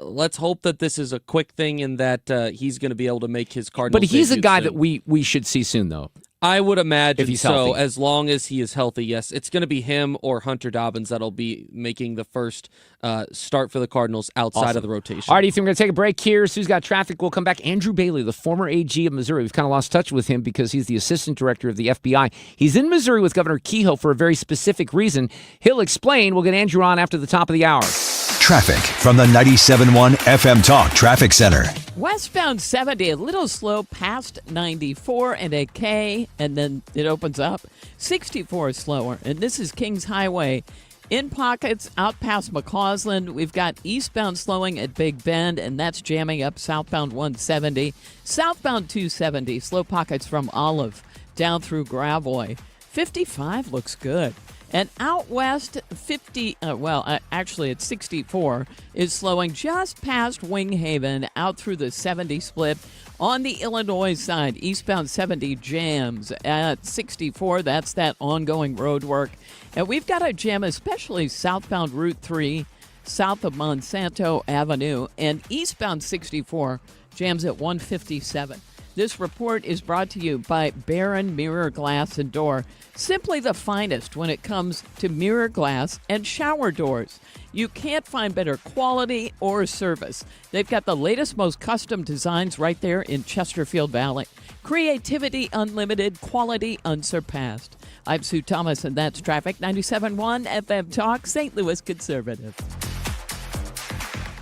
let's hope that this is a quick thing and that he's going to be able to make his Cardinals But he's a guy soon. that we should see soon, though. I would imagine if he's so, healthy. as long as he is healthy, yes. It's going to be him or Hunter Dobbins that'll be making the first start for the Cardinals outside of the rotation. All right, Ethan, we're going to take a break here. Sue's got traffic. We'll come back. Andrew Bailey, the former AG of Missouri. We've kind of lost touch with him because he's the assistant director of the FBI. He's in Missouri with Governor Kehoe for a very specific reason. He'll explain. We'll get Andrew on after the top of the hour. Traffic from the 97.1 FM Talk Traffic Center. Westbound 70, a little slow past 94 and a K, and then it opens up. 64 is slower, and this is Kings Highway. In pockets, out past McCausland, we've got eastbound slowing at Big Bend, and that's jamming up southbound 170. Southbound 270, slow pockets from Olive down through Gravois. 55 looks good. And out west, actually it's 64, is slowing just past Winghaven out through the 70 split. On the Illinois side, eastbound 70 jams at 64. That's that ongoing road work. And we've got a jam, especially southbound Route 3, south of Monsanto Avenue, and eastbound 64 jams at 157. This report is brought to you by Barron Mirror Glass and Door. Simply the finest when it comes to mirror glass and shower doors. You can't find better quality or service. They've got the latest, most custom designs right there in Chesterfield Valley. Creativity unlimited, quality unsurpassed. I'm Sue Thomas, and that's Traffic. 97.1 FM Talk, St. Louis Conservative.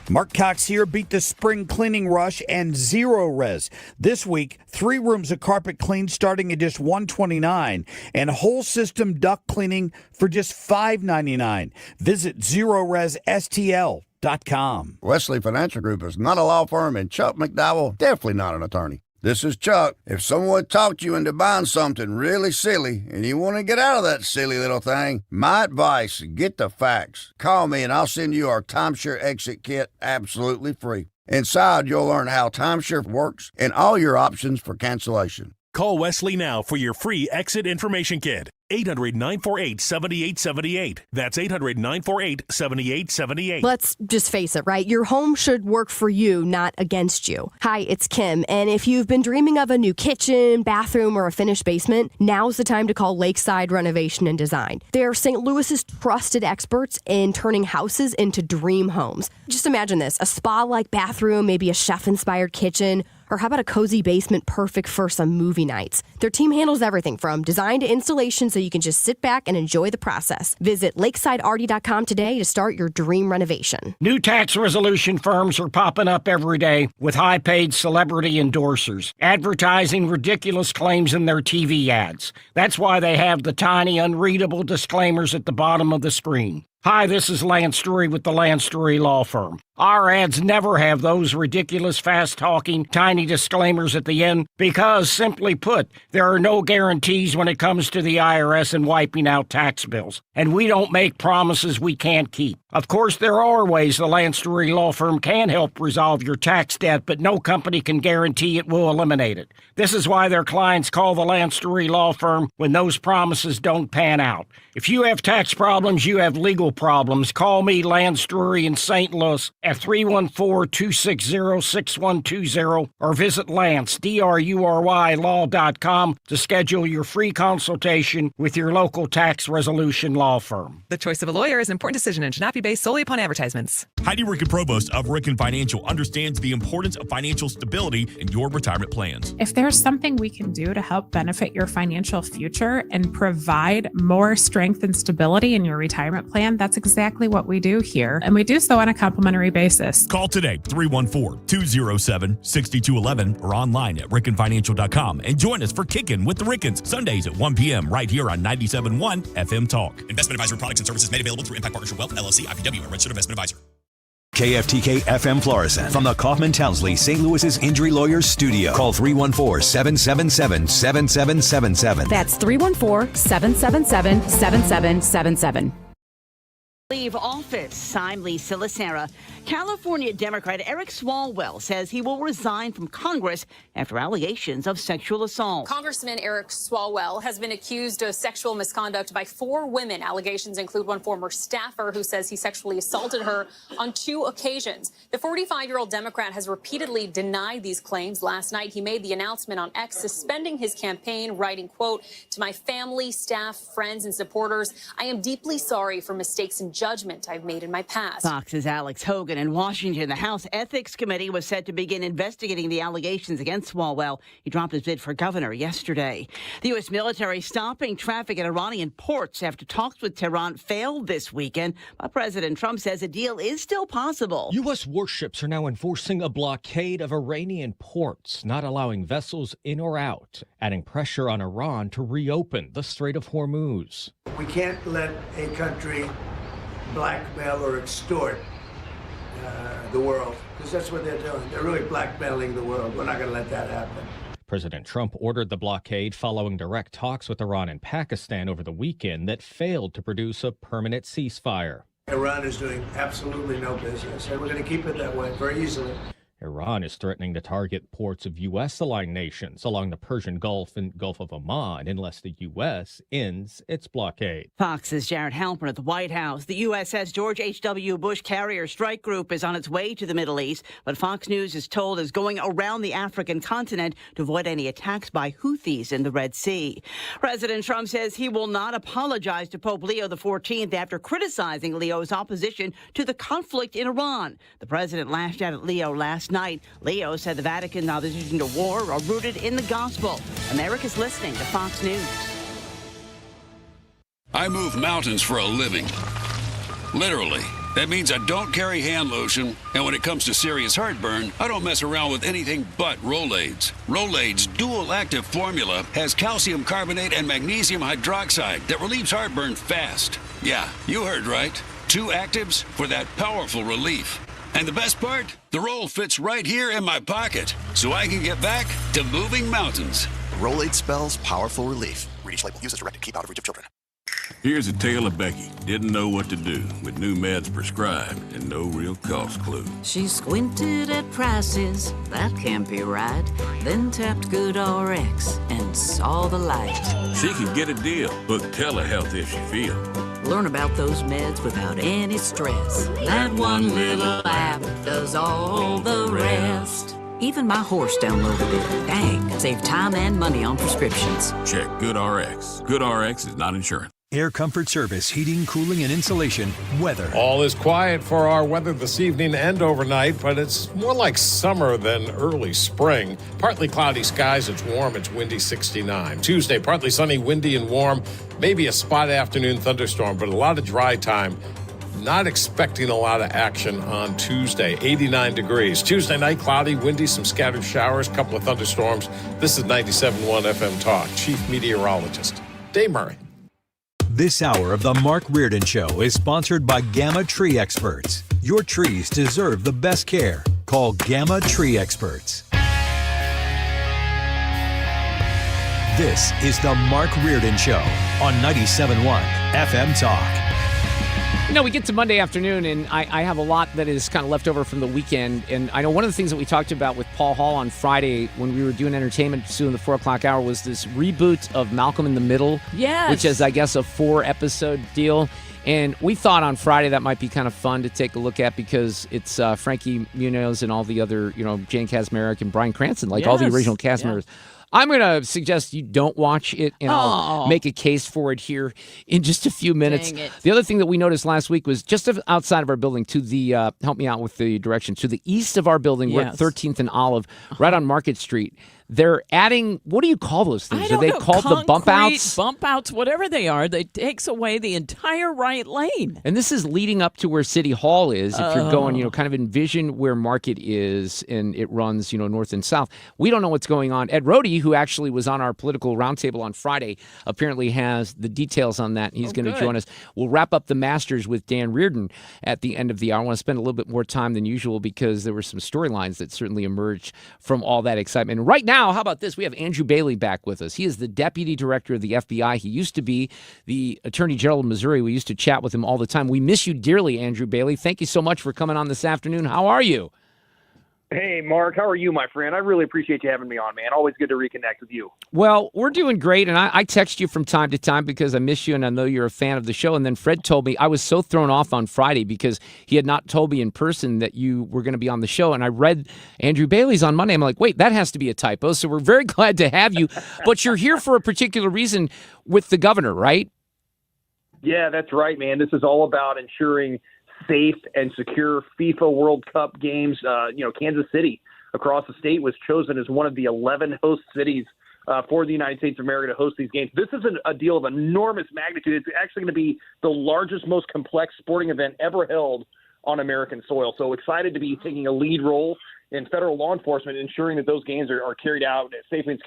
Mark Cox here. Beat the spring cleaning rush and zero res. This week, 3 rooms of carpet cleaned starting at just $129 and whole system duct cleaning for just $5.99. Visit ZeroResSTL.com. Wesley Financial Group is not a law firm, and Chuck McDowell definitely not an attorney. This is Chuck. If someone talked you into buying something really silly and you want to get out of that silly little thing, my advice, get the facts. Call me and I'll send you our timeshare exit kit absolutely free. Inside, you'll learn how timeshare works and all your options for cancellation. Call Wesley now for your free exit information kit. 800-948-7878. That's 800-948-7878. Let's just face it, right? Your home should work for you, not against you. Hi, it's Kim, and if you've been dreaming of a new kitchen, bathroom, or a finished basement, now's the time to call Lakeside Renovation and Design. They're St. Louis's trusted experts in turning houses into dream homes. Just imagine this, a spa-like bathroom, maybe a chef-inspired kitchen, or how about a cozy basement perfect for some movie nights? Their team handles everything from design to installation so you can just sit back and enjoy the process. Visit lakesidearty.com today to start your dream renovation. New tax resolution firms are popping up every day with high-paid celebrity endorsers, advertising ridiculous claims in their TV ads. That's why they have the tiny, unreadable disclaimers at the bottom of the screen. Hi, this is Lance Drury with the Lance Drury Law Firm. Our ads never have those ridiculous, fast-talking, tiny disclaimers at the end because, simply put, there are no guarantees when it comes to the IRS and wiping out tax bills. And we don't make promises we can't keep. Of course, there are ways the Lance Drury Law Firm can help resolve your tax debt, but no company can guarantee it will eliminate it. This is why their clients call the Lance Drury Law Firm when those promises don't pan out. If you have tax problems, you have legal problems, call me, Lance Drury in St. Louis, at 314-260-6120 or visit Lance, D-R-U-R-Y, law.com to schedule your free consultation with your local tax resolution law firm. The choice of a lawyer is an important decision and should not be based solely upon advertisements. Heidi Ricken Provost of Ricken Financial understands the importance of financial stability in your retirement plans. If there's something we can do to help benefit your financial future and provide more strength and stability in your retirement plan, that's exactly what we do here. And we do so on a complimentary basis. Call today, 314-207-6211 or online at rickenfinancial.com and join us for Kickin' with the Rickens, Sundays at 1 p.m. right here on 97.1 FM Talk. Investment advisory products and services made available through Impact Partnership Wealth, LLC, IPW, a registered investment advisor. KFTK FM Florissant from the Kaufman Townsley St. Louis's Injury Lawyers Studio. Call 314-777-7777. That's 314-777-7777. Leave office, signed Lee Silicera. California Democrat Eric Swalwell says he will resign from Congress after allegations of sexual assault. Congressman Eric Swalwell has been accused of sexual misconduct by 4 women. Allegations include one former staffer who says he sexually assaulted her on 2 occasions. The 45-year-old Democrat has repeatedly denied these claims. Last night, he made the announcement on X suspending his campaign, writing, quote, "To my family, staff, friends, and supporters, I am deeply sorry for mistakes and judgment I've made in my past." Fox's Alex Hogan in Washington. The House Ethics Committee was set to begin investigating the allegations against Swalwell. He dropped his bid for governor yesterday. The U.S. military stopping traffic at Iranian ports after talks with Tehran failed this weekend. But President Trump says a deal is still possible. U.S. warships are now enforcing a blockade of Iranian ports, not allowing vessels in or out, adding pressure on Iran to reopen the Strait of Hormuz. We can't let a country blackmail or extort the world, because that's what they're doing. They're really blackmailing the world. We're not going to let that happen. President Trump ordered the blockade following direct talks with Iran and Pakistan over the weekend that failed to produce a permanent ceasefire. Iran is doing absolutely no business, and we're going to keep it that way very easily. Iran is threatening to target ports of U.S.-aligned nations along the Persian Gulf and Gulf of Oman unless the U.S. ends its blockade. Fox's Jared Halpern at the White House. The U.S. says George H.W. Bush Carrier Strike Group is on its way to the Middle East, but Fox News is told is going around the African continent to avoid any attacks by Houthis in the Red Sea. President Trump says he will not apologize to Pope Leo XIV after criticizing Leo's opposition to the conflict in Iran. The president lashed out at Leo last night. Leo said the Vatican's opposition to war are rooted in the gospel. America's listening to Fox News. I move mountains for a living. Literally. That means I don't carry hand lotion, and when it comes to serious heartburn, I don't mess around with anything but Rolaids. Rolaids' dual-active formula has calcium carbonate and magnesium hydroxide that relieves heartburn fast. Yeah, you heard right. 2 actives for that powerful relief. And the best part? The roll fits right here in my pocket, so I can get back to moving mountains. Rolade spells powerful relief. Read each label. Use as directed. Keep out of reach of children. Here's a tale of Becky. Didn't know what to do with new meds prescribed and no real cost clue. She squinted at prices, that can't be right. Then tapped GoodRx and saw the light. She can get a deal. Book telehealth if she feels. Learn about those meds without any stress. That one little app does all the rest. Even my horse downloaded it. Dang, save time and money on prescriptions. Check GoodRx. GoodRx is not insurance. Air Comfort Service, heating, cooling, and insulation, weather. All is quiet for our weather this evening and overnight, but it's more like summer than early spring. Partly cloudy skies, it's warm, it's windy, 69. Tuesday, partly sunny, windy, and warm. Maybe a spot afternoon thunderstorm, but a lot of dry time. Not expecting a lot of action on Tuesday, 89 degrees. Tuesday night, cloudy, windy, some scattered showers, couple of thunderstorms. This is 97.1 FM Talk. Chief Meteorologist Dave Murray. This hour of the Mark Reardon Show is sponsored by Gamma Tree Experts. Your trees deserve the best care. Call Gamma Tree Experts. This is the Mark Reardon Show on 97.1 FM Talk. You know, we get to Monday afternoon, and I have a lot that is kind of left over from the weekend. And I know one of the things that we talked about with Paul Hall on Friday when we were doing entertainment soon the 4 o'clock hour was this reboot of Malcolm in the Middle. Yes. Which is, I guess, a 4-episode deal. And we thought on Friday that might be kind of fun to take a look at because it's Frankie Muniz and all the other, Jane Kaczmarek and Bryan Cranston, all the original cast members. I'm going to suggest you don't watch it, and I'll make a case for it here in just a few minutes. The other thing that we noticed last week was just outside of our building to the, help me out with the direction, to the east of our building, we're at 13th and Olive, right on Market Street. They're adding, what do you call those things? Are they called the bump outs? Bump outs, whatever they are. They takes away the entire right lane. And this is leading up to where City Hall is. If you're going, kind of envision where Market is, and it runs, north and south. We don't know what's going on. Ed Rhode, who actually was on our political roundtable on Friday, apparently has the details on that. He's going to join us. We'll wrap up the Masters with Dan Reardon at the end of the hour. I want to spend a little bit more time than usual because there were some storylines that certainly emerged from all that excitement. And right now, how about this? We have Andrew Bailey back with us. He is the Deputy Director of the FBI. He used to be the Attorney General of Missouri. We used to chat with him all the time. We miss you dearly, Andrew Bailey. Thank you so much for coming on this afternoon. How are you? Hey, Mark. How are you, my friend? I really appreciate you having me on, man. Always good to reconnect with you. Well, we're doing great, and I text you from time to time because I miss you, and I know you're a fan of the show. And then Fred told me, I was so thrown off on Friday because he had not told me in person that you were going to be on the show. And I read Andrew Bailey's on Monday. I'm like, wait, that has to be a typo. So we're very glad to have you. But you're here for a particular reason with the governor, right? Yeah, that's right, man. This is all about ensuring safe and secure FIFA World Cup games. Kansas City across the state was chosen as one of the 11 host cities for the United States of America to host these games. This is a deal of enormous magnitude. It's actually going to be the largest, most complex sporting event ever held on American soil. So excited to be taking a lead role in federal law enforcement, ensuring that those games are carried out safely and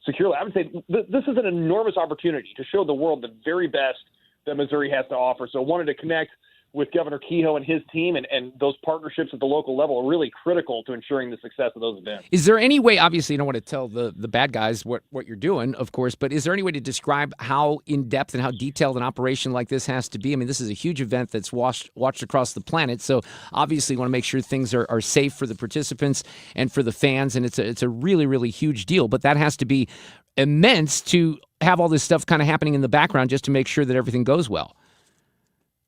securely. I would say this is an enormous opportunity to show the world the very best that Missouri has to offer. So wanted to connect with Governor Kehoe and his team, and those partnerships at the local level are really critical to ensuring the success of those events. Is there any way, obviously you don't want to tell the bad guys what you're doing, of course, but is there any way to describe how in-depth and how detailed an operation like this has to be? I mean, this is a huge event that's watched across the planet, so obviously you want to make sure things are safe for the participants and for the fans, and it's a really, really huge deal, but that has to be immense to have all this stuff kind of happening in the background just to make sure that everything goes well.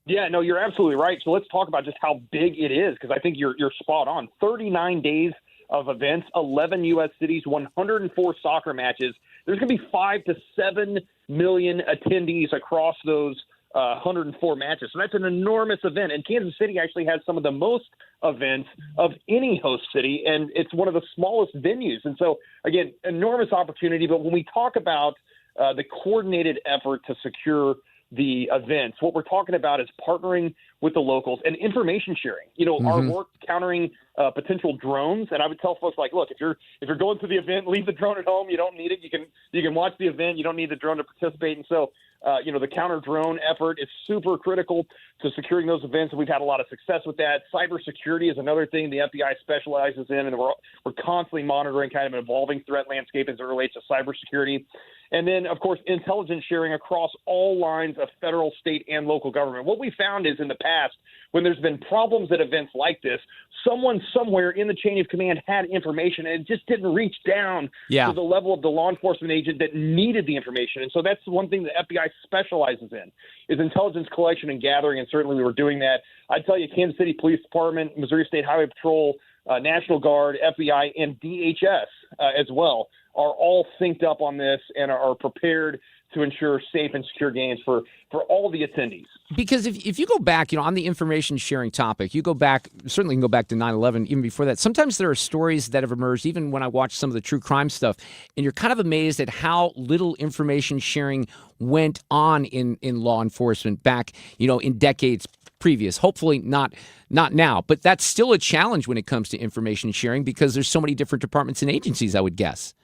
Yeah, no, you're absolutely right. So let's talk about just how big it is, because I think you're spot on. 39 days of events, 11 U.S. cities, 104 soccer matches. There's going to be 5 to 7 million attendees across those 104 matches. So that's an enormous event. And Kansas City actually has some of the most events of any host city, and it's one of the smallest venues. And so, again, enormous opportunity. But when we talk about the coordinated effort to secure the events, what we're talking about is partnering with the locals and information sharing. Our work countering potential drones. And I would tell folks, look, if you're going to the event, leave the drone at home. You don't need it. You can watch the event. You don't need the drone to participate. And so, the counter drone effort is super critical to securing those events. And we've had a lot of success with that. Cybersecurity is another thing the FBI specializes in. And we're constantly monitoring kind of an evolving threat landscape as it relates to cybersecurity. And then, of course, intelligence sharing across all lines of federal, state, and local government. What we found is in the past, when there's been problems at events like this, someone somewhere in the chain of command had information and it just didn't reach down to the level of the law enforcement agent that needed the information. And so that's one thing the FBI specializes in, is intelligence collection and gathering, and certainly we were doing that. I'd tell you, Kansas City Police Department, Missouri State Highway Patrol, National Guard, FBI, and DHS as well are all synced up on this and are prepared to ensure safe and secure games for all the attendees. Because if you go back, on the information sharing topic, you go back, certainly can go back to 9/11, even before that. Sometimes there are stories that have emerged, even when I watch some of the true crime stuff, and you're kind of amazed at how little information sharing went on in law enforcement back, in decades previous. Hopefully not now, but that's still a challenge when it comes to information sharing because there's so many different departments and agencies, I would guess.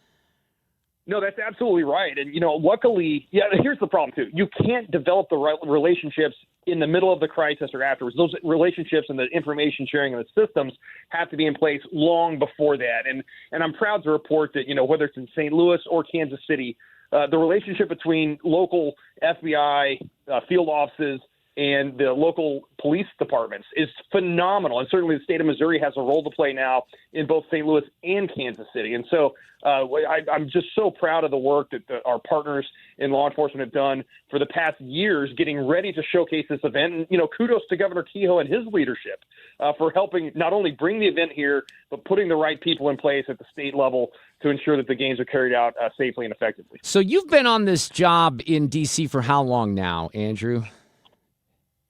No, that's absolutely right. And, luckily, here's the problem, too. You can't develop the right relationships in the middle of the crisis or afterwards. Those relationships and the information sharing and the systems have to be in place long before that. And I'm proud to report that, whether it's in St. Louis or Kansas City, the relationship between local FBI field offices and the local police departments is phenomenal. And certainly the state of Missouri has a role to play now in both St. Louis and Kansas City. And so I'm just so proud of the work that our partners in law enforcement have done for the past years getting ready to showcase this event. And, kudos to Governor Kehoe and his leadership for helping not only bring the event here, but putting the right people in place at the state level to ensure that the games are carried out safely and effectively. So you've been on this job in D.C. for how long now, Andrew?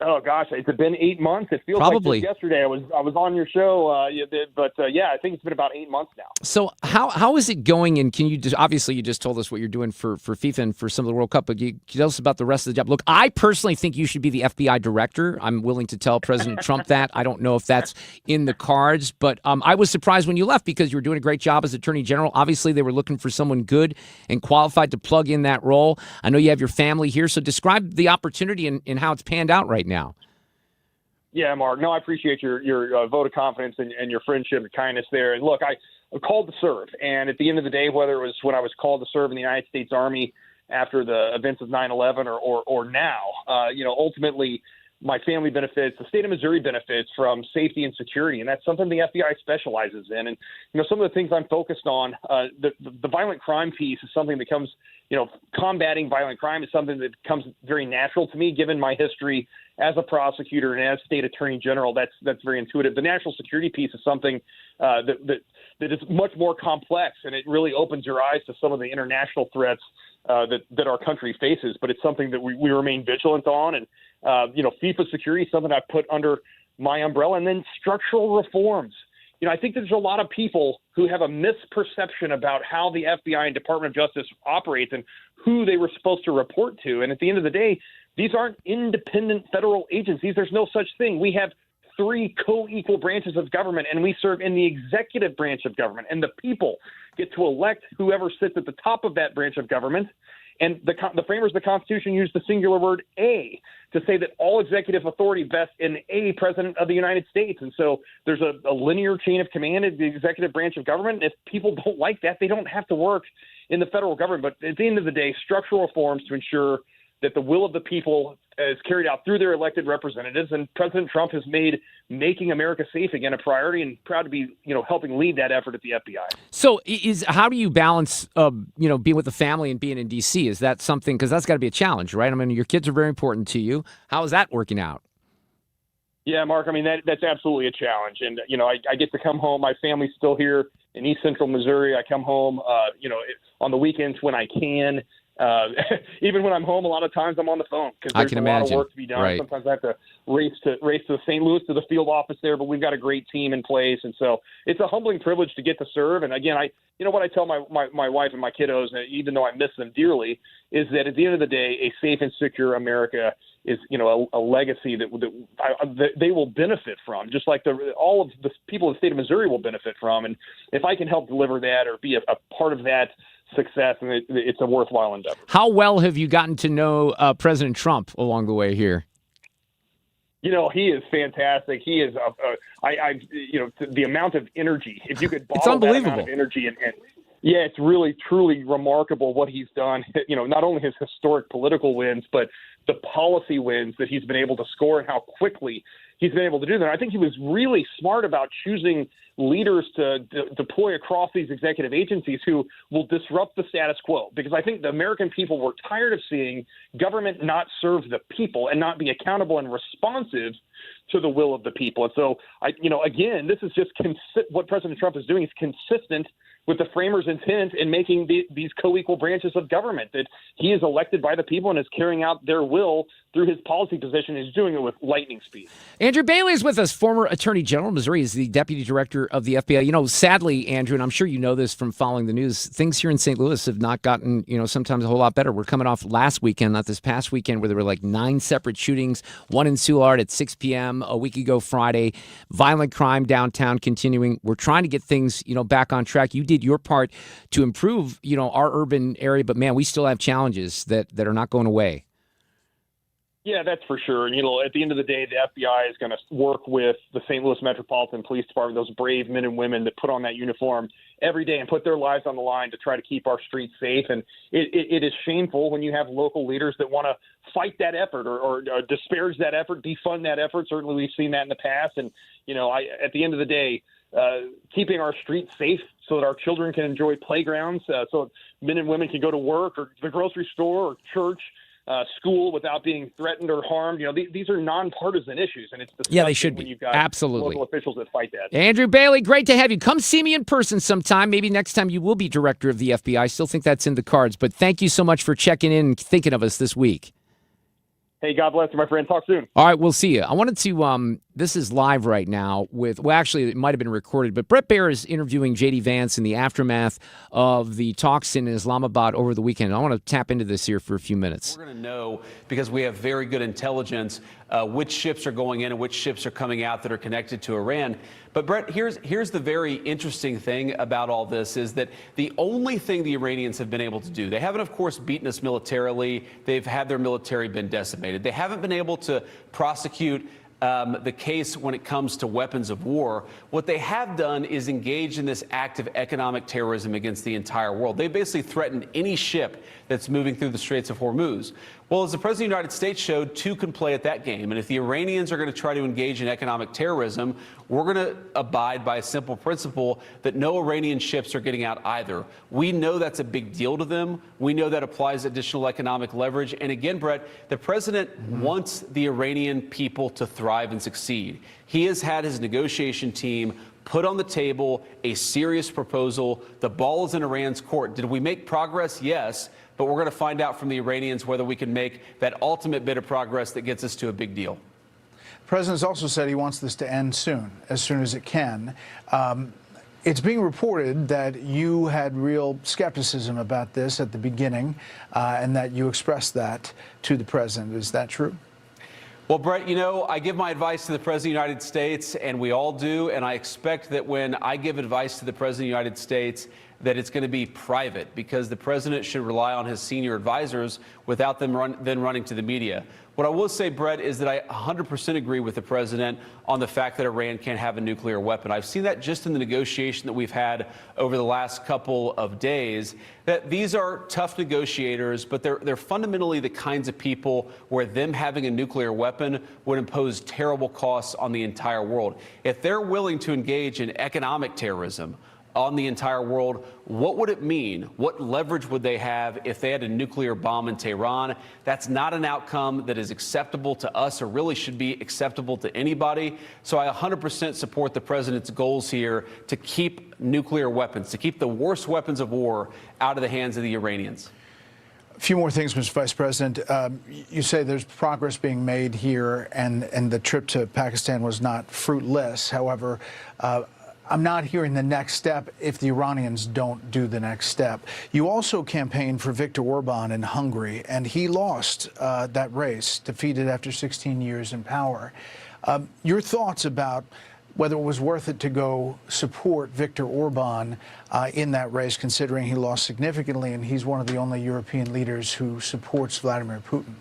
Oh gosh, it's been 8 months. It feels Probably. like just yesterday I was on your show, but I think it's been about 8 months now. So how is it going? And can you obviously you just told us what you're doing for FIFA and for some of the World Cup, but can you tell us about the rest of the job? Look, I personally think you should be the FBI director. I'm willing to tell President Trump that. I don't know if that's in the cards, but I was surprised when you left because you were doing a great job as Attorney General. Obviously, they were looking for someone good and qualified to plug in that role. I know you have your family here, so describe the opportunity and how it's panned out right now. Yeah, Mark. No, I appreciate your vote of confidence and your friendship and kindness there. And look, I'm called to serve. And at the end of the day, whether it was when I was called to serve in the United States Army after the events of 9/11 or now, ultimately my family benefits, the state of Missouri benefits from safety and security. And that's something the FBI specializes in. And, some of the things I'm focused on, the violent crime piece is something that comes, combating violent crime is something that comes very natural to me, given my history as a prosecutor and as state attorney general. That's very intuitive. The national security piece is something that is much more complex, and it really opens your eyes to some of the international threats that our country faces. But it's something that we remain vigilant on. And, FIFA security is something I put under my umbrella. And then structural reforms. I think there's a lot of people who have a misperception about how the FBI and Department of Justice operates and who they were supposed to report to. And at the end of the day, these aren't independent federal agencies. There's no such thing. We have 3 co-equal branches of government, and we serve in the executive branch of government. And the people get to elect whoever sits at the top of that branch of government. And the framers of the Constitution used the singular word "a" to say that all executive authority vests in a president of the United States. And so there's a linear chain of command in the executive branch of government. If people don't like that, they don't have to work in the federal government. But at the end of the day, structural reforms to ensure that the will of the people is carried out through their elected representatives. And President Trump has made making America safe again a priority, and proud to be, helping lead that effort at the FBI. So how do you balance, being with the family and being in D.C.? Is that something, because that's got to be a challenge, right? I mean, your kids are very important to you. How is that working out? Yeah, Mark, I mean, that's absolutely a challenge. And, I get to come home. My family's still here in East Central Missouri. I come home, on the weekends when I can. Even when I'm home, a lot of times I'm on the phone because there's a lot of work to be done. Right. Sometimes I have to race to St. Louis to the field office there, but we've got a great team in place, and so it's a humbling privilege to get to serve. And again, what I tell my wife and my kiddos, even though I miss them dearly, is that at the end of the day, a safe and secure America is a legacy that they will benefit from, just like all of the people in the state of Missouri will benefit from. And if I can help deliver that or be a part of that success, and it's a worthwhile endeavor. How well have you gotten to know President Trump along the way here? He is fantastic. He is, the amount of energy. If you could It's bottle that unbelievable. amount of energy, and yeah, it's really, truly remarkable what he's done. Not only his historic political wins, but the policy wins that he's been able to score and how quickly he's been able to do that. I think he was really smart about choosing leaders to deploy across these executive agencies who will disrupt the status quo, because I think the American people were tired of seeing government not serve the people and not be accountable and responsive to the will of the people. And so, again, this is just what President Trump is doing is consistent with the framers' intent in making these co-equal branches of government, that he is elected by the people and is carrying out their will through his policy position. He's doing it with lightning speed. Andrew Bailey is with us, former Attorney General of Missouri, is the Deputy Director of the FBI. Sadly, Andrew, and I'm sure you know this from following the news, things here in St. Louis have not gotten, sometimes a whole lot better. We're coming off last weekend, not this past weekend, where there were like 9 separate shootings, one in Soulard at 6 p.m. a week ago Friday, violent crime downtown continuing. We're trying to get things, back on track. You did your part to improve, our urban area. But, man, we still have challenges that are not going away. Yeah, that's for sure. And, at the end of the day, the FBI is going to work with the St. Louis Metropolitan Police Department, those brave men and women that put on that uniform every day and put their lives on the line to try to keep our streets safe. And it is shameful when you have local leaders that want to fight that effort or disparage that effort, defund that effort. Certainly we've seen that in the past. And, at the end of the day, keeping our streets safe so that our children can enjoy playgrounds, so men and women can go to work or the grocery store or church, school without being threatened or harmed. These are nonpartisan issues, and it's disgusting they should be. when you've got Absolutely. local officials that fight that. Andrew Bailey, great to have you. Come see me in person sometime. Maybe next time you will be director of the FBI. I still think that's in the cards, but thank you so much for checking in and thinking of us this week. Hey, God bless you, my friend. Talk soon. All right, we'll see you. I wanted to, this is live right now actually, it might have been recorded, but Bret Baier is interviewing J.D. Vance in the aftermath of the talks in Islamabad over the weekend. I want to tap into this here for a few minutes. We're going to know, because we have very good intelligence, which ships are going in and which ships are coming out that are connected to Iran. But, Brett, here's the very interesting thing about all this is that the only thing the Iranians have been able to do, they haven't, of course, beaten us militarily. They've had their military been decimated. They haven't been able to prosecute the case when it comes to weapons of war. What they have done is engage in this act of economic terrorism against the entire world. They basically threatened any ship that's moving through the Straits of Hormuz. Well, as the President of the United States showed, two can play at that game. And if the Iranians are going to try to engage in economic terrorism, we're going to abide by a simple principle that no Iranian ships are getting out either. We know that's a big deal to them. We know that applies additional economic leverage. And again, Brett, the president wants the Iranian people to thrive and succeed. He has had his negotiation team put on the table a serious proposal. The ball is in Iran's court. Did we make progress? Yes. But we're going to find out from the Iranians whether we can make that ultimate bit of progress that gets us to a big deal. The president has also said he wants this to end soon as it can. It's being reported that you had real skepticism about this at the beginning and that you expressed that to the president. Is that true? Well, Brett, I give my advice to the President of the United States, and we all do, and I expect that when I give advice to the President of the United States, that it's going to be private, because the president should rely on his senior advisors without them then running to the media. What I will say, Brett, is that I 100% agree with the president on the fact that Iran can't have a nuclear weapon. I've seen that just in the negotiation that we've had over the last couple of days, that these are tough negotiators, but they're fundamentally the kinds of people where them having a nuclear weapon would impose terrible costs on the entire world. If they're willing to engage in economic terrorism on the entire world, what would it mean? What leverage would they have if they had a nuclear bomb in Tehran? That's not an outcome that is acceptable to us or really should be acceptable to anybody. So I 100% support the president's goals here to keep nuclear weapons, to keep the worst weapons of war out of the hands of the Iranians. A few more things, Mr. Vice President. You say there's progress being made here and the trip to Pakistan was not fruitless. However, I'm not hearing the next step if the Iranians don't do the next step. You also campaigned for Viktor Orban in Hungary, and he lost that race, defeated after 16 years in power. Your thoughts about whether it was worth it to go support Viktor Orban in that race, considering he lost significantly and he's one of the only European leaders who supports Vladimir Putin?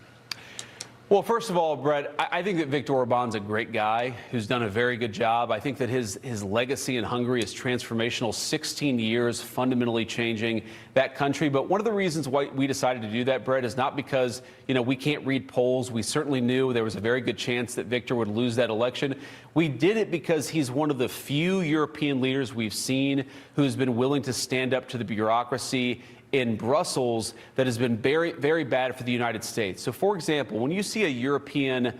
Well, first of all, Brett, I think that Viktor Orban's a great guy who's done a very good job. I think that his legacy in Hungary is transformational. 16 years fundamentally changing that country. But one of the reasons why we decided to do that, Brett, is not because, we can't read polls. We certainly knew there was a very good chance that Viktor would lose that election. We did it because he's one of the few European leaders we've seen who's been willing to stand up to the bureaucracy in Brussels that has been very, very bad for the United States. So, for example, when you see a European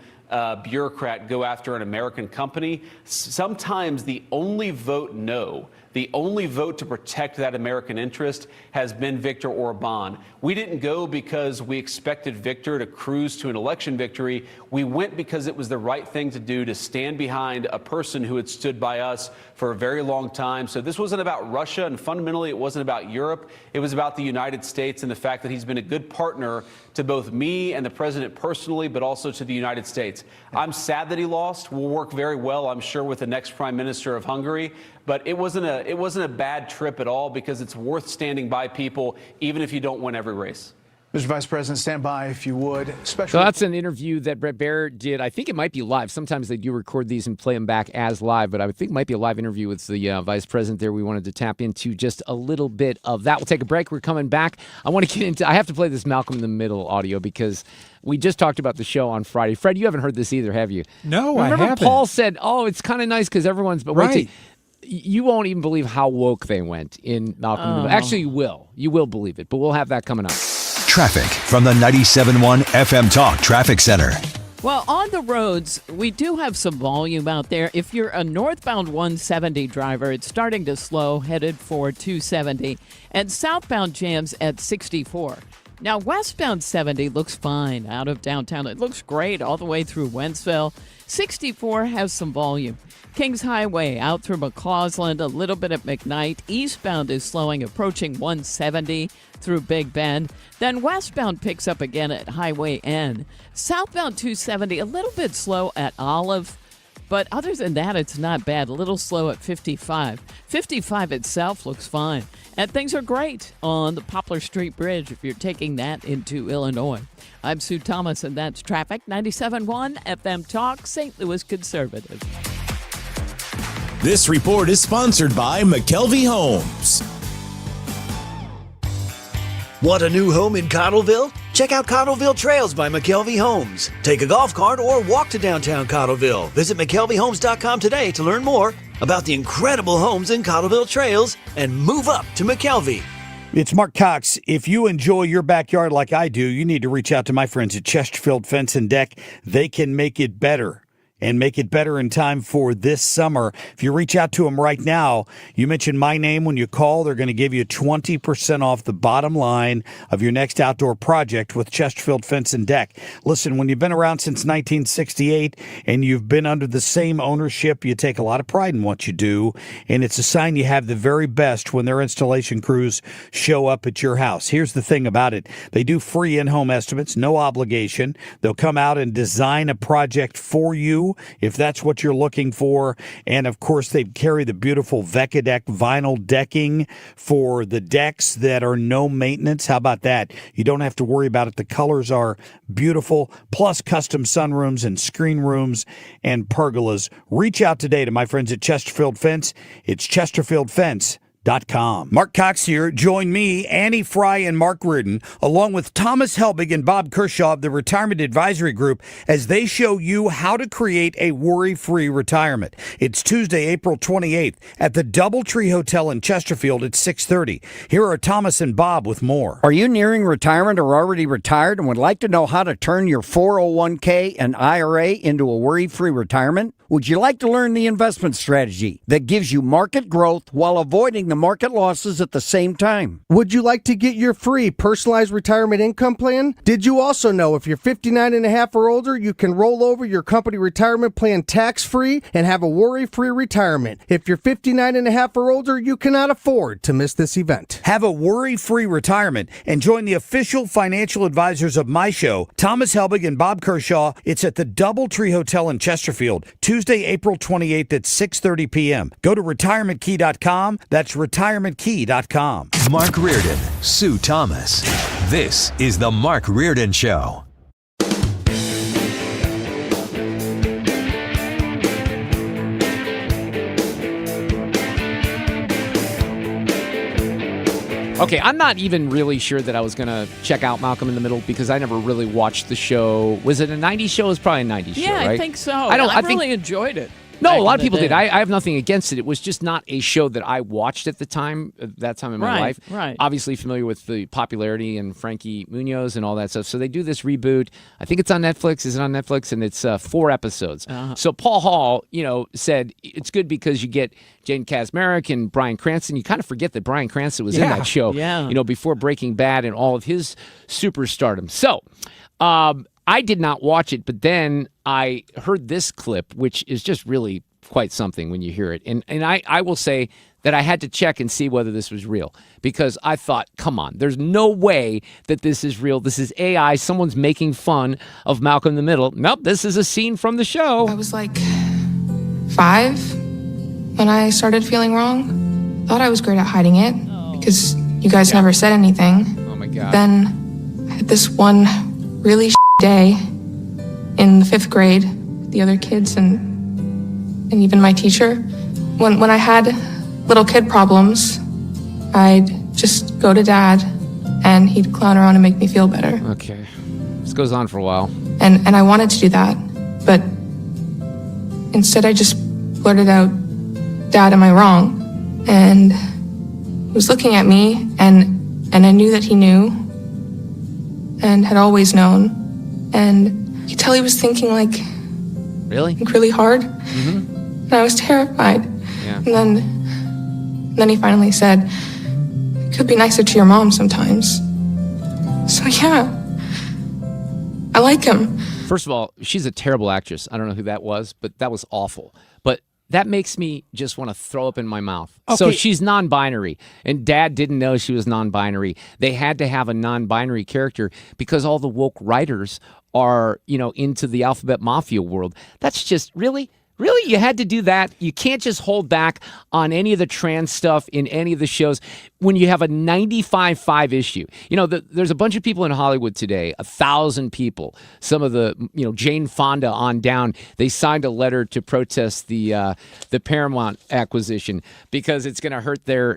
bureaucrat go after an American company, sometimes the only vote no, the only vote to protect that American interest has been Viktor Orban. We didn't go because we expected Viktor to cruise to an election victory. We went because it was the right thing to do, to stand behind a person who had stood by us for a very long time. So this wasn't about Russia, and fundamentally it wasn't about Europe. It was about the United States and the fact that he's been a good partner to both me and the president personally, but also to the United States. mistakes. I'm sad that he lost. We'll work very well, I'm sure, with the next prime minister of Hungary. But it wasn't a bad trip at all, because it's worth standing by people, even if you don't win every race. Mr. Vice President, stand by if you would. So that's an interview that Bret Baier did. I think it might be live. Sometimes they do record these and play them back as live, but I think it might be a live interview with the Vice President there. We wanted to tap into just a little bit of that. We'll take a break. We're coming back. I have to play this Malcolm in the Middle audio because we just talked about the show on Friday. Fred, you haven't heard this either, have you? No, I haven't. Remember Paul said, it's kind of nice because everyone's... But wait till you won't even believe how woke they went in Malcolm in the Middle. Actually, you will. You will believe it, but we'll have that coming up. Traffic from the 97.1 FM Talk Traffic Center. Well, on the roads, we do have some volume out there. If you're a northbound 170 driver, it's starting to slow, headed for 270, and southbound jams at 64. Now, westbound 70 looks fine out of downtown. It looks great all the way through Wentzville. 64 has some volume. Kings Highway out through McCausland, a little bit at McKnight. Eastbound is slowing, approaching 170 through Big Bend. Then westbound picks up again at Highway N. Southbound 270, a little bit slow at Olive. But other than that, it's not bad. A little slow at 55. 55 itself looks fine. And things are great on the Poplar Street Bridge if you're taking that into Illinois. I'm Sue Thomas, and that's Traffic. 97.1 FM Talk, St. Louis Conservative. This report is sponsored by McKelvey Homes. Want a new home in Cottleville? Check out Cottleville Trails by McKelvey Homes. Take a golf cart or walk to downtown Cottleville. Visit McKelveyHomes.com today to learn more about the incredible homes in Cottleville Trails and move up to McKelvey. It's Mark Cox. If you enjoy your backyard like I do, you need to reach out to my friends at Chesterfield Fence and Deck. They can make it better. And make it better in time for this summer. If you reach out to them right now, you mention my name when you call, they're going to give you 20% off the bottom line of your next outdoor project with Chesterfield Fence and Deck. Listen, when you've been around since 1968 and you've been under the same ownership, you take a lot of pride in what you do, and it's a sign you have the very best when their installation crews show up at your house. Here's the thing about it. They do free in-home estimates, no obligation. They'll come out and design a project for you if that's what you're looking for. And of course, they carry the beautiful Vecadec vinyl decking for the decks that are no maintenance. How about that? You don't have to worry about it. The colors are beautiful, plus custom sunrooms and screen rooms and pergolas. Reach out today to my friends at Chesterfield Fence. It's ChesterfieldFence.com. Mark Cox here. Join me, Annie Fry, and Mark Reardon, along with Thomas Helbig and Bob Kershaw of the Retirement Advisory Group, as they show you how to create a worry-free retirement. It's Tuesday, April 28th at the Doubletree Hotel in Chesterfield at 6:30. Here are Thomas and Bob with more. Are you nearing retirement or already retired and would like to know how to turn your 401k and IRA into a worry-free retirement? Would you like to learn the investment strategy that gives you market growth while avoiding the market losses at the same time? Would you like to get your free personalized retirement income plan? Did you also know if you're 59 and a half or older, you can roll over your company retirement plan tax-free and have a worry-free retirement? If you're 59 and a half or older, you cannot afford to miss this event. Have a worry-free retirement and join the official financial advisors of my show, Thomas Helbig and Bob Kershaw. It's at the Doubletree Hotel in Chesterfield, Tuesday, April 28th at 6:30 p.m. Go to retirementkey.com. That's retirementkey.com. Mark Reardon, Sue Thomas. This is the Mark Reardon Show. Okay, I'm not even really sure that I was going to check out Malcolm in the Middle because I never really watched the show. Was it a 90s show? It was probably a 90s show, right? Yeah, I think so. I really enjoyed it. No, a lot of people did. I have nothing against it. It was just not a show that I watched at the time, that time in my life. Right. Obviously familiar with the popularity and Frankie Munoz and all that stuff. So they do this reboot. I think it's on Netflix. Is it on Netflix? And it's 4 episodes. So Paul Hall, said it's good because you get Jane Kaczmarek and Bryan Cranston. You kind of forget that Bryan Cranston was in that show, before Breaking Bad and all of his superstardom. So, I did not watch it, but then I heard this clip, which is just really quite something when you hear it. And I will say that I had to check and see whether this was real because I thought, come on, there's no way that this is real. This is AI. Someone's making fun of Malcolm in the Middle. Nope, this is a scene from the show. I was like 5 when I started feeling wrong. Thought I was great at hiding it because you guys never said anything. Oh my God. Then I had this one really day in the 5th grade, the other kids and even my teacher. When I had little kid problems, I'd just go to Dad and he'd clown around and make me feel better. Okay. This goes on for a while. And I wanted to do that, but instead I just blurted out, Dad, am I wrong? And he was looking at me and I knew that he knew and had always known. And you could tell he was thinking like really hard. Mm-hmm. And I was terrified. Yeah. And then he finally said, it could be nicer to your mom sometimes. So yeah, I like him. First of all, she's a terrible actress. I don't know who that was, but that was awful. But that makes me just want to throw up in my mouth. Okay. So she's non-binary, and Dad didn't know she was non-binary. They had to have a non-binary character because all the woke writers are, into the alphabet mafia world. That's just really you had to do that. You can't just hold back on any of the trans stuff in any of the shows when you have a 95.5 issue. There's a bunch of people in Hollywood today, 1,000 people. Some of the, Jane Fonda on down, they signed a letter to protest the Paramount acquisition because it's going to hurt their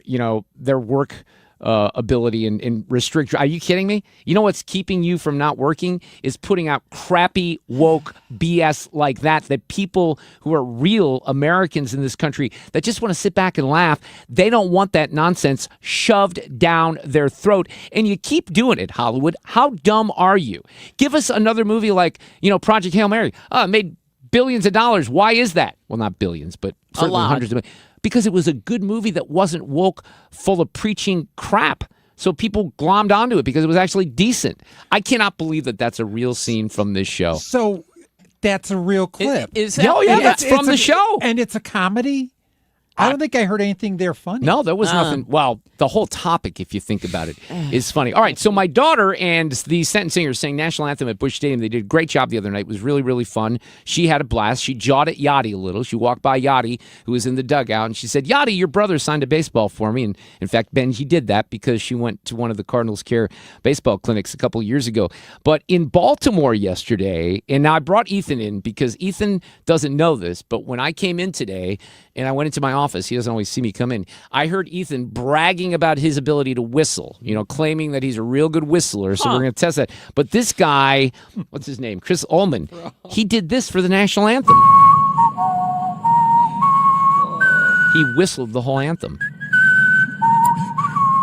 work ability and restrict. Are you kidding me? You know what's keeping you from not working is putting out crappy woke BS like that people who are real Americans in this country that just want to sit back and laugh, they don't want that nonsense shoved down their throat. And you keep doing it, Hollywood. How dumb are you? Give us another movie like, Project Hail Mary. It made billions of dollars. Why is that? Well, not billions, but certainly hundreds of millions. Because it was a good movie that wasn't woke, full of preaching crap. So people glommed onto it because it was actually decent. I cannot believe that that's a real scene from this show. So that's a real clip. Is that? That's from the show. And it's a comedy? I don't think I heard anything there funny. No, there was nothing. Well, the whole topic, if you think about it, is funny. All right, so my daughter and the Sentencing Singers sang National Anthem at Busch Stadium. They did a great job the other night. It was really, really fun. She had a blast. She jawed at Yachty a little. She walked by Yachty, who was in the dugout, and she said, Yachty, your brother signed a baseball for me. And in fact, Benji did that because she went to one of the Cardinals Care baseball clinics a couple of years ago. But in Baltimore yesterday, and now I brought Ethan in because Ethan doesn't know this, but when I came in today and I went into my office, he doesn't always see me come in, I heard Ethan bragging about his ability to whistle, claiming that he's a real good whistler. So we're going to test that. But this guy, what's his name? Chris Ullman, he did this for the national anthem. He whistled the whole anthem.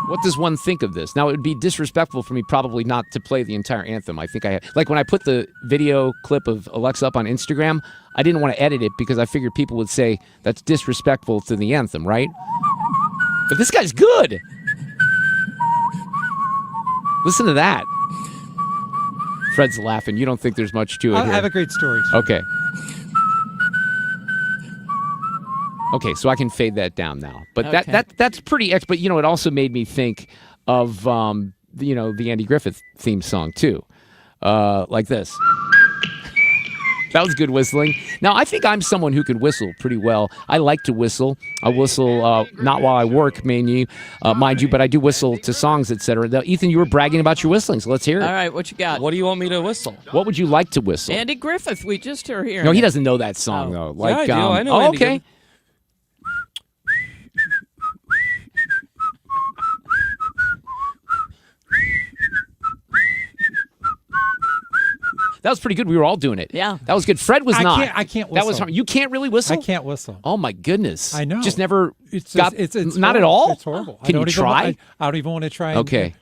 What does one think of this? Now, it would be disrespectful for me probably not to play the entire anthem. I think I have. Like when I put the video clip of Alexa up on Instagram, I didn't want to edit it because I figured people would say that's disrespectful to the anthem, right? But this guy's good. Listen to that. Fred's laughing. You don't think there's much to it I here. have a great story. Okay. Okay, so I can fade that down now. But Okay. that's pretty but it also made me think of the Andy Griffith theme song too. Like this. That was good whistling. Now, I think I'm someone who can whistle pretty well. I like to whistle. I whistle not while I work, mind you, but I do whistle to songs, etc. Now, Ethan, you were bragging about your whistling, so let's hear it. All right, what you got? What do you want me to whistle? What would you like to whistle? Andy Griffith, we just are here. No, he doesn't know that song, though. Like, yeah, I do. I know Andy okay. Griffith. That was pretty good. We were all doing it. Yeah. That was good. Fred was not. I can't whistle. That was hard. You can't really whistle? I can't whistle. Oh, my goodness. I know. Just never It's got, it's not at horrible. all? It's horrible. Can you try? I don't even want to try. Okay.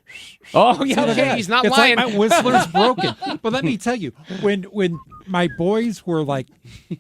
Oh, yeah, okay. He's not it's lying. Like my whistler's broken. But let me tell you, when my boys were like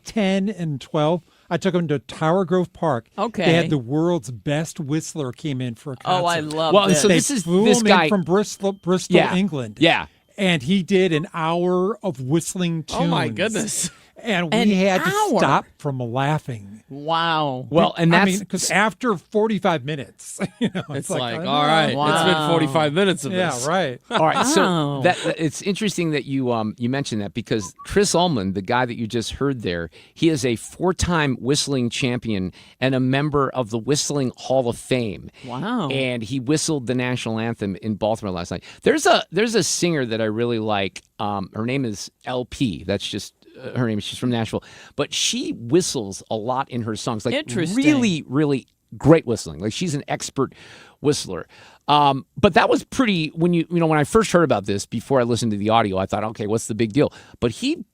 10 and 12, I took them to Tower Grove Park. Okay. They had the world's best whistler came in for a concert. Oh, I love Well, this. so They this is flew this him guy in from Bristol, Yeah. England. Yeah. And he did an hour of whistling tunes. Oh, my goodness. And An we had hour? to stop from laughing. Wow. Well, and that's because after 45 minutes, it's like, all right, it's been 45 minutes of this. Yeah, right. All right, so that it's interesting that you mentioned that, because Chris Ullman, the guy that you just heard there, he is a 4-time whistling champion and a member of the Whistling Hall of Fame. Wow. And he whistled the national anthem in Baltimore last night. There's a singer that I really like. Her name is LP. That's just her name. She's from Nashville, but she whistles a lot in her songs. Like really, really great whistling. Like she's an expert whistler. But that was pretty, when I first heard about this, before I listened to the audio, I thought, okay, what's the big deal? But he,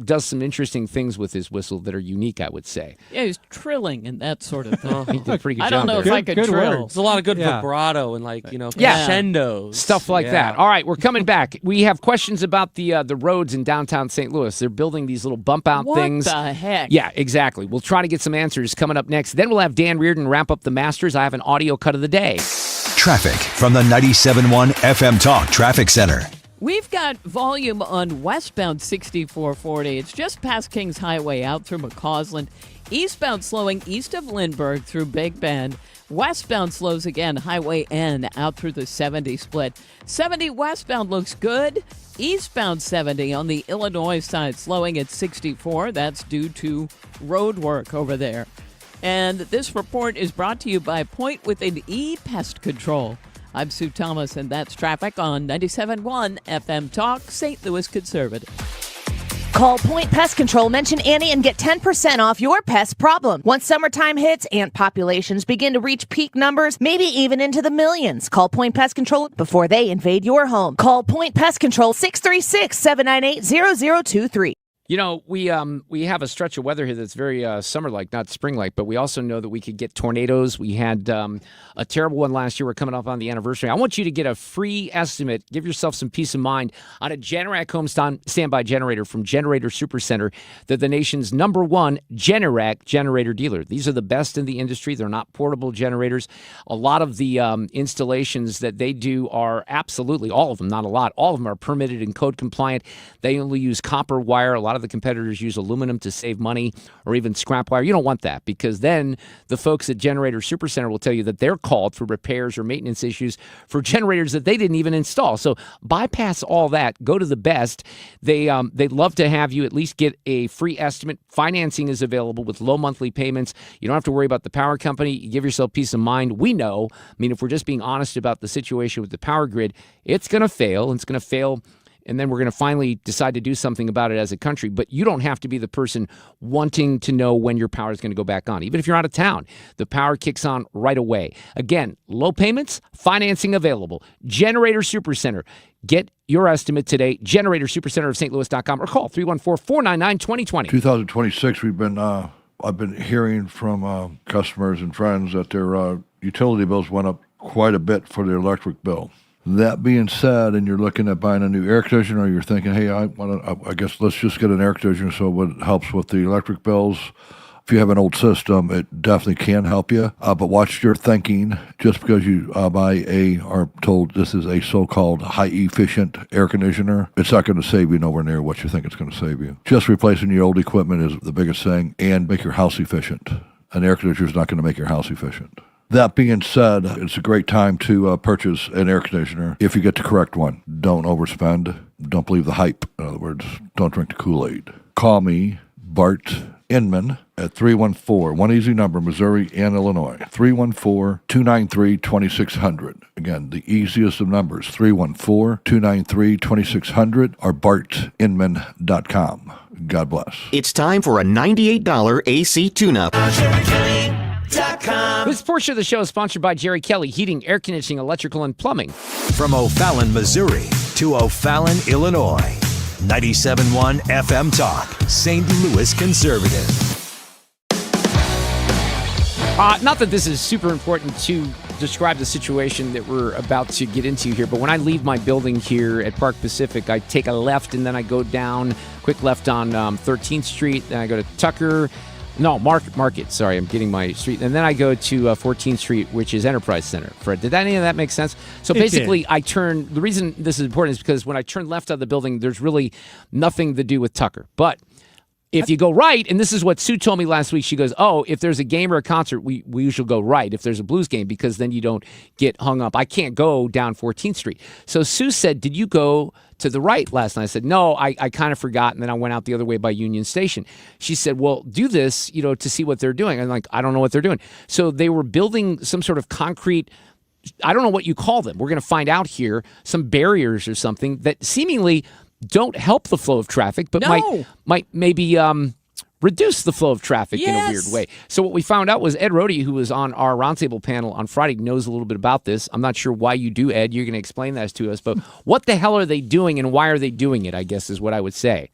does some interesting things with his whistle that are unique, I would say. Yeah, he's trilling and that sort of thing. He did a pretty good I job. don't know there. if I could trill. There's a lot of good vibrato and crescendos. Stuff like that. All right, we're coming back. We have questions about the roads in downtown St. Louis. They're building these little bump out things. What the heck? Yeah, exactly. We'll try to get some answers coming up next. Then we'll have Dan Reardon wrap up the Masters. I have an audio cut of the day. Traffic from the 97.1 FM Talk Traffic Center. We've got volume on westbound 6440. It's just past Kings Highway out through McCausland. Eastbound slowing east of Lindbergh through Big Bend. Westbound slows again, Highway N out through the 70 split. 70 westbound looks good. Eastbound 70 on the Illinois side slowing at 64. That's due to road work over there. And this report is brought to you by Point with an E Pest Control. I'm Sue Thomas, and that's traffic on 97.1 FM Talk, St. Louis Conservative. Call Point Pest Control, mention Annie, and get 10% off your pest problem. Once summertime hits, ant populations begin to reach peak numbers, maybe even into the millions. Call Point Pest Control before they invade your home. Call Point Pest Control, 636-798-0023. We have a stretch of weather here that's very summer-like, not spring-like, but we also know that we could get tornadoes. We had a terrible one last year. We're coming up on the anniversary. I want you to get a free estimate. Give yourself some peace of mind on a Generac home standby generator from Generator Supercenter. They're the nation's #1 Generac generator dealer. These are the best in the industry. They're not portable generators. A lot of the installations that they do are absolutely, all of them, not a lot, all of them are permitted and code compliant. They only use copper wire. A lot of the competitors use aluminum to save money, or even scrap wire. You don't want that, because then the folks at Generator Supercenter will tell you that they're called for repairs or maintenance issues for generators that they didn't even install. So bypass all that. Go to the best. They'd love to have you at least get a free estimate. Financing is available with low monthly payments. You don't have to worry about the power company. You give yourself peace of mind. We know. If we're just being honest about the situation with the power grid, it's going to fail. It's going to fail. And then we're going to finally decide to do something about it as a country. But you don't have to be the person wanting to know when your power is going to go back on. Even if you're out of town, the power kicks on right away. Again, low payments, financing available. Generator Supercenter. Get your estimate today. Generator Supercenter of St. Louis.com, or call 314-499-2020. 2026, I've been hearing from customers and friends that their utility bills went up quite a bit for their electric bill. That being said, and you're looking at buying a new air conditioner, or you're thinking, hey, I guess let's just get an air conditioner so it helps with the electric bills. If you have an old system, it definitely can help you. But watch your thinking. Just because you are told this is a so-called high-efficient air conditioner, it's not going to save you nowhere near what you think it's going to save you. Just replacing your old equipment is the biggest thing, and make your house efficient. An air conditioner is not going to make your house efficient. That being said, it's a great time to purchase an air conditioner if you get the correct one. Don't overspend. Don't believe the hype. In other words, don't drink the Kool-Aid. Call me, Bart Inman, at 314, one easy number, Missouri and Illinois, 314-293-2600. Again, the easiest of numbers, 314-293-2600, or bartinman.com. God bless. It's time for a $98 AC tune-up. This portion of the show is sponsored by Jerry Kelly, heating, air conditioning, electrical, and plumbing. From O'Fallon, Missouri to O'Fallon, Illinois. 97.1 FM Talk, St. Louis Conservative. Not that this is super important to describe the situation that we're about to get into here, but when I leave my building here at Park Pacific, I take a left and then I go down, quick left on 13th Street, then I go to Tucker. No, Market. Sorry, I'm getting my street. And then I go to 14th Street, which is Enterprise Center. Fred, did any of that make sense? So basically, I turn. The reason this is important is because when I turn left out of the building, there's really nothing to do with Tucker. But If you go right, and this is what Sue told me last week, she goes, oh, if there's a game or a concert, we usually go right if there's a blues game because then you don't get hung up. I can't go down 14th Street. So Sue said, did you go to the right last night? I said, no, I kind of forgot, and then I went out the other way by Union Station. She said, well, do this, to see what they're doing. I'm like, I don't know what they're doing. So they were building some sort of concrete, I don't know what you call them. We're going to find out here, some barriers or something that seemingly don't help the flow of traffic, but might maybe reduce the flow of traffic in a weird way. So what we found out was Ed Rhode, who was on our roundtable panel on Friday, knows a little bit about this. I'm not sure why you do, Ed. You're going to explain that to us. But what the hell are they doing, and why are they doing it, I guess is what I would say.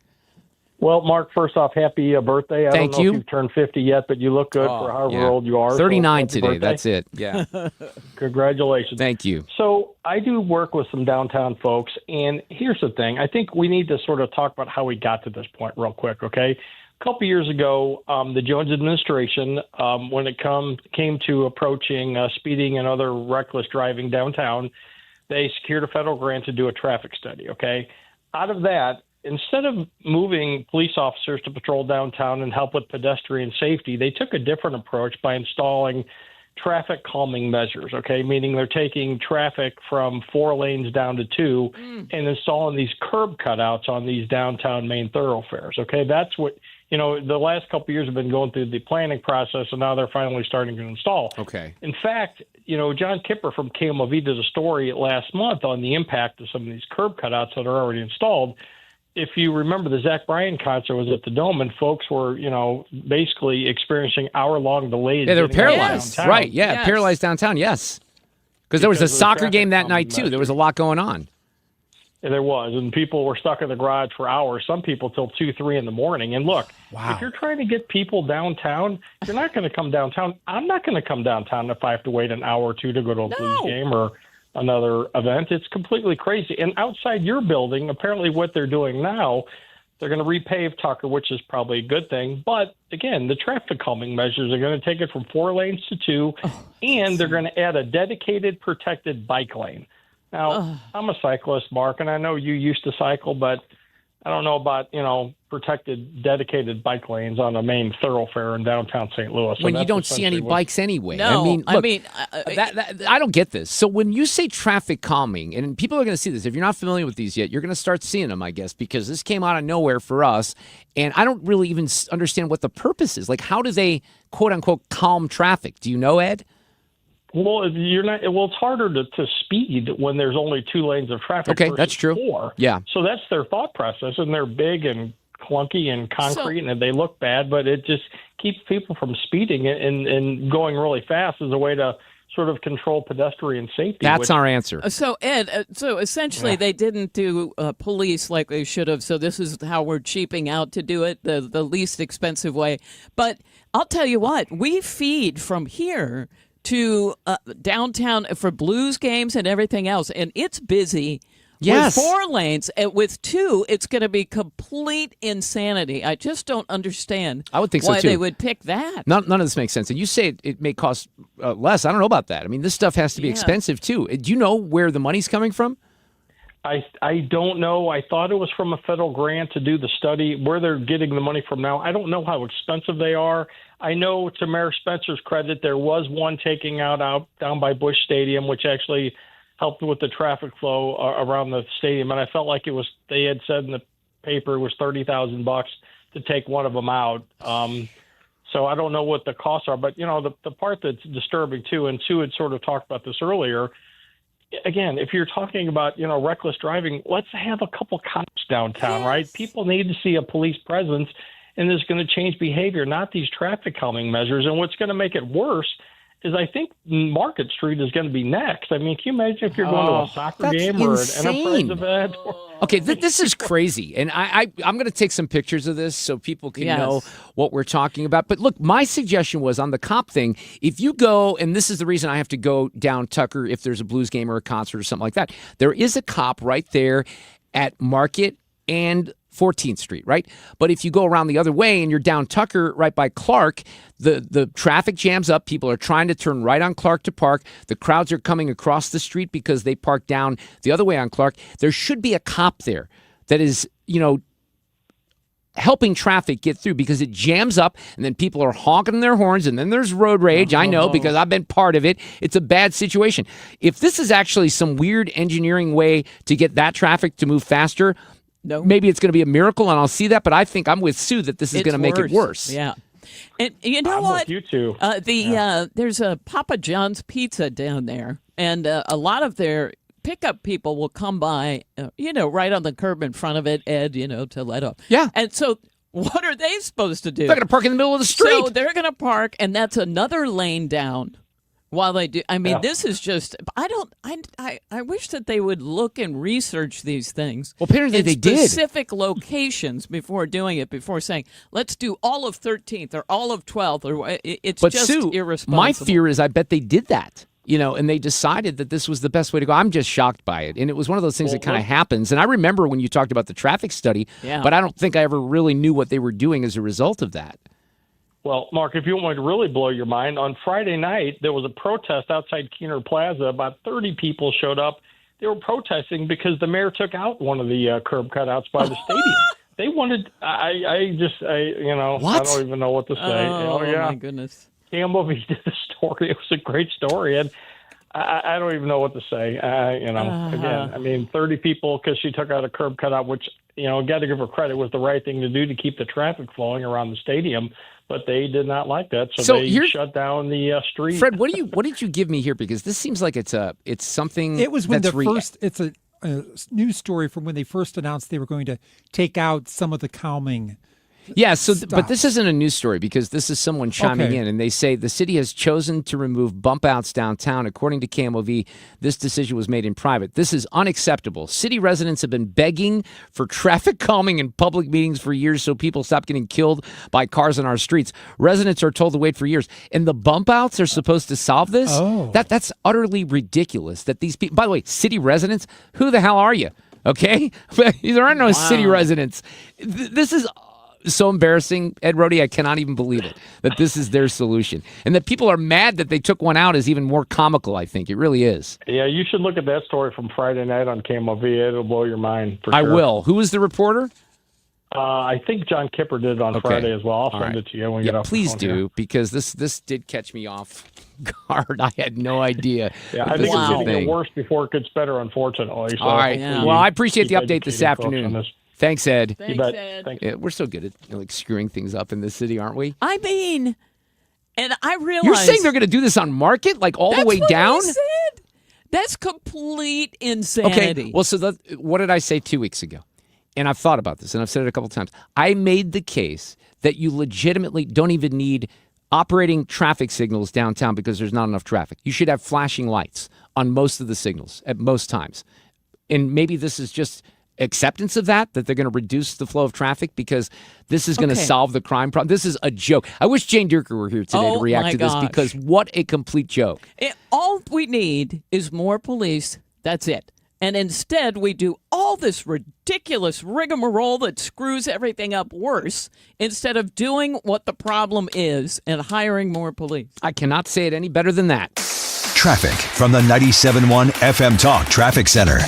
Well, Mark, first off, happy birthday. I don't know if you've turned 50 yet, but you look good for however old you are. 39 so today. birthday. That's it. Yeah. Congratulations. Thank you. So I do work with some downtown folks, and here's the thing. I think we need to sort of talk about how we got to this point real quick, okay? A couple years ago, the Jones administration, when it came to approaching speeding and other reckless driving downtown, they secured a federal grant to do a traffic study, okay? Out of that, instead of moving police officers to patrol downtown and help with pedestrian safety, they took a different approach by installing traffic calming measures, okay? Meaning they're taking traffic from 4 lanes down to 2 and installing these curb cutouts on these downtown main thoroughfares, okay? That's what, the last couple of years have been going through the planning process, and now they're finally starting to install. Okay. In fact, John Kipper from KMOV did a story last month on the impact of some of these curb cutouts that are already installed. If you remember, the Zach Bryan concert was at the Dome, and folks were, basically experiencing hour-long delays. Yeah, they were paralyzed. Downtown. Right, yeah, paralyzed downtown, yes. Because there was a soccer game that night, too. There was a lot going on. Yeah, there was, and people were stuck in the garage for hours, some people till 2, 3 in the morning. And look, if you're trying to get people downtown, you're not going to come downtown. I'm not going to come downtown if I have to wait an hour or two to go to a Blues game or another event. It's completely crazy. And outside your building, apparently what they're doing now, they're going to repave Tucker, which is probably a good thing. But again, the traffic calming measures are going to take it from 4 lanes to 2, and they're going to add a dedicated protected bike lane. Now, I'm a cyclist, Mark, and I know you used to cycle, but I don't know about, protected, dedicated bike lanes on a main thoroughfare in downtown St. Louis. When you don't see any bikes anyway. No, I mean, I don't get this. So when you say traffic calming, and people are going to see this, if you're not familiar with these yet, you're going to start seeing them, I guess, because this came out of nowhere for us, and I don't really even understand what the purpose is. Like, how do they, quote-unquote, calm traffic? Do you know, Ed? Well, it's harder to speed when there's only 2 lanes of traffic. Okay, that's true. 4. Yeah. So that's their thought process, and they're big and clunky and concrete, and they look bad, but it just keeps people from speeding and going really fast as a way to sort of control pedestrian safety. That's our answer. So, Ed, so essentially they didn't do police like they should have, so this is how we're cheaping out to do it, the least expensive way. But I'll tell you what, we feed from here to downtown for Blues games and everything else, and it's busy. Yes. With 4 lanes, and with 2, it's going to be complete insanity. I just don't understand I would think so why too. they would pick that. None of this makes sense. And you say it may cost less. I don't know about that. I mean, this stuff has to be expensive too. Do you know where the money's coming from? I don't know. I thought it was from a federal grant to do the study. Where they're getting the money from now, I don't know how expensive they are. I know, to Mayor Spencer's credit, there was one taking out down by Busch Stadium, which actually helped with the traffic flow around the stadium. And I felt like they had said in the paper it was $30,000 to take one of them out. So I don't know what the costs are, but the part that's disturbing too, and Sue had sort of talked about this earlier. Again, if you're talking about, reckless driving, let's have a couple cops downtown, right? People need to see a police presence, and it's going to change behavior, not these traffic calming measures. And what's going to make it worse is I think Market Street is going to be next. I mean, can you imagine if you're going to a soccer game or an enterprise event? Okay, this is crazy. And I'm going to take some pictures of this so people can know what we're talking about. But look, my suggestion was on the cop thing, if you go, and this is the reason I have to go down Tucker if there's a Blues game or a concert or something like that, there is a cop right there at Market and 14th Street, right? But if you go around the other way and you're down Tucker right by Clark, the traffic jams up. People are trying to turn right on Clark to park. The crowds are coming across the street because they park down the other way on Clark. There should be a cop there that is, helping traffic get through because it jams up and then people are honking their horns and then there's road rage. I know because I've been part of it. It's a bad situation. If this is actually some weird engineering way to get that traffic to move faster, maybe it's going to be a miracle and I'll see that. But I think I'm with Sue that this is going to make it worse. Yeah. And you know I'm what? with you too. There's a Papa John's Pizza down there, and a lot of their pickup people will come by, right on the curb in front of it, Ed, to let up. Yeah. And so what are they supposed to do? They're going to park in the middle of the street. So they're going to park, and that's another lane down while they do. I mean, this is just, I wish that they would look and research these things. Well, apparently they did. Specific locations before doing it, before saying, let's do all of 13th or all of 12th. Or it's just Sue, irresponsible. my fear is I bet they did that. And they decided that this was the best way to go. I'm just shocked by it. And it was one of those things that kind of happens. And I remember when you talked about the traffic study, but I don't think I ever really knew what they were doing as a result of that. Well, Mark, if you want me to really blow your mind, on Friday night, there was a protest outside Keener Plaza. About 30 people showed up. They were protesting because the mayor took out one of the curb cutouts by the stadium. They wanted, I don't even know what to say. Oh my goodness. Campbell did a story. It was a great story. And I don't even know what to say. Again, I mean, 30 people because she took out a curb cutout, which, got to give her credit, was the right thing to do to keep the traffic flowing around the stadium. But they did not like that, so they shut down the street. Fred, what did you give me here? Because this seems like it's something. It was when it's a news story from when they first announced they were going to take out some of the calming. Yeah, but this isn't a news story because this is someone chiming in, and they say the city has chosen to remove bump outs downtown. According to KMOV, this decision was made in private. This is unacceptable. City residents have been begging for traffic calming in public meetings for years so people stop getting killed by cars on our streets. Residents are told to wait for years, and the bump outs are supposed to solve this? That's utterly ridiculous that these people, by the way, city residents, who the hell are you? Okay? There are no city residents. This is so embarrassing, Ed Rhode, I cannot even believe it, that this is their solution. And that people are mad that they took one out is even more comical, I think. It really is. Yeah, you should look at that story from Friday night on KMOV. It'll blow your mind, for sure. I will. Who was the reporter? I think John Kipper did it on Friday as well. I'll send it to you when you get off please the phone do, here. Because this did catch me off guard. I had no idea. Yeah, I think it's going to get worse before it gets better, unfortunately. So all right. Well, I appreciate the update this afternoon. Thanks, Ed. Thanks, Ed. Thanks. Yeah, we're so good at screwing things up in this city, aren't we? I mean, and I realize you're saying they're going to do this on Market, all the way down? That's what I said. That's complete insanity. Okay. Well, so what did I say 2 weeks ago? And I've thought about this, and I've said it a couple times. I made the case that you legitimately don't even need operating traffic signals downtown because there's not enough traffic. You should have flashing lights on most of the signals at most times. And maybe this is just acceptance of that they're going to reduce the flow of traffic because this is going to solve the crime problem. This is a joke. I wish Jane Dierker were here today to react to this because what a complete joke. All we need is more police. That's it. And instead, we do all this ridiculous rigmarole that screws everything up worse instead of doing what the problem is and hiring more police. I cannot say it any better than that. Traffic from the 97.1 FM Talk Traffic Center.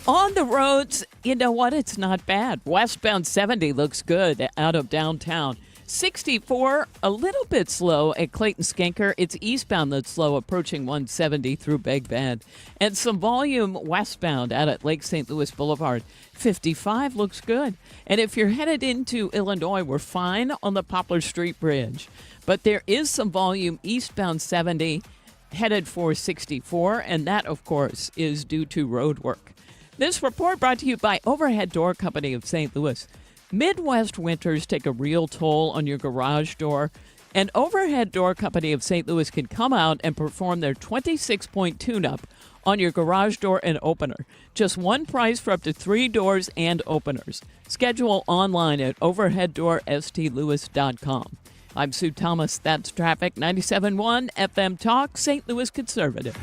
On the roads, you know what? It's not bad. Westbound 70 looks good out of downtown. 64, a little bit slow at Clayton Skanker. It's eastbound that's slow, approaching 170 through Big Bend. And some volume westbound out at Lake St. Louis Boulevard. 55 looks good. And if you're headed into Illinois, we're fine on the Poplar Street Bridge. But there is some volume eastbound 70 headed for 64, and that, of course, is due to road work. This report brought to you by Overhead Door Company of St. Louis. Midwest winters take a real toll on your garage door, and Overhead Door Company of St. Louis can come out and perform their 26-point tune-up on your garage door and opener. Just one price for up to 3 doors and openers. Schedule online at overheaddoorstlewis.com. I'm Sue Thomas. That's traffic. 97.1 FM Talk, St. Louis Conservative.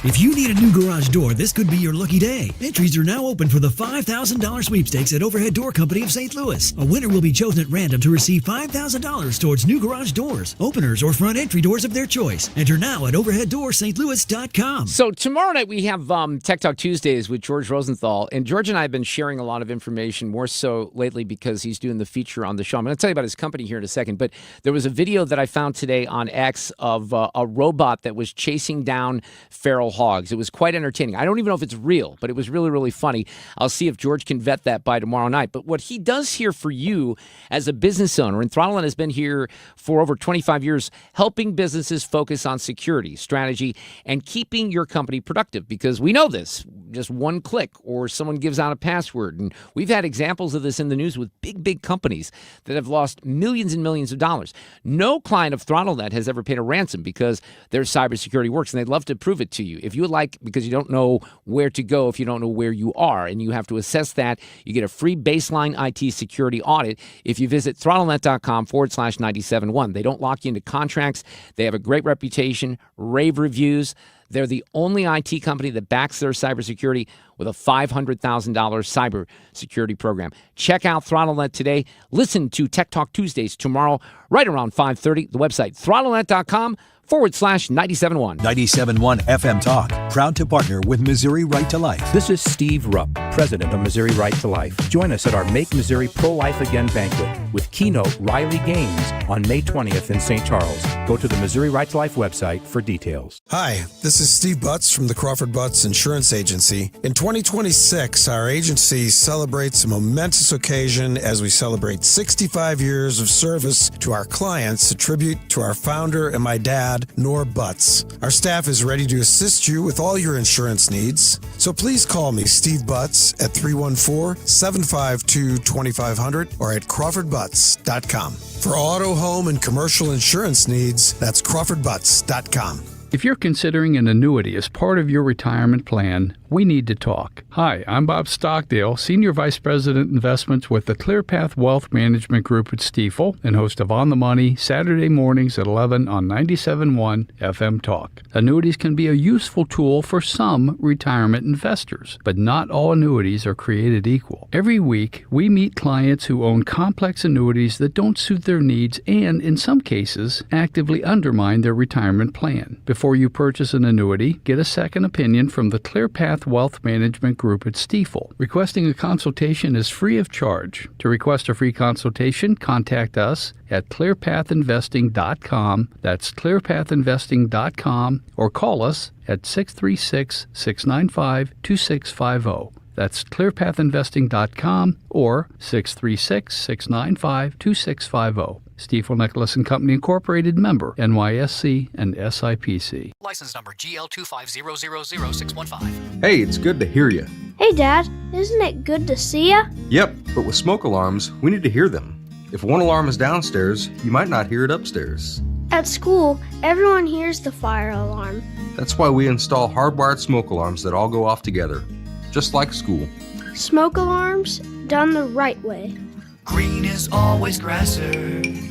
If you need a new garage door, this could be your lucky day. Entries are now open for the $5,000 sweepstakes at Overhead Door Company of St. Louis. A winner will be chosen at random to receive $5,000 towards new garage doors, openers, or front entry doors of their choice. Enter now at overheaddoorstlouis.com. So tomorrow night we have Tech Talk Tuesdays with George Rosenthal. And George and I have been sharing a lot of information, more so lately because he's doing the feature on the show. I'm going to tell you about his company here in a second. But there was a video that I found today on X of a robot that was chasing down feral hogs. It was quite entertaining. I don't even know if it's real, but it was really, really funny. I'll see if George can vet that by tomorrow night. But what he does here for you as a business owner, and Throttlenet has been here for over 25 years, helping businesses focus on security, strategy, and keeping your company productive. Because we know this, just one click or someone gives out a password. And we've had examples of this in the news with big companies that have lost millions and millions of dollars. No client of Throttlenet has ever paid a ransom because their cybersecurity works, and they'd love to prove it to you. If you would like, because you don't know where to go if you don't know where you are, and you have to assess that, you get a free baseline IT security audit if you visit throttlenet.com/971. They don't lock you into contracts. They have a great reputation, rave reviews. They're the only IT company that backs their cybersecurity with a $500,000 cybersecurity program. Check out Throttlenet today. Listen to Tech Talk Tuesdays tomorrow, right around 5:30. The website, throttlenet.com/971. 97.1 FM Talk, proud to partner with Missouri Right to Life. This is Steve Rupp, president of Missouri Right to Life. Join us at our Make Missouri Pro-Life Again banquet with keynote Riley Gaines on May 20th in St. Charles. Go to the Missouri Right to Life website for details. Hi, this is Steve Butts from the Crawford Butts Insurance Agency. In 2026, our agency celebrates a momentous occasion as we celebrate 65 years of service to our clients, a tribute to our founder and my dad, Nor Butts. Our staff is ready to assist you with all your insurance needs. So please call me, Steve Butts, at 314-752-2500 or at crawfordbutts.com. For auto, home, and commercial insurance needs, that's crawfordbutts.com. If you're considering an annuity as part of your retirement plan, we need to talk. Hi, I'm Bob Stockdale, Senior Vice President Investments with the ClearPath Wealth Management Group at Stifel and host of On the Money Saturday mornings at 11 on 97.1 FM Talk. Annuities can be a useful tool for some retirement investors, but not all annuities are created equal. Every week, we meet clients who own complex annuities that don't suit their needs and, in some cases, actively undermine their retirement plan. Before you purchase an annuity, get a second opinion from the ClearPath Wealth Management Group at Stifel. Requesting a consultation is free of charge. To request a free consultation, contact us at clearpathinvesting.com. That's clearpathinvesting.com, or call us at 636-695-2650. That's clearpathinvesting.com or 636-695-2650. Stifel Nicholas & Company Incorporated, member NYSE and SIPC. License number GL250000615. Hey, it's good to hear you. Hey, Dad, isn't it good to see ya? Yep, but with smoke alarms, we need to hear them. If one alarm is downstairs, you might not hear it upstairs. At school, everyone hears the fire alarm. That's why we install hardwired smoke alarms that all go off together, just like school. Smoke alarms done the right way. Green is always grasser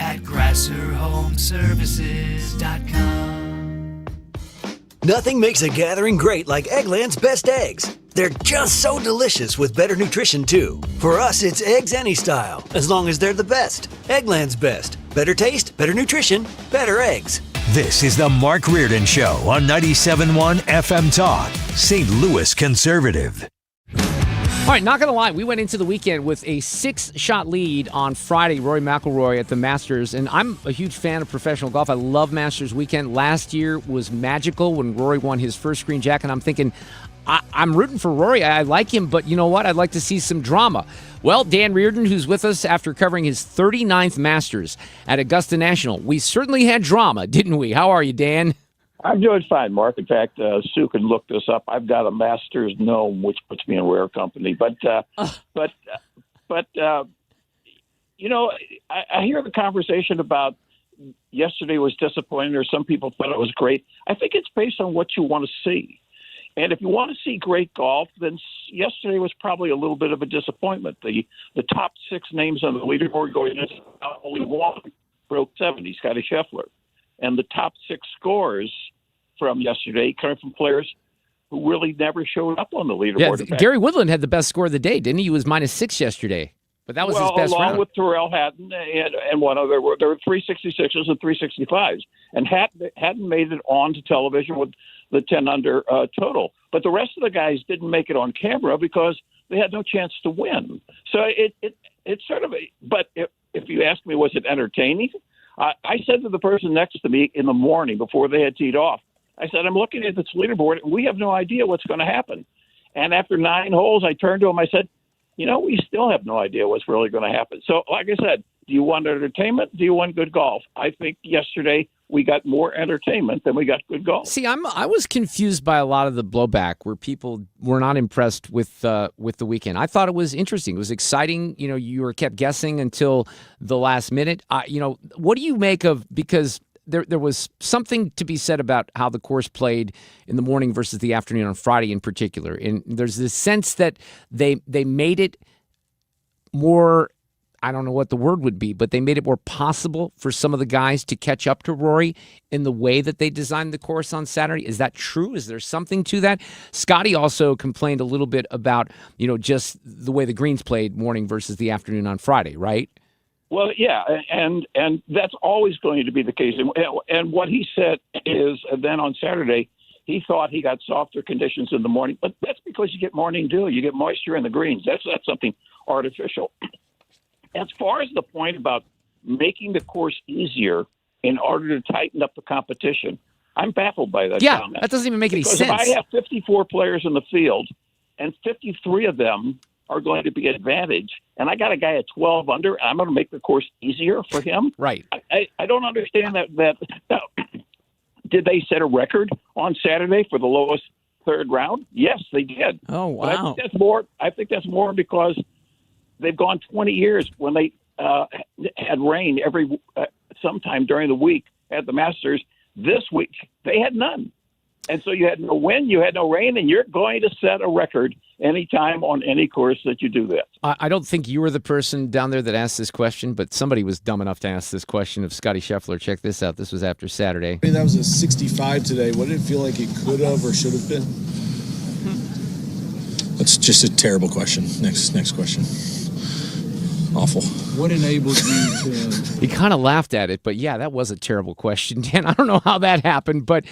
at grasserhomeservices.com. Nothing makes a gathering great like Eggland's Best Eggs. They're just so delicious with better nutrition, too. For us, it's eggs any style, as long as they're the best. Eggland's Best. Better taste, better nutrition, better eggs. This is the Mark Reardon Show on 97.1 FM Talk, St. Louis Conservative. All right, not going to lie, we went into the weekend with a 6-shot lead on Friday, Rory McIlroy at the Masters, and I'm a huge fan of professional golf. I love Masters weekend. Last year was magical when Rory won his first green jacket, and I'm thinking, I'm rooting for Rory. I like him, but you know what? I'd like to see some drama. Well, Dan Reardon, who's with us after covering his 39th Masters at Augusta National, we certainly had drama, didn't we? How are you, Dan? I'm doing fine, Mark. In fact, Sue can look this up. I've got a Masters gnome, which puts me in rare company. But you know, I hear the conversation about yesterday was disappointing, or some people thought it was great. I think it's based on what you want to see. And if you want to see great golf, then yesterday was probably a little bit of a disappointment. The top 6 names on the leaderboard going into only one broke 70, Scotty Scheffler. And the top 6 scores from yesterday coming from players who really never showed up on the leaderboard. Yeah, In fact, Gary Woodland had the best score of the day, didn't he? He was -6 yesterday, but that was his best along round. with Terrell Hatton and one other, there were 366s and 365s, and Hatton made it on to television with the 10 under total. But the rest of the guys didn't make it on camera because they had no chance to win. So it's sort of but if you ask me, was it entertaining? I said to the person next to me in the morning before they had teed off, I said, I'm looking at this leaderboard, and we have no idea what's going to happen. And after 9 holes, I turned to him, I said, we still have no idea what's really going to happen. So, like I said, do you want entertainment? Do you want good golf? I think yesterday we got more entertainment than we got good golf. See, I was confused by a lot of the blowback where people were not impressed with the weekend. I thought it was interesting. It was exciting. You were kept guessing until the last minute. What do you make of, because there was something to be said about how the course played in the morning versus the afternoon on Friday in particular. And there's this sense that they made it more, I don't know what the word would be, but they made it more possible for some of the guys to catch up to Rory in the way that they designed the course on Saturday. Is that true? Is there something to that? Scotty also complained a little bit about, just the way the greens played morning versus the afternoon on Friday, right? Well, yeah, and that's always going to be the case. And what he said is then on Saturday, he thought he got softer conditions in the morning, but that's because you get morning dew. You get moisture in the greens. That's something artificial. As far as the point about making the course easier in order to tighten up the competition, I'm baffled by that comment. That doesn't even make any sense. If I have 54 players in the field and 53 of them are going to be advantage, and I got a guy at 12 under, I'm going to make the course easier for him. Right. I don't understand that. Did they set a record on Saturday for the lowest third round? Yes, they did. Oh, wow. But I think that's more because they've gone 20 years when they had rain every sometime during the week at the Masters. This week, they had none. And so you had no wind, you had no rain, and you're going to set a record anytime on any course that you do that. I don't think you were the person down there that asked this question, but somebody was dumb enough to ask this question of Scotty Scheffler. Check this out. This was after Saturday. That was a 65 today. What did it feel like it could have or should have been? That's just a terrible question. Next question. Awful. What enabled you to... He kind of laughed at it, but yeah, that was a terrible question, Dan. I don't know how that happened, but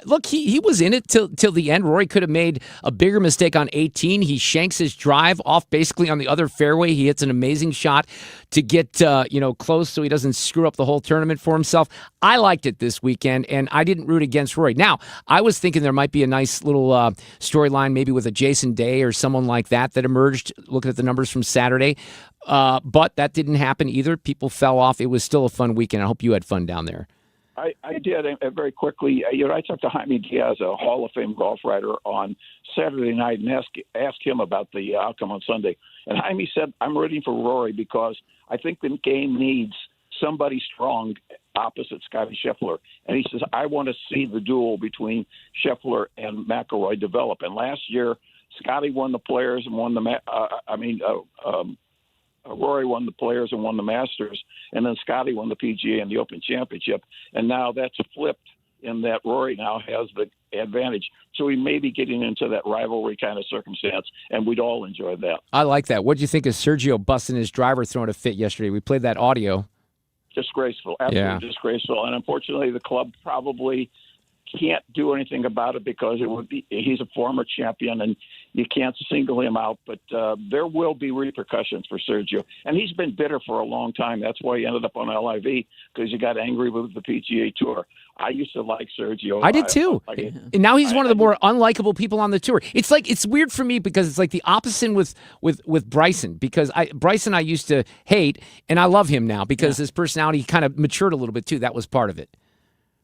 look, he was in it till the end. Rory could have made a bigger mistake on 18. He shanks his drive off basically on the other fairway. He hits an amazing shot to get close so he doesn't screw up the whole tournament for himself. I liked it this weekend, and I didn't root against Rory. Now, I was thinking there might be a nice little storyline maybe with a Jason Day or someone like that emerged looking at the numbers from Saturday. But that didn't happen either. People fell off. It was still a fun weekend. I hope you had fun down there. I did, and very quickly. I talked to Jaime Diaz, a Hall of Fame golf writer, on Saturday night and asked him about the outcome on Sunday. And Jaime said, I'm rooting for Rory because I think the game needs somebody strong opposite Scotty Scheffler. And he says, I want to see the duel between Scheffler and McIlroy develop. And last year, Scotty won the Players and won the Rory won the Players and won the Masters, and then Scotty won the PGA and the Open Championship. And now that's flipped in that Rory now has the advantage. So we may be getting into that rivalry kind of circumstance, and we'd all enjoy that. I like that. What do you think of Sergio busting his driver throwing a fit yesterday? We played that audio. Disgraceful, absolutely disgraceful. And unfortunately, the club probably can't do anything about it because he's a former champion and you can't single him out, but there will be repercussions for Sergio. And he's been bitter for a long time. That's why he ended up on LIV, because he got angry with the PGA Tour. I used to like Sergio. I did too. And now he's one of the more unlikable people on the tour. It's weird for me because it's like the opposite with Bryson, because Bryson I used to hate, and I love him now because his personality kind of matured a little bit too. That was part of it.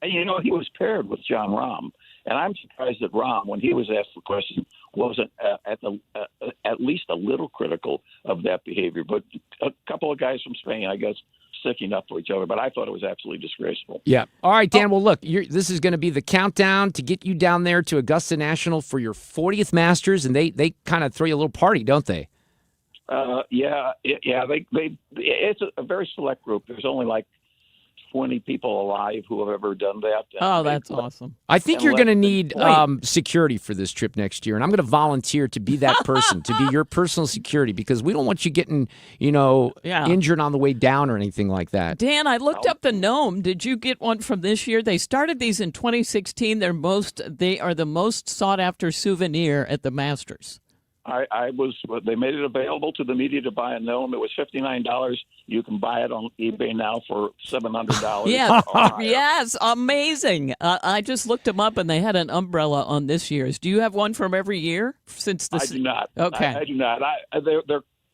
And, he was paired with John Rahm. And I'm surprised that Rahm, when he was asked the question, wasn't at least a little critical of that behavior. But a couple of guys from Spain, I guess, sticking up for each other. But I thought it was absolutely disgraceful. Yeah. All right, Dan. Well, look, this is going to be the countdown to get you down there to Augusta National for your 40th Masters. And they kind of throw you a little party, don't they? Yeah. It's a very select group. There's only like 20 people alive who have ever done that. Oh, that's awesome. I think And you're let going to them need security for this trip next year, and I'm going to volunteer to be that person, to be your personal security, because we don't want you getting, injured on the way down or anything like that. Dan, I looked up the gnome. Did you get one from this year? They started these in 2016. They are the most sought after souvenir at the Masters. They made it available to the media to buy a gnome. It was $59. You can buy it on eBay now for $700. Yes, yes, amazing. I just looked them up, and they had an umbrella on this year's. Do you have one from every year since this? I do not. Okay, I do not.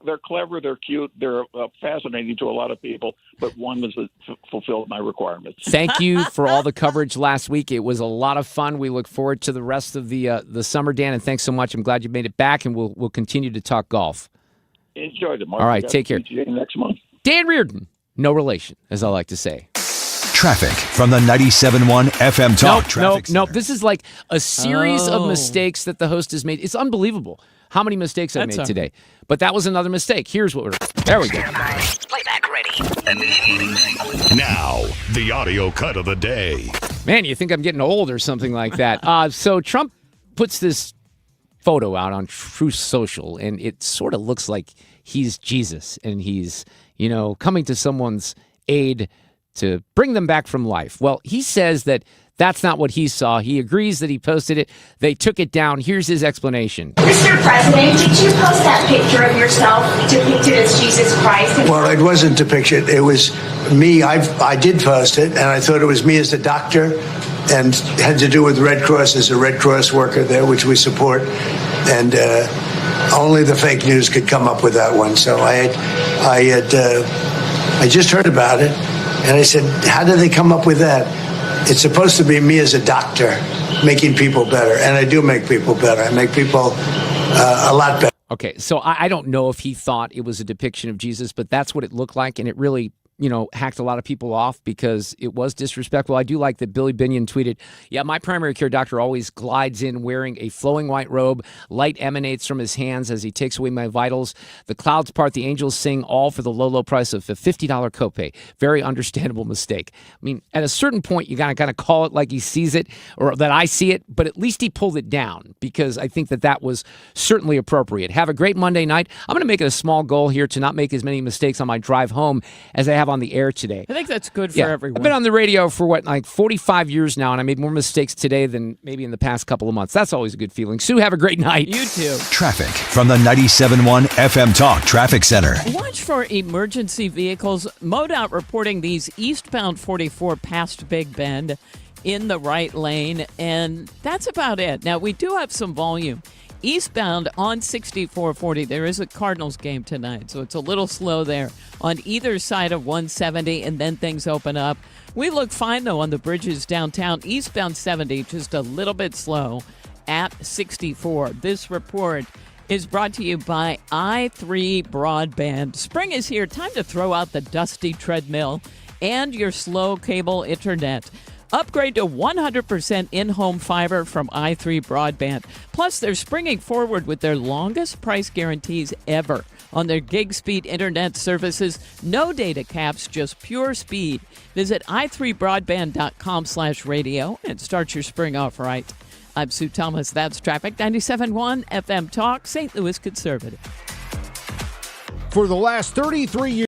They're clever. They're cute. They're fascinating to a lot of people. But one was fulfilled my requirements. Thank you for all the coverage last week. It was a lot of fun. We look forward to the rest of the summer, Dan. And thanks so much. I'm glad you made it back, and we'll continue to talk golf. Enjoyed it, Mark. All right, take care. Next month. Dan Reardon, no relation, as I like to say. Traffic from the 97.1 FM Talk Traffic Center. Nope. This is like a series of mistakes that the host has made. It's unbelievable how many mistakes I made today. But that was another mistake. Here's what there we go. Playback ready. Now, the audio cut of the day. Man, you think I'm getting old or something like that. So Trump puts this photo out on Truth Social, and it sort of looks like he's Jesus, and he's, coming to someone's aid to bring them back from life. Well, he says that that's not what he saw. He agrees that he posted it. They took it down. Here's his explanation. Mr. President, did you post that picture of yourself depicted as Jesus Christ? Well, it wasn't depicted. It was me. I did post it, and I thought it was me as the doctor, and had to do with Red Cross as a Red Cross worker there, which we support. And only the fake news could come up with that one. So I just heard about it, and I said, how did they come up with that? It's supposed to be me as a doctor making people better, and I do make people better. I make people a lot better. Okay, so I don't know if he thought it was a depiction of Jesus, but that's what it looked like, and it really hacked a lot of people off because it was disrespectful. I do like that Billy Binion tweeted, yeah, my primary care doctor always glides in wearing a flowing white robe. Light emanates from his hands as he takes away my vitals. The clouds part, the angels sing, all for the low, low price of a $50 copay. Very understandable mistake. I mean, at a certain point, you got to call it like he sees it or that I see it, but at least he pulled it down because I think that was certainly appropriate. Have a great Monday night. I'm going to make it a small goal here to not make as many mistakes on my drive home as I have on the air today. I think that's good for everyone. I've been on the radio for 45 years now, and I made more mistakes today than maybe in the past couple of months. That's always a good feeling. Sue, have a great night. You too. Traffic from the 97.1 FM Talk Traffic Center. Watch for emergency vehicles. MoDOT reporting these eastbound 44 past Big Bend in the right lane, and that's about it. Now, we do have some volume. Eastbound on 6440, there is a Cardinals game tonight, so it's a little slow there on either side of 170, and then things open up. We look fine, though, on the bridges downtown. Eastbound 70, just a little bit slow at 64. This report is brought to you by i3 Broadband. Spring is here. Time to throw out the dusty treadmill and your slow cable internet. Upgrade to 100% in-home fiber from i3 Broadband. Plus, they're springing forward with their longest price guarantees ever on their gig speed internet services. No data caps, just pure speed. Visit i3broadband.com/radio and start your spring off right. I'm Sue Thomas. That's Traffic. 97.1 FM Talk, St. Louis Conservative. For the last 33 years.